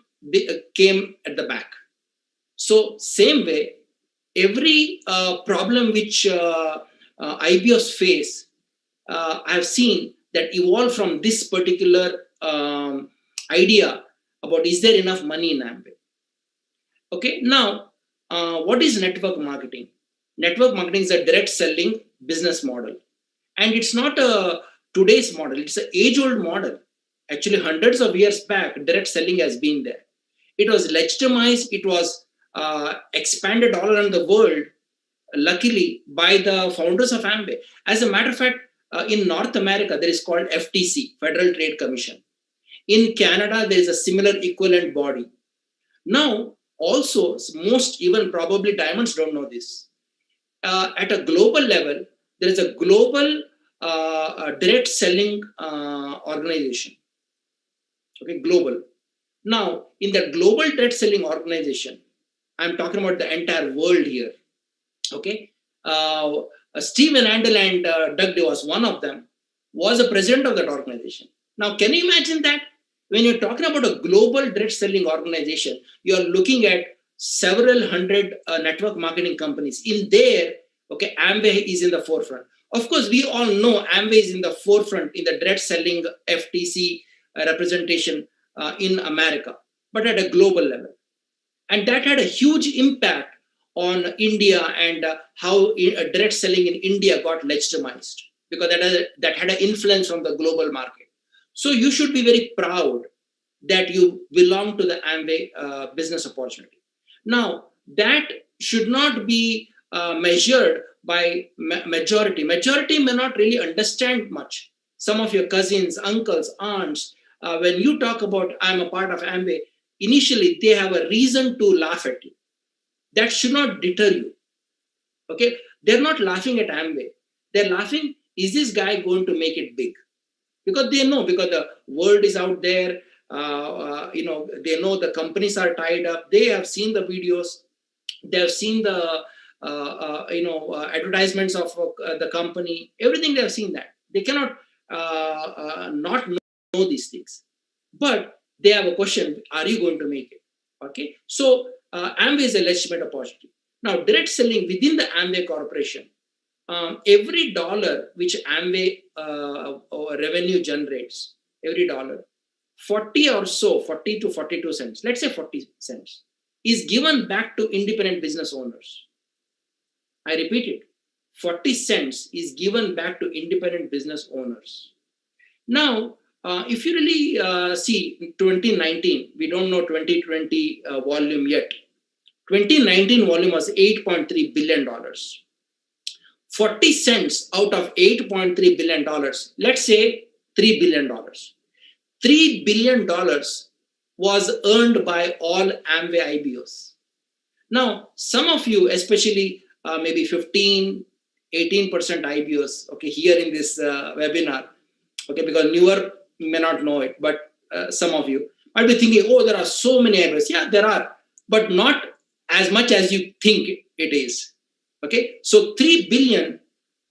came at the back. So same way, every problem which IBOs face, I have seen that evolve from this particular idea about, is there enough money in Amway? Okay, now, what is network marketing? Network marketing is a direct selling business model. And it's not a today's model, it's an age-old model. Actually, hundreds of years back, direct selling has been there. It was legitimized, it was expanded all around the world, luckily, by the founders of Amway. As a matter of fact, in North America, there is called FTC, Federal Trade Commission. In Canada, there is a similar equivalent body. Now, also, most even probably diamonds don't know this. At a global level, there is a global direct selling organization. Okay, global. Now, in the global direct selling organization, I'm talking about the entire world here. Okay, Stephen Andel and Doug DeVos, one of them, was a president of that organization. Now, can you imagine that? When you're talking about a global direct selling organization, you're looking at several hundred network marketing companies. In there, okay, Amway is in the forefront. Of course, we all know Amway is in the forefront in the direct selling FTC representation in America, but at a global level. And that had a huge impact on India and how direct selling in India got legitimized, because that had an influence on the global market. So you should be very proud that you belong to the Amway business opportunity. Now, that should not be measured by majority. Majority may not really understand much. Some of your cousins, uncles, aunts, when you talk about, I'm a part of Amway, initially they have a reason to laugh at you. That should not deter you. Okay, they're not laughing at Amway. They're laughing, is this guy going to make it big? Because they know, because the world is out there, they know the companies are tied up. They have seen the videos. They have seen the advertisements of the company, everything they have seen that. They cannot not know these things. But they have a question, are you going to make it? Okay, so Amway is a legitimate opportunity. Now, direct selling within the Amway Corporation, every dollar which Amway revenue generates, every dollar, 40 or so, 40 to 42 cents, let's say 40 cents, is given back to independent business owners. I repeat it, 40 cents is given back to independent business owners. Now, if you really see 2019, we don't know 2020 volume yet. 2019 volume was $8.3 billion. 40 cents out of $8.3 billion, let's say $3 billion. $3 billion was earned by all Amway IBOs. Now, some of you, especially maybe 15, 18% IBOs, okay, here in this webinar, okay, because newer may not know it, but some of you might be thinking, oh, there are so many IBOs. Yeah, there are, but not as much as you think it is. Okay, so 3 billion,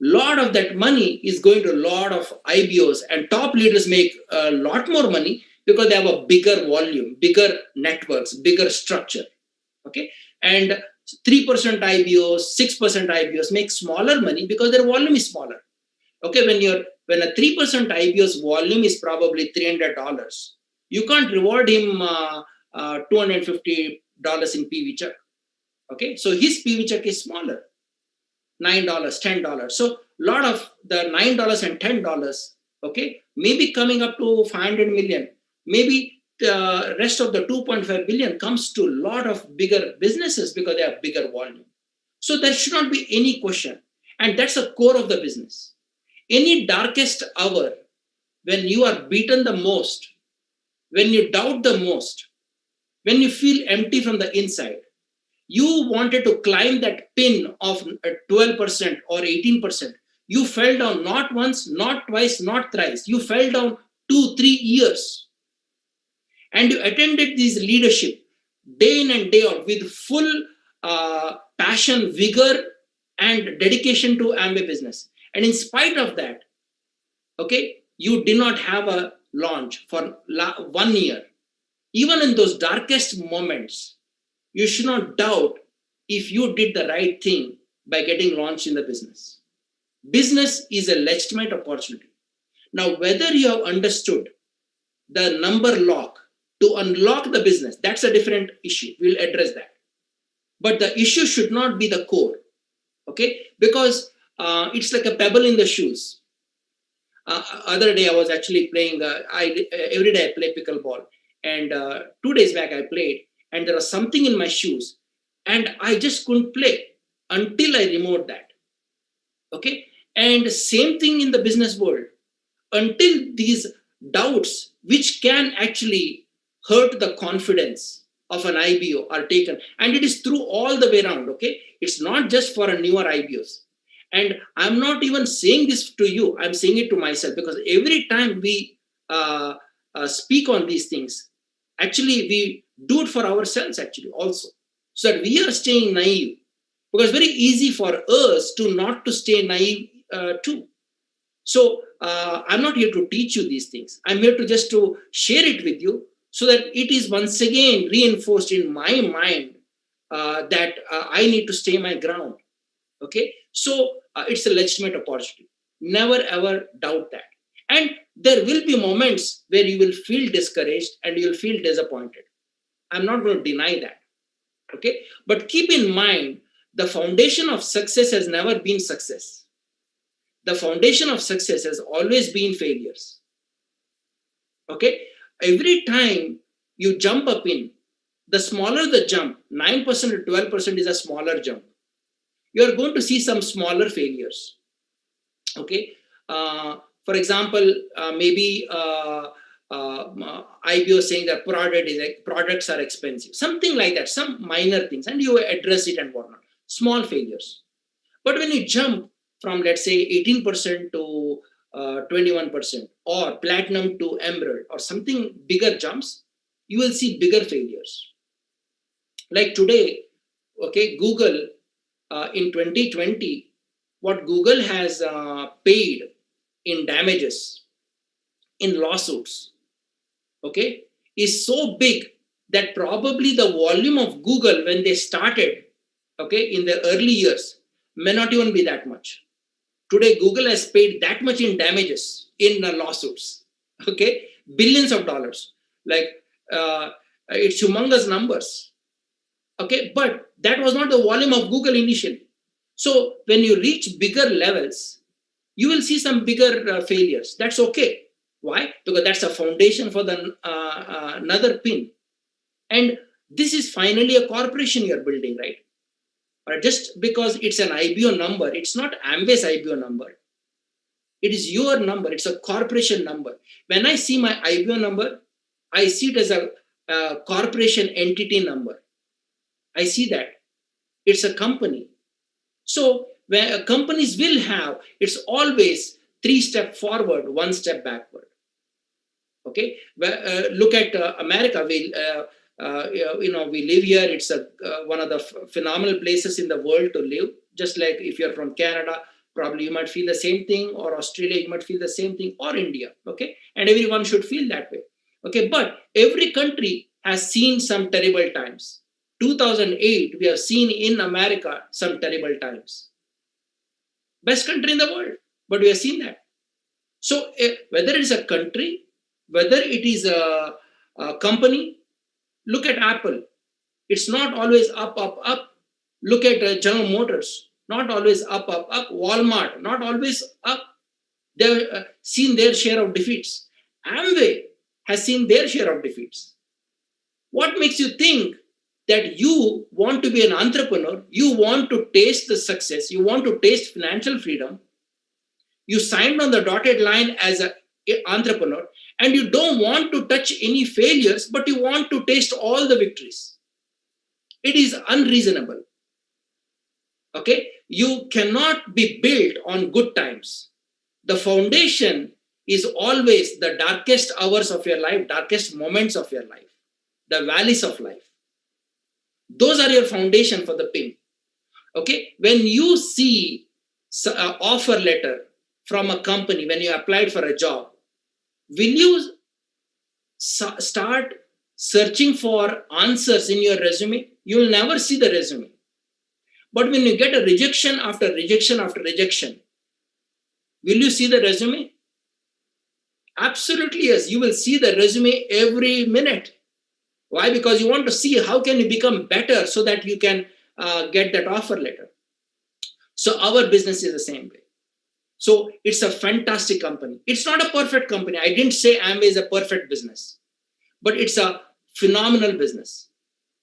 lot of that money is going to a lot of IBOs, and top leaders make a lot more money because they have a bigger volume, bigger networks, bigger structure. Okay, and 3% IBOs, 6% IBOs make smaller money because their volume is smaller. Okay, when a 3% IBO's volume is probably $300, you can't reward him $250 in PV check. Okay, so his PV check is smaller, $9, $10. So a lot of the $9 and $10, okay, maybe coming up to 500 million. Maybe the rest of the 2.5 billion comes to a lot of bigger businesses because they have bigger volume. So there should not be any question. And that's the core of the business. Any darkest hour, when you are beaten the most, when you doubt the most, when you feel empty from the inside, you wanted to climb that pin of 12% or 18%. You fell down not once, not twice, not thrice. You fell down 2-3 years. And you attended this leadership day in and day out with full passion, vigor, and dedication to Amway business. And in spite of that, okay, you did not have a launch for 1 year. Even in those darkest moments, you should not doubt if you did the right thing by getting launched in the business. Business is a legitimate opportunity. Now, whether you have understood the number lock to unlock the business, that's a different issue. We'll address that. But the issue should not be the core, okay? Because it's like a pebble in the shoes. Other day I was actually playing, every day I play pickleball. And 2 days back I played, and there was something in my shoes, and I just couldn't play until I removed that. Okay, and same thing in the business world. Until these doubts, which can actually hurt the confidence of an IBO, are taken, and it is through all the way around. Okay, it's not just for a newer IBOs. And I'm not even saying this to you, I'm saying it to myself, because every time we speak on these things, actually we do it for ourselves actually also, so that we are staying naive, because it's very easy for us to not to stay naive too. So I'm not here to teach you these things. I'm here to just to share it with you, so that it is once again reinforced in my mind that I need to stay my ground. Okay, so it's a legitimate opportunity. Never ever doubt that. And there will be moments where you will feel discouraged and you will feel disappointed. I'm not going to deny that. Okay, but keep in mind, the foundation of success has never been success. The foundation of success has always been failures. Okay, every time you jump up in, the smaller the jump, 9% or 12% is a smaller jump. You are going to see some smaller failures. Okay, for example, maybe IBO saying that products are expensive, something like that, some minor things, and you address it and whatnot, small failures. But when you jump from, let's say, 18% to 21%, or platinum to emerald, or something bigger jumps, you will see bigger failures. Like today, okay, Google in 2020, what Google has paid in damages, in lawsuits, okay, is so big that probably the volume of Google when they started, okay, in their early years may not even be that much. Today, Google has paid that much in damages in lawsuits, okay, billions of dollars. Like it's humongous numbers, okay, but that was not the volume of Google initially. So when you reach bigger levels, you will see some bigger failures. That's okay. Why? Because that's a foundation for the another pin. And this is finally a corporation you're building, right? But just because it's an IBO number, it's not Amway's IBO number. It is your number. It's a corporation number. When I see my IBO number, I see it as a corporation entity number. I see that. It's a company. So where companies will have, it's always 3 steps forward, 1 step backward. Okay, look at America. We live here. It's one of the phenomenal places in the world to live. Just like if you're from Canada, probably you might feel the same thing, or Australia, you might feel the same thing, or India. Okay, and everyone should feel that way. Okay, but every country has seen some terrible times. 2008, we have seen in America some terrible times. Best country in the world, but we have seen that. So whether it is a country, whether it is a company, look at Apple. It's not always up, up, up. Look at General Motors. Not always up, up, up. Walmart, not always up. They've seen their share of defeats. Amway has seen their share of defeats. What makes you think that you want to be an entrepreneur, you want to taste the success, you want to taste financial freedom, you signed on the dotted line as an entrepreneur, and you don't want to touch any failures, but you want to taste all the victories? It is unreasonable. Okay? You cannot be built on good times. The foundation is always the darkest hours of your life, darkest moments of your life, the valleys of life. Those are your foundation for the pin. Okay? When you see an offer letter from a company, when you applied for a job, will you start searching for answers in your resume? You will never see the resume. But when you get a rejection after rejection after rejection, will you see the resume? Absolutely yes. You will see the resume every minute. Why? Because you want to see how can you become better so that you can get that offer letter. So our business is the same way. So it's a fantastic company. It's not a perfect company. I didn't say Amway is a perfect business, but it's a phenomenal business.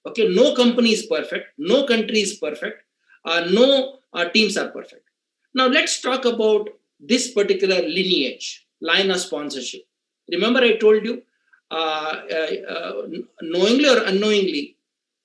Okay, no company is perfect. No country is perfect. No teams are perfect. Now let's talk about this particular lineage, line of sponsorship. Remember I told you, knowingly or unknowingly,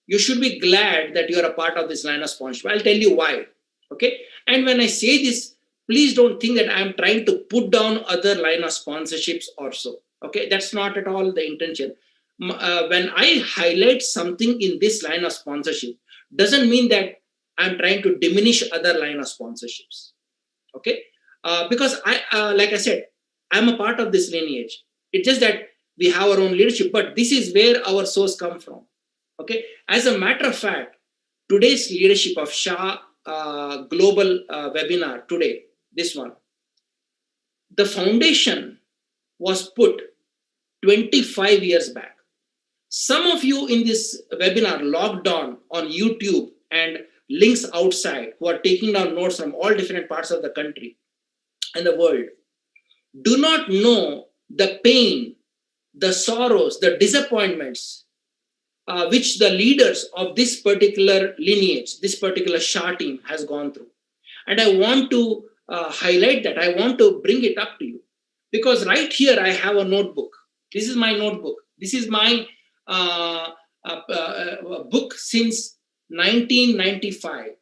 you should be glad that you are a part of this line of sponsorship. I'll tell you why. Okay, and when I say this, please don't think that I'm trying to put down other line of sponsorships or so. Okay, that's not at all the intention. When I highlight something in this line of sponsorship, doesn't mean that I'm trying to diminish other line of sponsorships. Okay, because like I said, I'm a part of this lineage. It's just that we have our own leadership, but this is where our source come from. Okay, as a matter of fact, today's leadership of Shah Global Webinar today, this one, the foundation was put 25 years back. Some of you in this webinar logged on YouTube and links outside who are taking down notes from all different parts of the country and the world do not know the pain, the sorrows, the disappointments which the leaders of this particular lineage, this particular Shah team has gone through. And I want to highlight that. I want to bring it up to you. Because right here I have a notebook. This is my notebook. This is my book since 1995.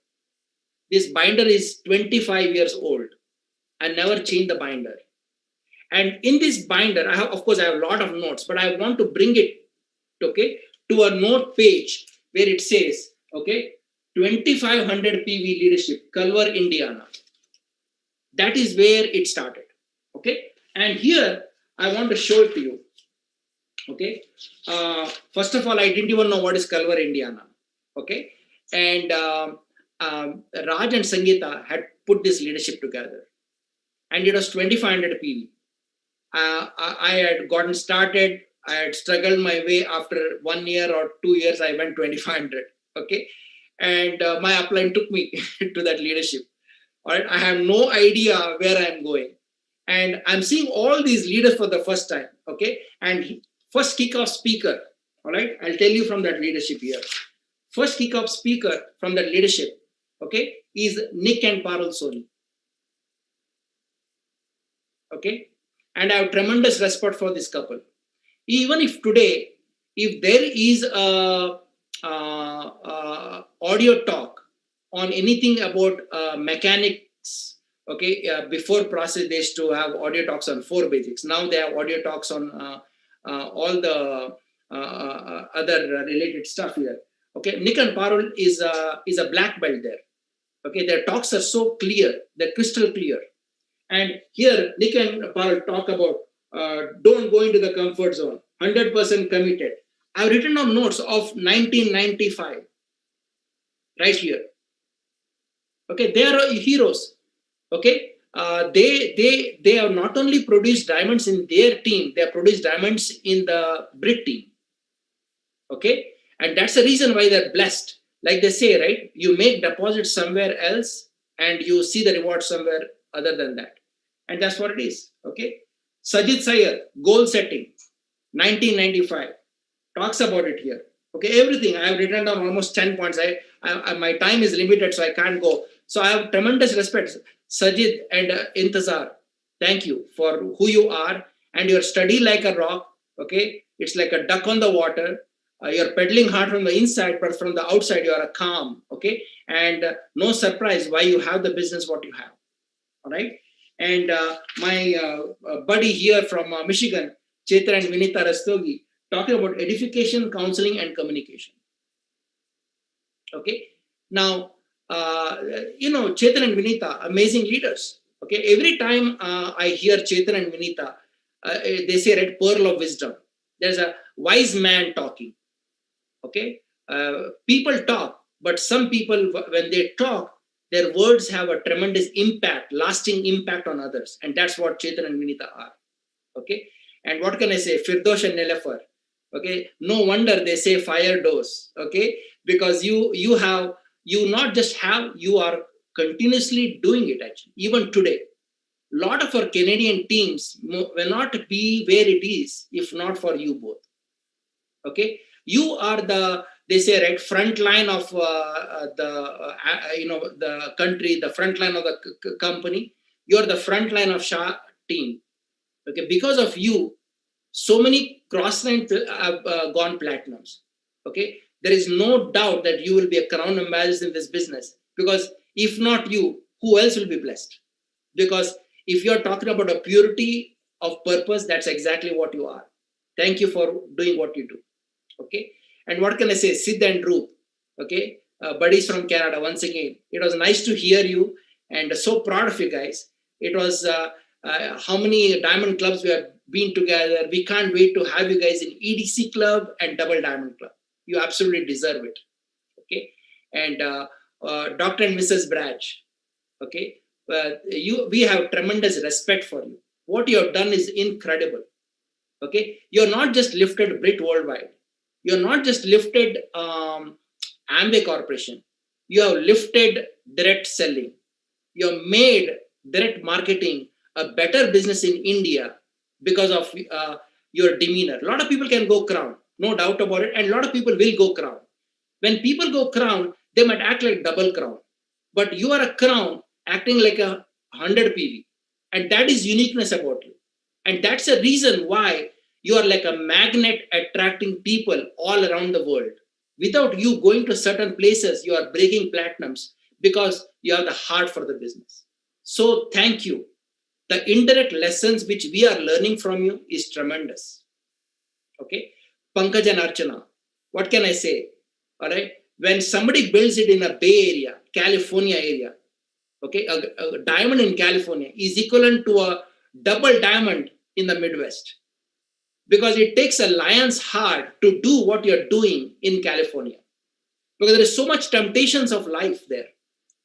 This binder is 25 years old. I never changed the binder. And in this binder, I have a lot of notes, but I want to bring it, okay, to a note page where it says, okay, 2500 PV leadership, Culver, Indiana. That is where it started. Okay. And here I want to show it to you. Okay. First of all, I didn't even know what is Culver, Indiana. Okay. And Raj and Sangeeta had put this leadership together. And it was 2500 PV. I had gotten started. I had struggled my way. After 1 year or 2 years, I went 2500. Okay. And my upline took me to that leadership. All right. I have no idea where I'm going. And I'm seeing all these leaders for the first time. Okay. And first kickoff speaker. All right. I'll tell you from that leadership here. First kickoff speaker from that leadership. Okay. Is Nick and Parul Soni. Okay. And I have tremendous respect for this couple. Even if today, if there is a audio talk on anything about mechanics, okay, before process they used to have audio talks on 4 basics. Now they have audio talks on all the other related stuff here. Okay, Nick and Parul is a black belt there. Okay, their talks are so clear, they're crystal clear. And here, Nick and Parul talk about don't go into the comfort zone, 100% committed. I've written down notes of 1995, right here. Okay, they are heroes. Okay, they have not only produced diamonds in their team, they have produced diamonds in the Brit team. Okay, and that's the reason why they're blessed. Like they say, right? You make deposits somewhere else and you see the reward somewhere other than that. And that's what it is. Okay. Sajid Sayer, goal setting, 1995. Talks about it here. Okay, everything. I have written down almost 10 points. My time is limited, so I can't go. So I have tremendous respect. Sajid and Intazar, thank you for who you are. And you're steady like a rock. Okay. It's like a duck on the water. You're pedaling hard from the inside, but from the outside, you are a calm. Okay. And no surprise why you have the business what you have. All right. And my buddy here from Michigan, Chetan and Vinita Rastogi, talking about edification, counseling, and communication. Okay. Now, Chetan and Vinita, amazing leaders. Okay. Every time I hear Chetan and Vinita, they say, right, pearl of wisdom. There's a wise man talking. Okay. People talk, but some people, when they talk, their words have a tremendous impact, lasting impact on others. And that's what Chetan and Vinita are. Okay. And what can I say? Firdosh and Nelafar. Okay. No wonder they say fire dose. Okay. Because you not just have, you are continuously doing it actually. Even today, a lot of our Canadian teams will not be where it is if not for you both. Okay. You are they say, right, front line of the country, the front line of the company. You're the front line of Shah team. Okay, because of you, so many cross lines have gone platinums. Okay, there is no doubt that you will be a crown ambassador in this business, because if not you, who else will be blessed? Because if you're talking about a purity of purpose, that's exactly what you are. Thank you for doing what you do. Okay. And what can I say? Sid and Roop, okay, buddies from Canada. Once again, it was nice to hear you and so proud of you guys. It was how many diamond clubs we have been together. We can't wait to have you guys in EDC club and double diamond club. You absolutely deserve it. Okay. And Dr. and Mrs. Braj, okay, we have tremendous respect for you. What you have done is incredible. Okay. You're not just lifted Brit worldwide. You're not just lifted Amway Corporation. You have lifted direct selling. You have made direct marketing a better business in India because of your demeanor. A lot of people can go crown, no doubt about it. And a lot of people will go crown. When people go crown, they might act like double crown. But you are a crown acting like a 100 PV. And that is uniqueness about you. And that's the reason why you are like a magnet attracting people all around the world. Without you going to certain places, you are breaking platinums because you have the heart for the business. So thank you. The indirect lessons which we are learning from you is tremendous. Okay. Pankaj and Archana, what can I say? All right. when somebody builds it in a Bay Area, California area, okay, a diamond in California is equivalent to a double diamond in the Midwest, because it takes a lion's heart to do what you're doing in California, because there is so much temptations of life there,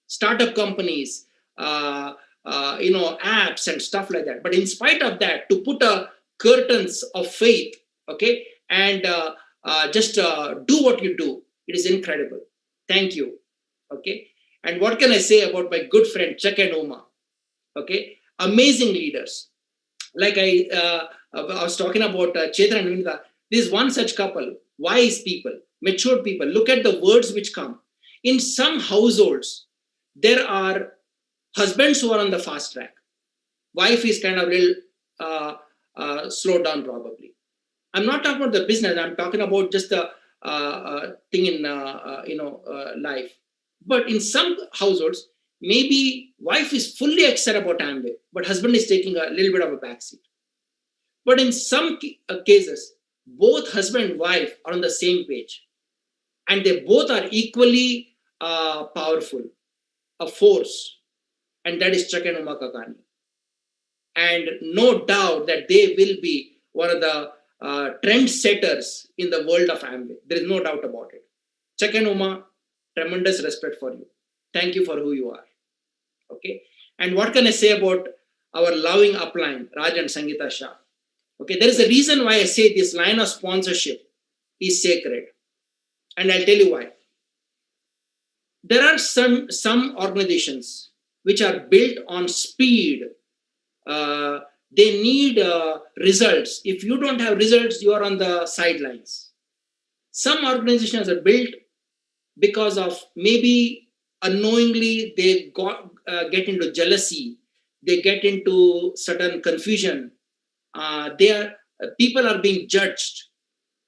startup companies, apps and stuff like that. But in spite of that, to put a curtains of faith, okay, and just do what you do, it is incredible. Thank you. Okay. And what can I say about my good friend Chuck and Uma? Okay, amazing leaders. Like I was talking about Chetan and Vinita. There's one such couple, wise people, mature people. Look at the words which come. In some households, there are husbands who are on the fast track. Wife is kind of a little slowed down probably. I'm not talking about the business. I'm talking about just the thing in life. But in some households, maybe wife is fully excited about Amway, but husband is taking a little bit of a backseat. But in some cases, both husband and wife are on the same page, and they both are equally powerful, a force, and that is Chuck and Uma Kakani. And no doubt that they will be one of the trend setters in the world of Amway. There is no doubt about it. Chuck and Uma, tremendous respect for you. Thank you for who you are. Okay. And what can I say about our loving upline, Raj and Sangeeta Shah? Okay. There is a reason why I say this line of sponsorship is sacred. And I'll tell you why. There are some organizations which are built on speed. They need results. If you don't have results, you are on the sidelines. Some organizations are built because of maybe unknowingly they get into jealousy, they get into certain confusion. People are being judged.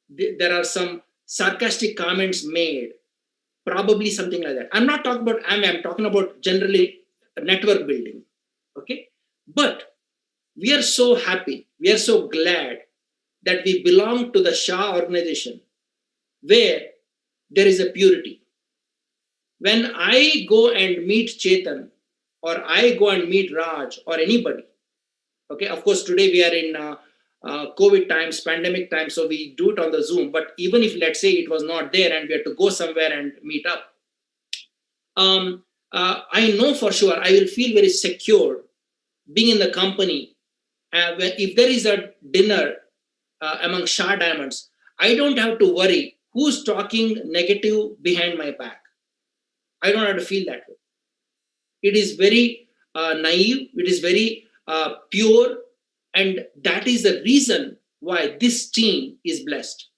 There are some sarcastic comments made, probably something like that. I'm not talking about Amway, I'm talking about generally network building. Okay, but we are so happy, we are so glad that we belong to the Shah organization, where there is a purity. When I go and meet Chetan, or I go and meet Raj, or anybody, okay, of course, today we are in COVID times, pandemic times, so we do it on the Zoom, but even if, let's say, it was not there and we had to go somewhere and meet up, I know for sure I will feel very secure being in the company. If there is a dinner among Shah Diamonds, I don't have to worry who's talking negative behind my back. I don't have to feel that way. It is very naive, it is very pure, and that is the reason why this team is blessed.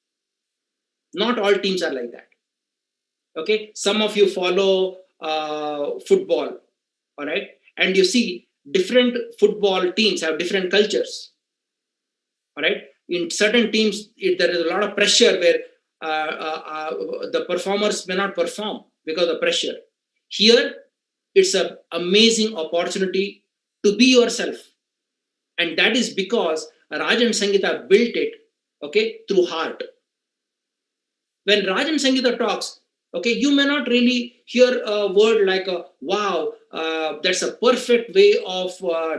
Not all teams are like that. Okay, some of you follow football, all right, and you see different football teams have different cultures. All right, in certain teams, there is a lot of pressure where the performers may not perform because of pressure. Here, it's an amazing opportunity to be yourself. And that is because Raj and Sangeeta built it, okay, through heart. When Raj and Sangeeta talks, okay, you may not really hear a word like, wow, that's a perfect way of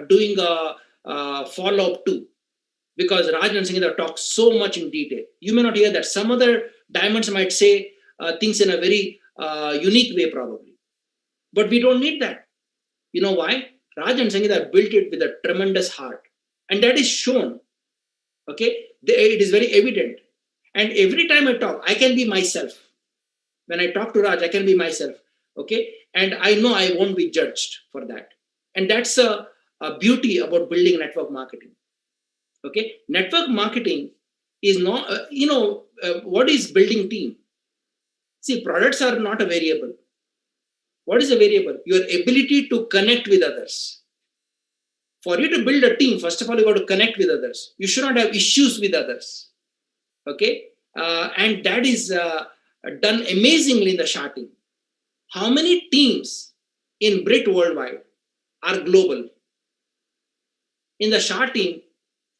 doing a follow-up too. Because Raj and Sangeeta talk so much in detail. You may not hear that. Some other diamonds might say things in a very unique way probably. But we don't need that. You know why? Raj and Sangeeta built it with a tremendous heart. And that is shown. Okay? It is very evident. And every time I talk, I can be myself. When I talk to Raj, I can be myself. Okay? And I know I won't be judged for that. And that's a beauty about building network marketing. Okay? Network marketing is not, what is building team? See, products are not a variable. What is a variable? Your ability to connect with others. For you to build a team, first of all, you got to connect with others. You should not have issues with others. Okay? And that is done amazingly in the Shah team. How many teams in Brit worldwide are global? In the Shah team,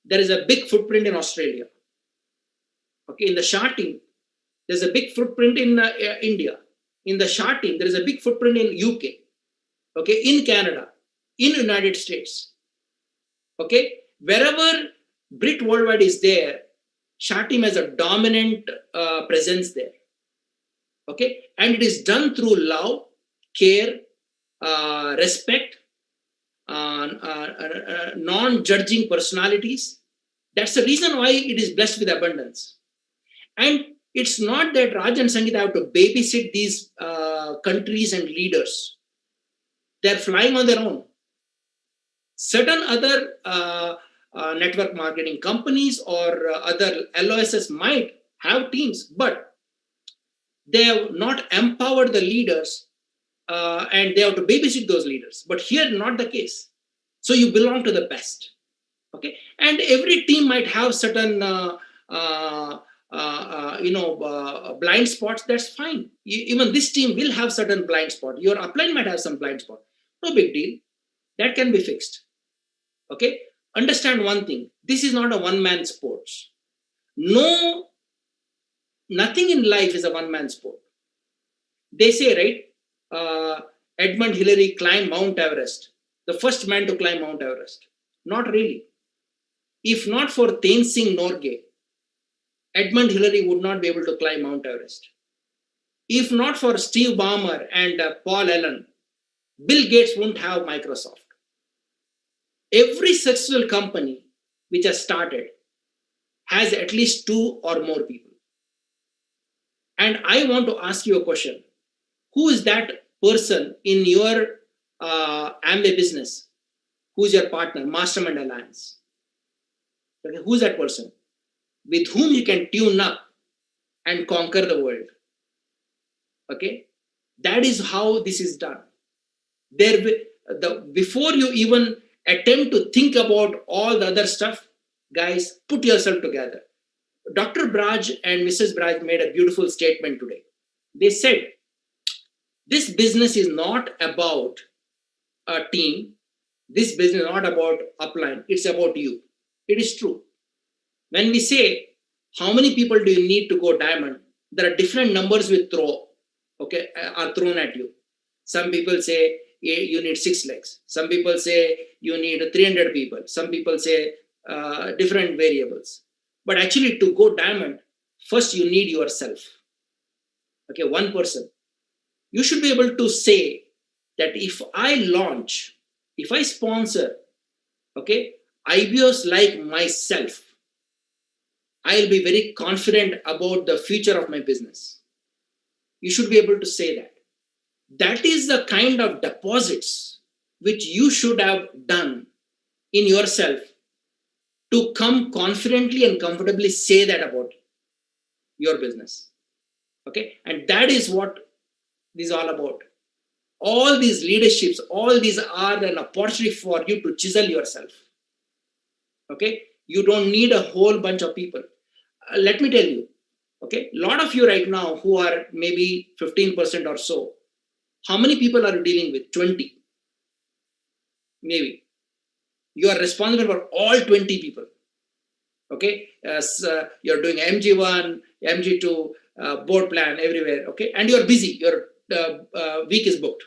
there is a big footprint in Australia. Okay, in the Shah team, there's a big footprint in India. in the Shah team, there is a big footprint in UK, okay, in Canada, in United States, okay. Wherever Brit Worldwide is there, Shah team has a dominant presence there, okay. And it is done through love, care, respect, non-judging personalities. That's the reason why it is blessed with abundance. And it's not that Raj and Sangeeta have to babysit these countries and leaders. They're flying on their own. Certain other network marketing companies or other LOSs might have teams, but they have not empowered the leaders and they have to babysit those leaders. But here, not the case. So you belong to the best. Okay, and every team might have certain blind spots. That's fine. Even this team will have certain blind spot. Your upline might have some blind spot. No big deal. That can be fixed. Okay. Understand one thing. This is not a one-man sport. No, nothing in life is a one-man sport. They say, right? Edmund Hillary climbed Mount Everest. The first man to climb Mount Everest. Not really. If not for Tenzing Norgay, Edmund Hillary would not be able to climb Mount Everest. If not for Steve Ballmer and Paul Allen, Bill Gates wouldn't have Microsoft. Every successful company which has started has at least 2 or more people. And I want to ask you a question. Who is that person in your Amway business? Who's your partner, Mastermind Alliance? Okay, who's that person with whom you can tune up and conquer the world? Okay, that is how this is done. Before you even attempt to think about all the other stuff, guys, put yourself together. Dr. Braj and Mrs. Braj made a beautiful statement today. They said, this business is not about a team. This business is not about upline. It's about you. It is true. When we say, how many people do you need to go diamond? There are different numbers we throw, okay, are thrown at you. Some people say you need 6 legs. Some people say you need 300 people. Some people say different variables. But actually to go diamond, first you need yourself. Okay, one person. You should be able to say that if I launch, if I sponsor, okay, IBOs like myself, I'll be very confident about the future of my business. You should be able to say that. That is the kind of deposits which you should have done in yourself to come confidently and comfortably say that about your business. Okay, and that is what this is all about. All these leaderships, all these are an opportunity for you to chisel yourself. Okay, you don't need a whole bunch of people. Let me tell you, okay, a lot of you right now who are maybe 15% or so, how many people are you dealing with? 20. Maybe. You are responsible for all 20 people. Okay, you're doing MG1, MG2, board plan everywhere. Okay, and you're busy. Your week is booked.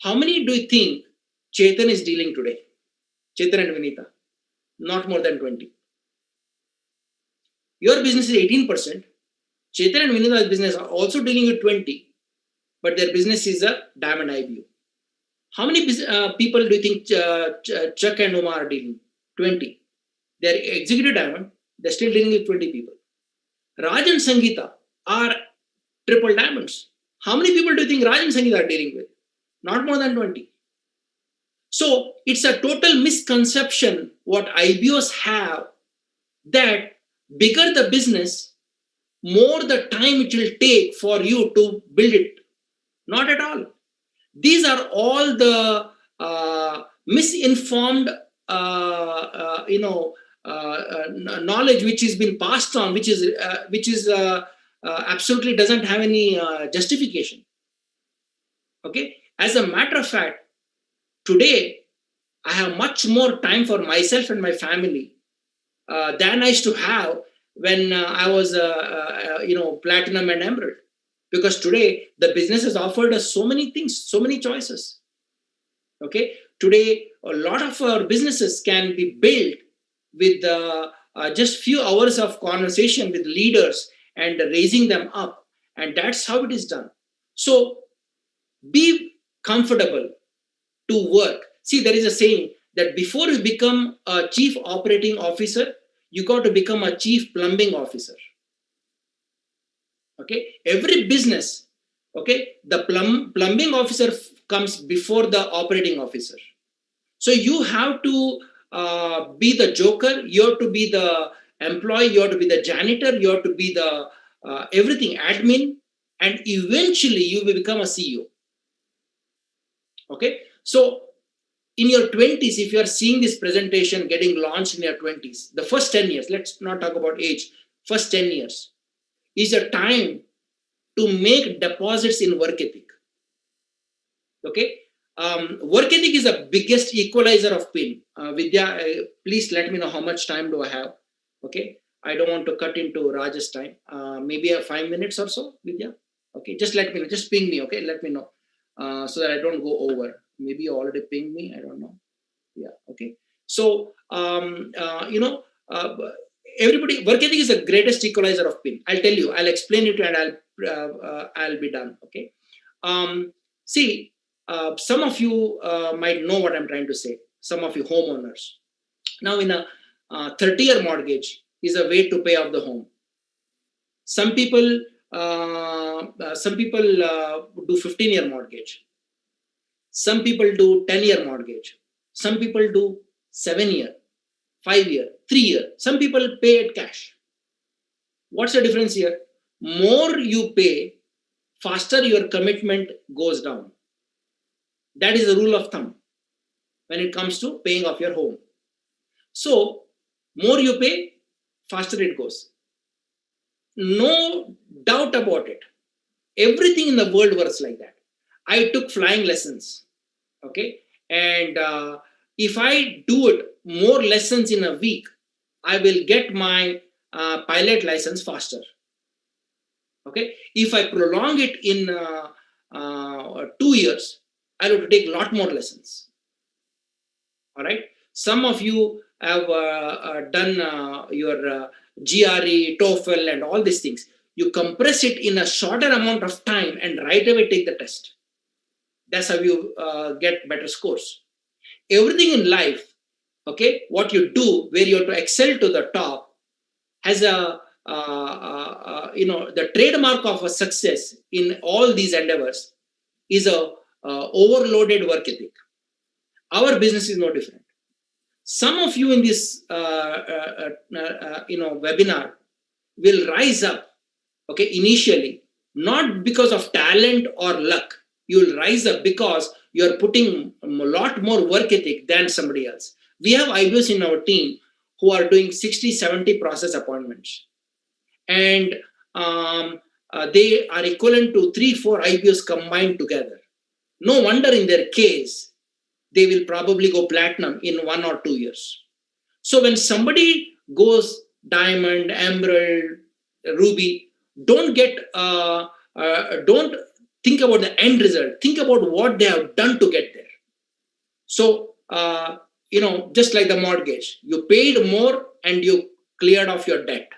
How many do you think Chetan is dealing today? Chetan and Vinita. Not more than 20. Your business is 18%. Chetan and Vinita's business are also dealing with 20, but their business is a diamond IBU. How many people do you think Chuck and Uma are dealing? 20. They're executive diamond. They're still dealing with 20 people. Raj and Sangeeta are triple diamonds. How many people do you think Raj and Sangeeta are dealing with? Not more than 20. So it's a total misconception what IBOs have that bigger the business, more the time it will take for you to build it. Not at all. These are all the misinformed, knowledge which has been passed on, which is absolutely doesn't have any justification. Okay. As a matter of fact, today I have much more time for myself and my family than I used to have when I was, platinum and emerald. Because today the business has offered us so many things, so many choices. Okay, today a lot of our businesses can be built with just few hours of conversation with leaders and raising them up, and that's how it is done. So be comfortable to work. See, there is a saying that before you become a chief operating officer, you got to become a chief plumbing officer. Okay, every business, okay, the plumbing officer comes before the operating officer. So you have to be the joker, you have to be the employee, you have to be the janitor, you have to be the everything, admin, and eventually you will become a CEO. Okay, so in your 20s, if you are seeing this presentation getting launched in your 20s, the first 10 years, let's not talk about age, first 10 years is a time to make deposits in work ethic. Okay, work ethic is the biggest equalizer of pain. Vidya, please let me know how much time do I have. Okay, I don't want to cut into Raj's time. Maybe 5 minutes or so, Vidya. Okay, just let me know, just ping me. Okay, let me know so that I don't go over. Maybe you already pinged me. I don't know. Yeah. Okay. So everybody, work ethic is the greatest equalizer of pain. I'll tell you. I'll explain it and I'll be done. Okay. See. Some of you might know what I'm trying to say. Some of you homeowners. Now, in a 30-year mortgage is a way to pay off the home. Some people do 15-year mortgage. Some people do 10-year mortgage. Some people do 7-year, 5-year, 3-year. Some people pay it cash. What's the difference here? More you pay, faster your commitment goes down. That is the rule of thumb when it comes to paying off your home. So, more you pay, faster it goes. No doubt about it. Everything in the world works like that. I took flying lessons, okay? And if I do it more lessons in a week, I will get my pilot license faster, okay? If I prolong it in 2 years, I have to take a lot more lessons. All right. Some of you have done your GRE, TOEFL, and all these things. You compress it in a shorter amount of time and right away take the test. That's how you get better scores. Everything in life, okay, what you do where you have to excel to the top has a, the trademark of a success in all these endeavors is a overloaded work ethic. Our business is no different. Some of you in this webinar will rise up, okay, initially, not because of talent or luck. You will rise up because you are putting a lot more work ethic than somebody else. We have IBOs in our team who are doing 60, 70 process appointments. And they are equivalent to 3-4 IBOs combined together. No wonder in their case, they will probably go platinum in 1 or 2 years. So when somebody goes diamond, emerald, ruby, don't think about the end result. Think about what they have done to get there. So, just like the mortgage, you paid more and you cleared off your debt.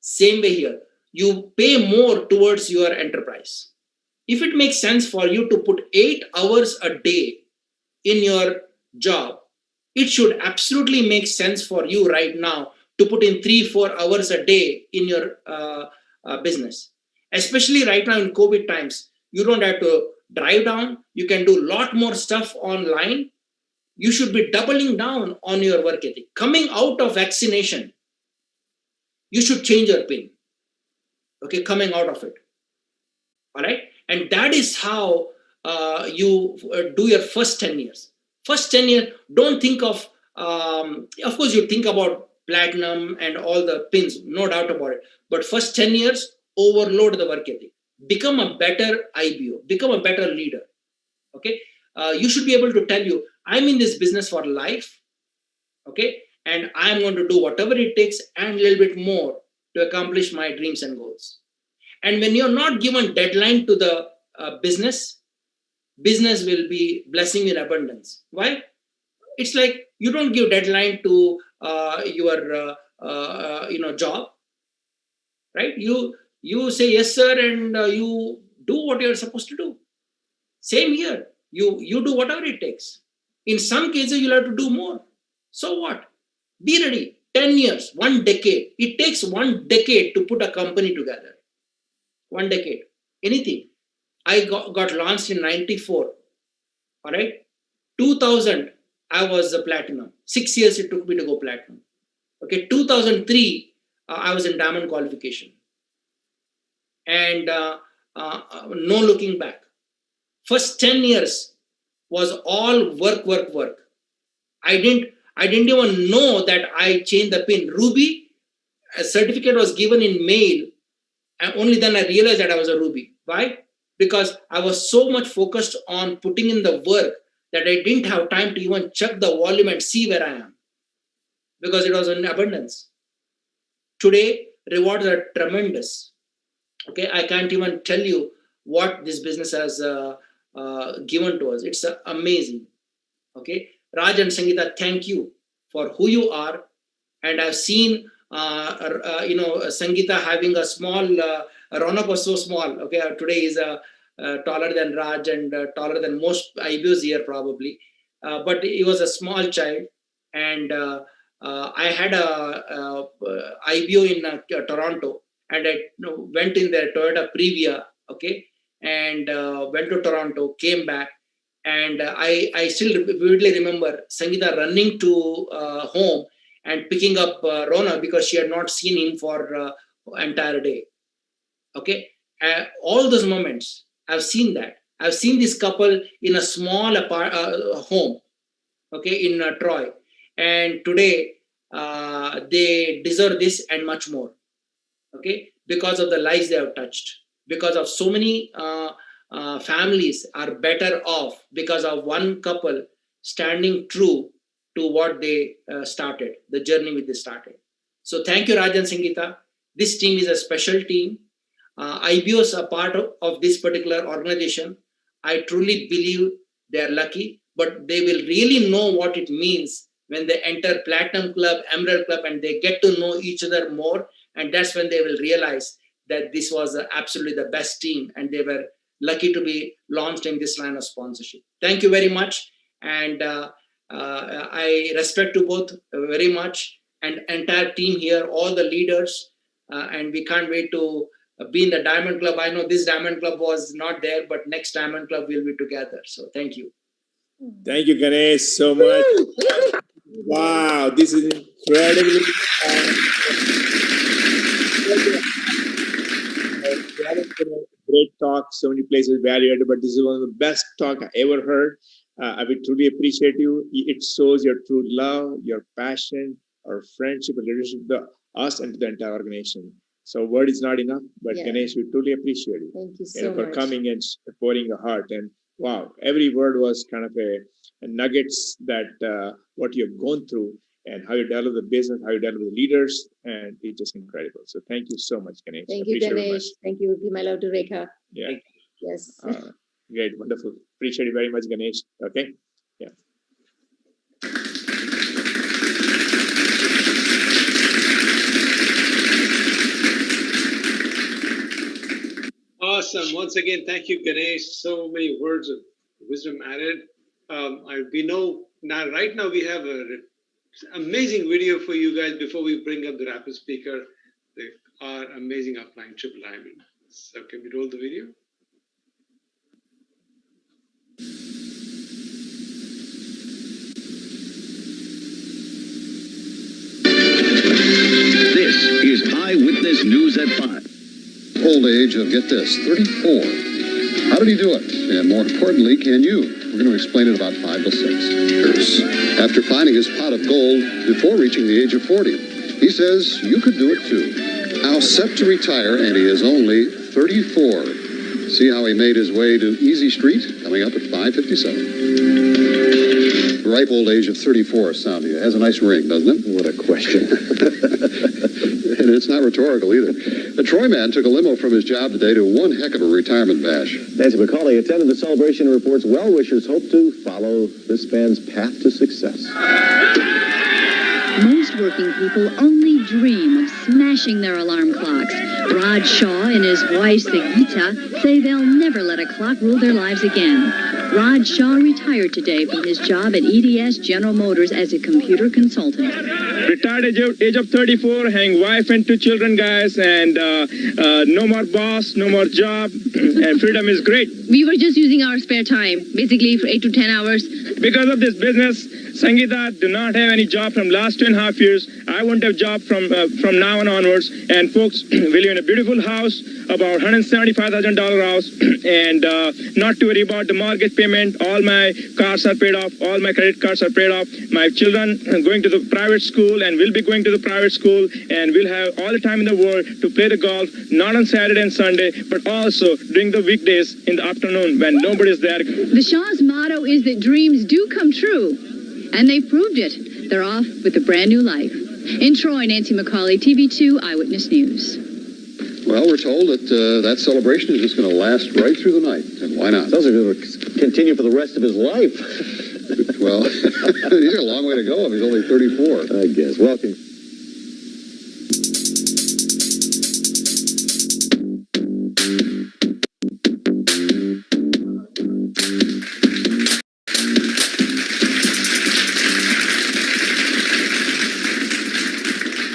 Same way here, you pay more towards your enterprise. If it makes sense for you to put 8 hours a day in your job, it should absolutely make sense for you right now to put in 3-4 hours a day in your business. Especially right now in COVID times, you don't have to drive down. You can do a lot more stuff online. You should be doubling down on your work ethic. Coming out of vaccination, you should change your PIN. Okay, coming out of it. All right. And that is how you do your first 10 years. First 10 years, don't think of course, you think about platinum and all the pins, no doubt about it. But first 10 years, overload the work ethic. Become a better IBO, become a better leader. Okay. You should be able to tell you, I'm in this business for life. Okay. And I'm going to do whatever it takes and a little bit more to accomplish my dreams and goals. And when you're not given deadline to the business will be blessing in abundance. Why? It's like you don't give deadline to your job, right? You say yes sir, and you do what you're supposed to do. Same here. You do whatever it takes. In some cases, you'll have to do more. So what? Be ready. 10 years, 1 decade. It takes 1 decade to put a company together. 1 decade. Anything. I got launched in 94. All right. 2000, I was a platinum. 6 years it took me to go platinum. Okay. 2003, I was in diamond qualification. And no looking back. First 10 years was all work. I didn't even know that I changed the pin. Ruby, a certificate was given in mail, and only then I realized that I was a Ruby. Why? Because I was so much focused on putting in the work that I didn't have time to even check the volume and see where I am, because it was in abundance. Today, rewards are tremendous. Okay, I can't even tell you what this business has given to us. It's amazing. Okay, Raj and Sangeeta, thank you for who you are. And I've seen, Sangeeta having a small, Ronak was so small. Okay, today is taller than Raj and taller than most IBOs here probably. But he was a small child. And I had a IBO in Toronto, and I went in their Toyota Previa, okay, and went to Toronto, came back. And I still vividly remember Sangeeta running to home and picking up Rona because she had not seen him for entire day. Okay, all those moments, I've seen that. I've seen this couple in a small home, okay, in Troy. And today, they deserve this and much more, okay, because of the lives they have touched, because of so many families are better off because of one couple standing true to what they started, the journey which they started. So thank you, Raj and Sangeeta. This team is a special team. IBOs are part of this particular organization. I truly believe they are lucky, but they will really know what it means when they enter Platinum Club, Emerald Club, and they get to know each other more. And that's when they will realize that this was absolutely the best team, and they were lucky to be launched in this line of sponsorship. Thank you very much. And I respect you both very much, and entire team here, all the leaders, and we can't wait to be in the Diamond Club. I know this Diamond Club was not there, but next Diamond Club will be together. So thank you. Thank you, Ganesh, so much. Wow, this is incredibly great talk, so many places valued, but this is one of the best talk I ever heard. I would truly appreciate you. It shows your true love, your passion, our friendship and leadership to us and to the entire organization. So word is not enough, but yeah. Ganesh, we truly appreciate you. Thank you so for much. Coming and pouring your heart. And wow, every word was kind of a nuggets that what you've gone through and how you develop the business, how you develop the leaders, and it's just incredible. So thank you so much, Ganesh. Thank you, Ganesh. Thank you. Give my love to Rekha. Yeah. Yes. Great, wonderful. Appreciate it very much, Ganesh. Okay. Yeah. Awesome. Once again, thank you, Ganesh. So many words of wisdom added. We know now, right now, we have an amazing video for you guys before we bring up the rapid speaker, our amazing upline Triple Diamond. So can we roll the video? This is Eyewitness News at 5. Old age of, get this, 34. How did he do it? And more importantly, can you? We're going to explain it about 5 to 6 years. After finding his pot of gold before reaching the age of 40, he says you could do it too. Now set to retire, and he is only 34. See how he made his way to Easy Street, coming up at 5:57. Ripe old age of 34 sound to you. Has a nice ring, doesn't it? What a question. And it's not rhetorical either. The Troy man took a limo from his job today to one heck of a retirement bash. Nancy McCauley attended the celebration and reports well-wishers hope to follow this man's path to success. Most working people only dream of smashing their alarm clocks. Raj Shah and his wife Sangeeta say they'll never let a clock rule their lives again. Raj Shah retired today from his job at EDS General Motors as a computer consultant. Retired age of 34, having wife and 2 children, guys, and no more boss, no more job, and freedom is great. We were just using our spare time, basically for 8 to 10 hours. Because of this business, Sangeeta do not have any job from last 2.5 years. I won't have job from now on onwards. And folks, we live in a beautiful house, about $175,000 house, and not to worry about the mortgage payment. All my cars are paid off. All my credit cards are paid off. My children are going to the private school and will be going to the private school, and we'll have all the time in the world to play the golf, not on Saturday and Sunday, but also during the weekdays in the afternoon when nobody's there. The Shah's motto is that dreams do come true, and they've proved it. They're off with a brand new life. In Troy, Nancy McCauley, TV2 Eyewitness News. Well, we're told that that celebration is just going to last right through the night. And why not? Sounds like it will continue for the rest of his life. Well, he's got a long way to go if he's only 34. I guess. Welcome.